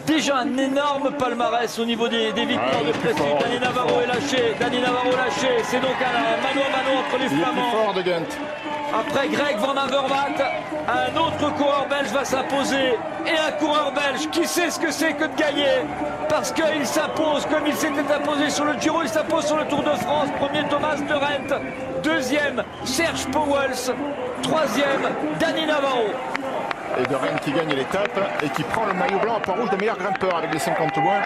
déjà un énorme palmarès au niveau des victoires de prestige. Dani Navarro est lâché, c'est donc un mano à mano entre les Flamands. Il est plus fort de Ghent. Après Greg Van Avermaet, un autre coureur belge va s'imposer. Et un coureur belge qui sait ce que c'est que de gagner. Parce qu'il s'impose comme il s'était imposé sur le Giro, il s'impose sur le Tour de France. Premier Thomas de Rent, deuxième Serge Pauwels, troisième Dani Navarro. Et de Rent qui gagne l'étape et qui prend le maillot blanc à Port-Rouge de meilleur grimpeur avec les 50 points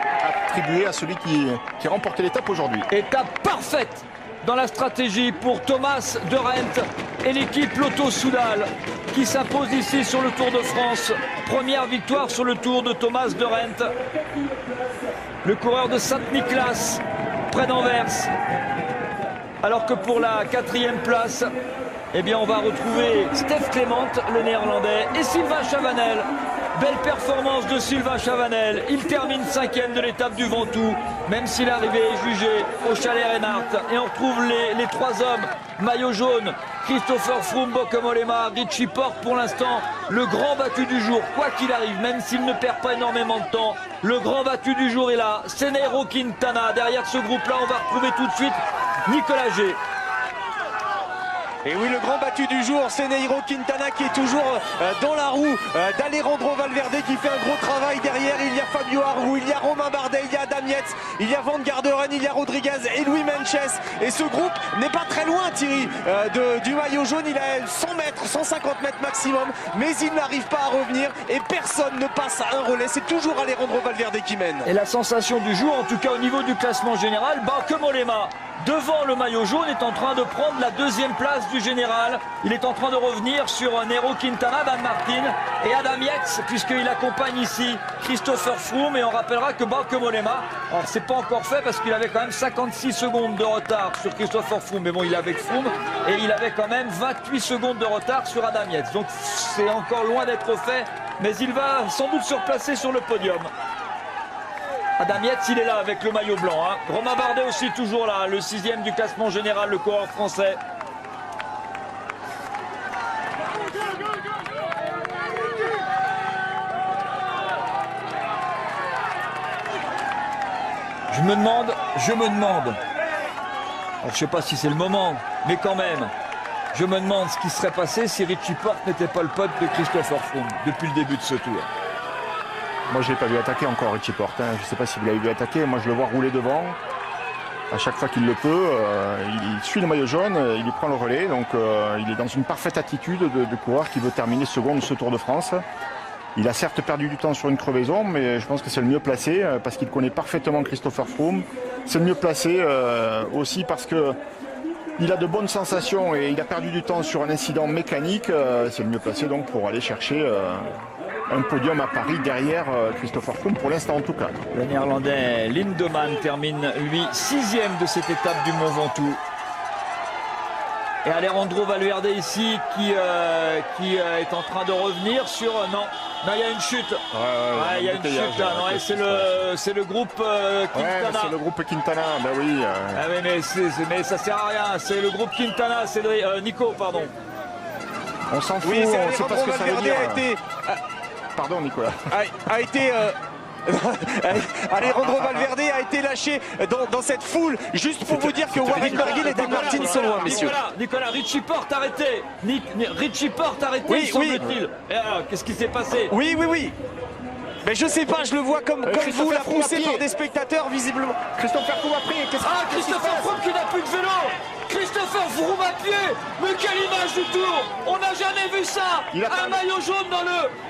attribués à celui qui remportait l'étape aujourd'hui. Étape parfaite dans la stratégie pour Thomas de Rent et l'équipe Lotto Soudal qui s'impose ici sur le Tour de France. Première victoire sur le Tour de Thomas de Rent. Le coureur de Saint-Nicolas, près d'Anvers. Alors que pour la 4e place, eh bien on va retrouver Stef Clement, le néerlandais, et Sylvain Chavanel. Belle performance de Sylvain Chavanel. Il termine 5e de l'étape du Ventoux, même si l'arrivée est jugée au Chalet Reinhardt. Et on retrouve les 3 hommes, maillot jaune, Christopher Froome, Bauke Mollema, Richie Porte pour l'instant, le grand battu du jour, quoi qu'il arrive, même s'il ne perd pas énormément de temps. Le grand battu du jour est là, c'est Nairo Quintana. Derrière ce groupe-là, on va retrouver tout de suite Nicolas G. Et oui, le grand battu du jour, c'est Nairo Quintana qui est toujours dans la roue d'Alejandro Valverde qui fait un gros travail derrière. Il y a Fabio Aru, il y a Romain Bardet, il y a Adam Yates, il y a Van Garderen, il y a Rodriguez et Louis Menches. Et ce groupe n'est pas très loin, Thierry, du maillot jaune. Il a 100 mètres, 150 mètres maximum, mais il n'arrive pas à revenir et personne ne passe un relais. C'est toujours Alejandro Valverde qui mène. Et la sensation du jour, en tout cas au niveau du classement général, Bauke Mollema, devant le maillot jaune, est en train de prendre la 2e place du général. Il est en train de revenir sur Nairo Quintana, Dan Martin et Adam Yates, puisqu'il accompagne ici Christopher Froome. Et on rappellera que Bauke Mollema, alors c'est pas encore fait parce qu'il avait quand même 56 secondes de retard sur Christopher Froome, mais bon, il est avec Froome, et il avait quand même 28 secondes de retard sur Adam Yates. Donc c'est encore loin d'être fait, mais il va sans doute se replacer sur le podium. Adam Yates, il est là avec le maillot blanc. Hein. Romain Bardet aussi toujours là, le 6e du classement général, le coureur français. Je me demande. Alors, je ne sais pas si c'est le moment, mais quand même, je me demande ce qui serait passé si Richie Porte n'était pas le pote de Christopher Froome depuis le début de ce tour. Moi, je ne l'ai pas vu attaquer encore, Richie Porte. Hein. Je ne sais pas si vous l'avez vu attaquer. Moi, je le vois rouler devant. À chaque fois qu'il le peut, il suit le maillot jaune, il lui prend le relais. Donc, il est dans une parfaite attitude de coureur qui veut terminer second de ce Tour de France. Il a certes perdu du temps sur une crevaison, mais je pense que c'est le mieux placé parce qu'il connaît parfaitement Christopher Froome. c'est le mieux placé aussi parce que il a de bonnes sensations et il a perdu du temps sur un incident mécanique. C'est le mieux placé donc pour aller chercher un podium à Paris derrière Christopher Froome pour l'instant en tout cas. Le Néerlandais Lindemann termine lui 6e de cette étape du Mont Ventoux. Et Alejandro Valverde ici qui est en train de revenir sur... Non, il y a une chute. Il y a une chute là. C'est le groupe Quintana. C'est le groupe Quintana, ben oui. Mais ça sert à rien. C'est le groupe Quintana, c'est Nico, pardon. On s'en fout, oui, on ne sait pas ce que ça veut dire. Pardon Nicolas. A été... Alejandro Valverde a été lâché dans cette foule. Juste pour vous dire que Warren Barguil et Dan Martin sont loin, messieurs. Nicolas, Richie Porte arrêté. Richie Porte arrêté, oui, semble-t-il. Et alors, qu'est-ce qui s'est passé? Oui. Mais je sais pas, je le vois comme vous, là, poussé par des spectateurs, visiblement. Christopher Froome a pris. Christopher Froome qui n'a plus de vélo. Christopher Froome à pied. Mais quelle image du tour. On n'a jamais vu ça. Un maillot jaune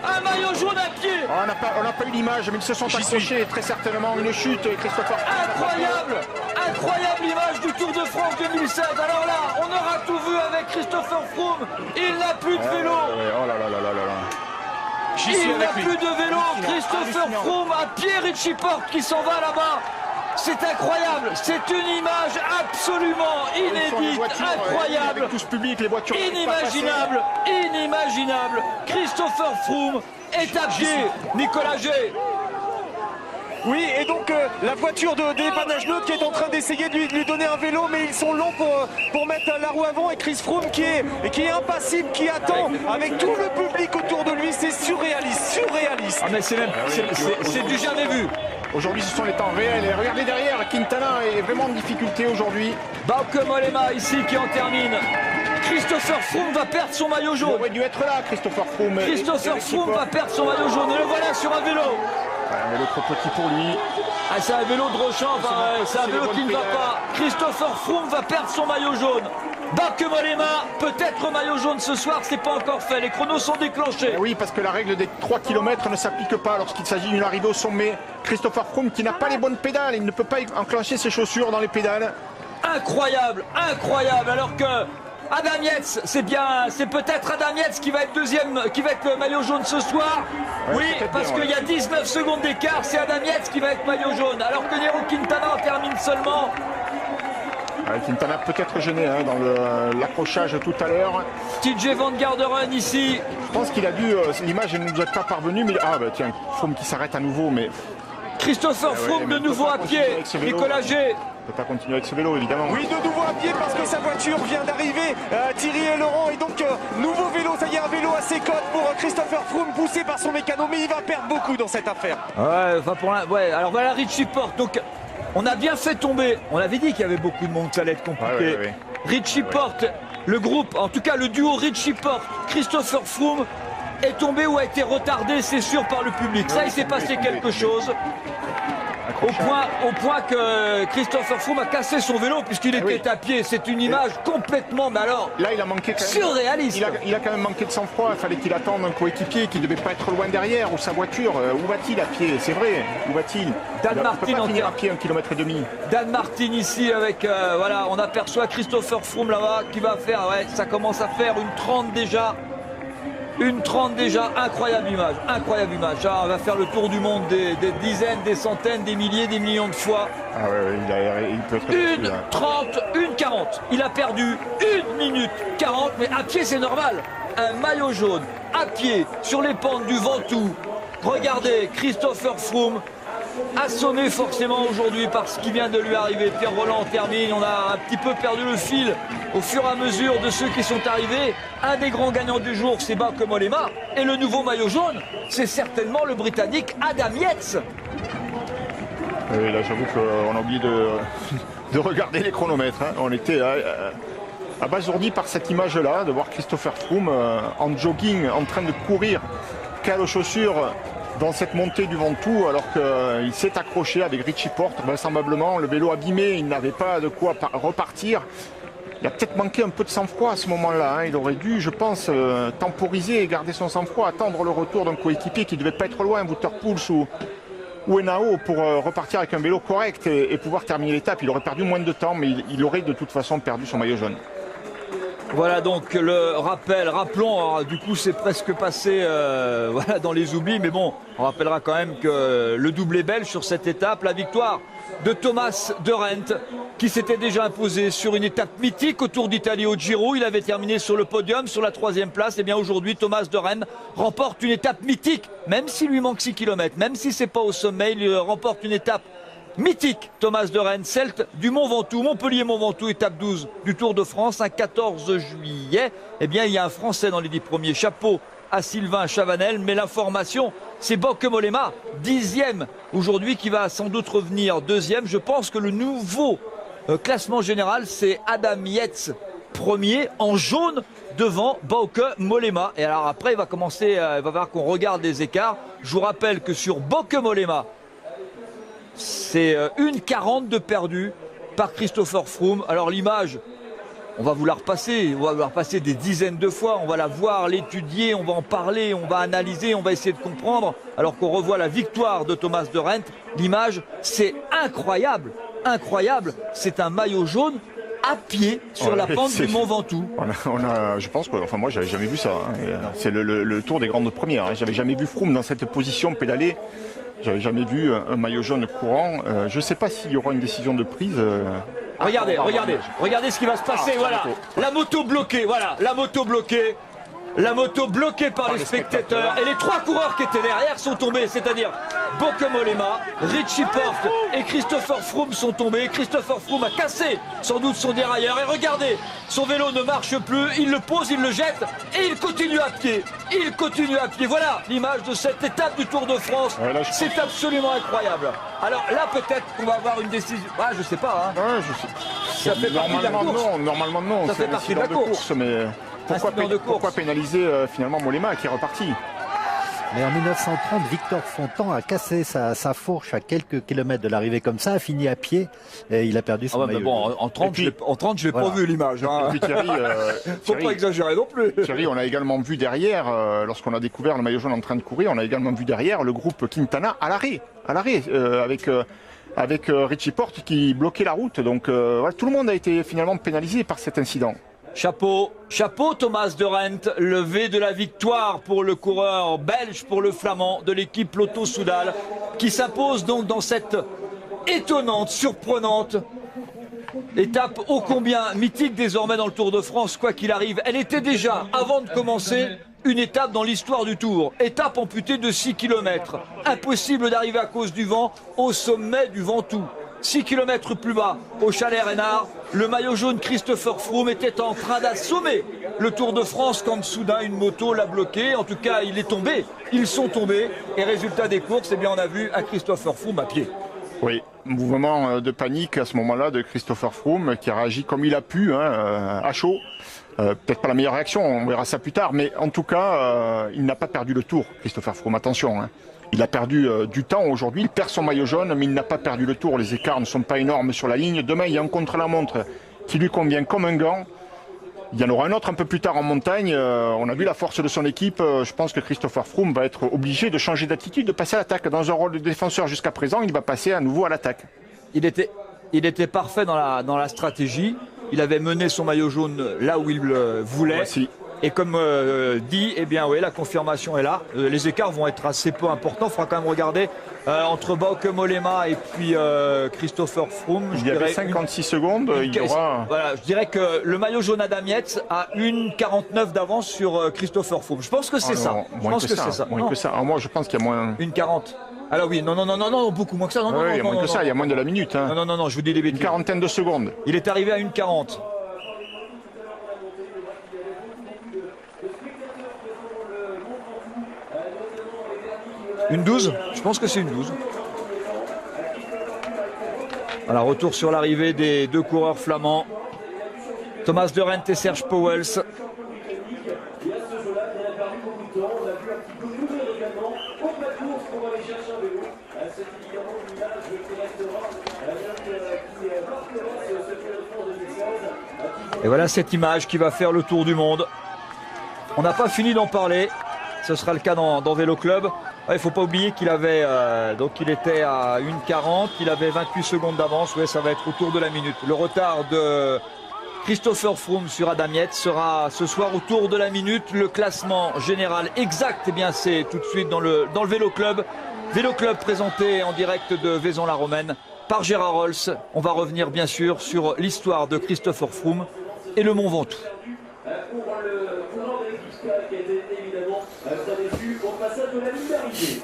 un maillot jaune à pied. On n'a pas eu l'image, mais ils se sont accrochés très certainement. Une chute, Christopher Froome. Incroyable image du Tour de France 2016. Alors là, on aura tout vu avec Christopher Froome. Il n'a plus de vélo. Oh là là là là là. Il n'a plus de vélo. Christopher Froome à pied, Richie Porte qui s'en va là-bas. C'est incroyable, c'est une image absolument inédite, incroyable, avec tout ce public, les voitures inimaginable. Christopher Froome est à pied, Nicolas G. Oui, et donc la voiture de dépannage neutre qui est en train d'essayer de lui donner un vélo, mais ils sont longs pour mettre la roue avant, et Chris Froome qui est impassible, qui attend avec tout le public autour de lui. C'est surréaliste. Ah mais c'est du jamais vu. Aujourd'hui, ce sont les temps réels. Et regardez derrière, Quintana est vraiment en difficulté aujourd'hui. Bauke Mollema ici qui en termine. Christopher Froome va perdre son maillot jaune. Il aurait dû être là, Christopher Froome. Christopher Froome va perdre son maillot jaune. Et le voilà sur un vélo. Un vélo trop petit pour lui. C'est un vélo de Rochant, c'est un vélo qui ne va pas. Christopher Froome va perdre son maillot jaune. Bauke Mollema, peut-être maillot jaune ce soir, c'est pas encore fait. Les chronos sont déclenchés. Oui, parce que la règle des 3 km ne s'applique pas lorsqu'il s'agit d'une arrivée au sommet. Christopher Froome qui n'a pas les bonnes pédales, il ne peut pas enclencher ses chaussures dans les pédales. Incroyable. Alors que Adam Yates, c'est peut-être Adam Yates qui va être deuxième, qui va être le maillot jaune ce soir. Oui, parce qu'il y a 19 secondes d'écart, c'est Adam Yates qui va être maillot jaune. Alors que Nairo Quintana termine seulement. Quintana peut-être gêné dans l'accrochage tout à l'heure. TJ Van Garderen ici. Je pense qu'il a dû, l'image ne nous est pas parvenue, mais tiens, Froome qui s'arrête à nouveau, mais... Christopher Froome de nouveau à pied, Nicolas G. Il ne peut pas continuer avec ce vélo, évidemment. Oui, de nouveau à pied parce que sa voiture vient d'arriver. Thierry et Laurent, et donc nouveau vélo, ça y est, un vélo à ses côtes pour Christopher Froome, poussé par son mécano, mais il va perdre beaucoup dans cette affaire. Alors voilà Richie Porte. Donc on a bien fait tomber. On avait dit qu'il y avait beaucoup de monde, ça allait être compliqué. Richie Porte, le groupe, en tout cas le duo Richie Porte, Christopher Froome est tombé ou a été retardé, c'est sûr, par le public. Ça, il s'est passé quelque chose. Au point que Christopher Froome a cassé son vélo puisqu'il était à pied. C'est une image complètement, mais alors, là, il a manqué quand même, surréaliste. Il a quand même manqué de sang-froid. Il fallait qu'il attende un coéquipier qui ne devait pas être loin derrière, ou sa voiture. Où va-t-il à pied? C'est vrai, où va-t-il? Dan Martin peut pas finir à pied 1,5 km. Dan Martin ici avec, on aperçoit Christopher Froome là-bas qui va faire, ça commence à faire une 30 déjà. Une 30 déjà, incroyable image. On va faire le tour du monde des dizaines, des centaines, des milliers, des millions de fois. Il peut être... Une 30, une 40. Il a perdu 1 minute 40, mais à pied c'est normal. Un maillot jaune, à pied, sur les pentes du Ventoux. Regardez, Christopher Froome, assommé forcément aujourd'hui par ce qui vient de lui arriver. Pierre Roland termine, on a un petit peu perdu le fil au fur et à mesure de ceux qui sont arrivés. Un des grands gagnants du jour, c'est Bauke Mollema. Et le nouveau maillot jaune, c'est certainement le Britannique Adam Yates. Oui, là j'avoue qu'on a oublié de regarder les chronomètres. On était abasourdi par cette image-là, de voir Christopher Froome en jogging, en train de courir, cale aux chaussures, dans cette montée du Ventoux, alors qu'il s'est accroché avec Richie Porte, vraisemblablement, le vélo abîmé, il n'avait pas de quoi repartir. Il a peut-être manqué un peu de sang-froid à ce moment-là. Il aurait dû, je pense, temporiser et garder son sang-froid, attendre le retour d'un coéquipier qui ne devait pas être loin, Wouter Poels ou Henao pour repartir avec un vélo correct et pouvoir terminer l'étape. Il aurait perdu moins de temps, mais il aurait de toute façon perdu son maillot jaune. Voilà donc le rappel. Rappelons, alors, du coup c'est presque passé voilà, dans les oublis, mais bon, on rappellera quand même que le doublé belge sur cette étape, la victoire de Thomas de Rent, qui s'était déjà imposé sur une étape mythique au Tour d'Italie au Giro. Il avait terminé sur le podium, sur la 3e place. Et bien aujourd'hui, Thomas de Rent remporte une étape mythique, même s'il lui manque 6 km, même si c'est pas au sommet, il remporte une étape mythique. Thomas de Rennes, Celte du Mont Ventoux, Montpellier-Mont Ventoux, étape 12 du Tour de France, un 14 juillet. Eh bien, il y a un Français dans les 10 premiers. Chapeau à Sylvain Chavanel, mais l'information, c'est Bauke Mollema, 10e aujourd'hui, qui va sans doute revenir 2e. Je pense que le nouveau classement général, c'est Adam Yates, premier en jaune devant Bauke Mollema. Et alors après, il va commencer, il va falloir qu'on regarde les écarts. Je vous rappelle que sur Bauke Mollema, c'est 1,40 de perdu par Christopher Froome. Alors l'image, on va vous la repasser, des dizaines de fois, on va la voir, l'étudier, on va en parler, on va analyser, on va essayer de comprendre, alors qu'on revoit la victoire de Thomas de Rent. L'image, c'est incroyable, incroyable, c'est un maillot jaune à pied sur la pente du Mont Ventoux. Je pense que, enfin moi j'avais jamais vu ça, hein. C'est le tour des grandes premières, hein. J'avais jamais vu Froome dans cette position pédaler. J'avais jamais vu un maillot jaune courant. Je ne sais pas s'il y aura une décision de prise. Regardez ce qui va se passer. Voilà, la moto bloquée. Voilà, la moto bloquée. La moto bloquée par les spectateurs. Et les 3 coureurs qui étaient derrière sont tombés, c'est-à-dire Bauke Mollema, Richie Porte et Christopher Froome sont tombés. Christopher Froome a cassé sans doute son dérailleur. Et regardez, son vélo ne marche plus. Il le pose, il le jette et il continue à pied. Il continue à pied. Voilà l'image de cette étape du Tour de France. Ouais, c'est absolument incroyable. Alors là, peut-être qu'on va avoir une décision. Ah, je sais pas. Hein. Ouais, je sais. Ça fait partie de la course. Normalement non. Ça fait partie de la course. Mais pourquoi pénaliser finalement Mollema qui est reparti? Mais en 1930, Victor Fontan a cassé sa fourche à quelques kilomètres de l'arrivée comme ça, a fini à pied et il a perdu son maillot. Mais bon, en 30, je l'ai pas vu l'image. Hein. Et puis Thierry, faut pas exagérer non plus. Thierry, on a également vu derrière, lorsqu'on a découvert le maillot jaune en train de courir, on a également vu derrière le groupe Quintana à l'arrêt, avec Richie Porte qui bloquait la route. Donc voilà, tout le monde a été finalement pénalisé par cet incident. Chapeau Thomas de Rent, levé de la victoire pour le coureur belge, pour le flamand de l'équipe Lotto Soudal, qui s'impose donc dans cette étonnante, surprenante étape ô combien mythique désormais dans le Tour de France, quoi qu'il arrive. Elle était déjà, avant de commencer, une étape dans l'histoire du Tour. Étape amputée de 6 km. Impossible d'arriver à cause du vent au sommet du Ventoux. 6 km plus bas, au Chalet Reynard, le maillot jaune Christopher Froome était en train d'assommer le Tour de France quand soudain une moto l'a bloqué. En tout cas, il est tombé. Ils sont tombés. Et résultat des courses, eh bien, on a vu un Christopher Froome à pied. Oui, mouvement de panique à ce moment-là de Christopher Froome qui a réagi comme il a pu, hein, à chaud. Peut-être pas la meilleure réaction, on verra ça plus tard. Mais en tout cas, il n'a pas perdu le Tour, Christopher Froome. Attention, hein. Il a perdu du temps aujourd'hui, il perd son maillot jaune, mais il n'a pas perdu le Tour. Les écarts ne sont pas énormes sur la ligne. Demain, il y a un contre-la-montre qui lui convient comme un gant. Il y en aura un autre un peu plus tard en montagne. On a vu la force de son équipe. Je pense que Christopher Froome va être obligé de changer d'attitude, de passer à l'attaque. Dans un rôle de défenseur jusqu'à présent, il va passer à nouveau à l'attaque. Il était parfait dans la stratégie. Il avait mené son maillot jaune là où il le voulait. Voici. Et comme dit, eh bien oui, la confirmation est là. Les écarts vont être assez peu importants. Il faudra quand même regarder entre Bauke Mollema et puis Christopher Froome. Il y avait 56 secondes. Il y aura... Voilà, je dirais que le maillot jaune Adam Yates a 1,49 d'avance sur Christopher Froome. Je pense que c'est ça. Moins que ça. Alors moi, je pense qu'il y a moins. 1,40. Alors oui, non, beaucoup moins que ça. Il y a moins que ça, il y a moins de la minute. Hein. Non, je vous dis des bêtises. Une quarantaine de secondes. Il est arrivé à 1,40. Une 12, je pense que c'est une 12. Voilà, retour sur l'arrivée des 2 coureurs flamands, Thomas de Rent et Serge Pauwels. Et voilà cette image qui va faire le tour du monde. On n'a pas fini d'en parler. Ce sera le cas dans Vélo Club. Il ne faut pas oublier qu'il avait donc il était à 1,40, il avait 28 secondes d'avance. Ouais, ça va être autour de la minute. Le retard de Christopher Froome sur Adam Yates sera ce soir autour de la minute. Le classement général exact, eh bien c'est tout de suite dans le Vélo Club. Vélo Club présenté en direct de Vaison-la-Romaine par Gérard Rolls. On va revenir bien sûr sur l'histoire de Christopher Froome et le Mont Ventoux. Pour le courant de l'équipe qui a été évidemment, vous avez vu au passage de la ligne d'arrivée.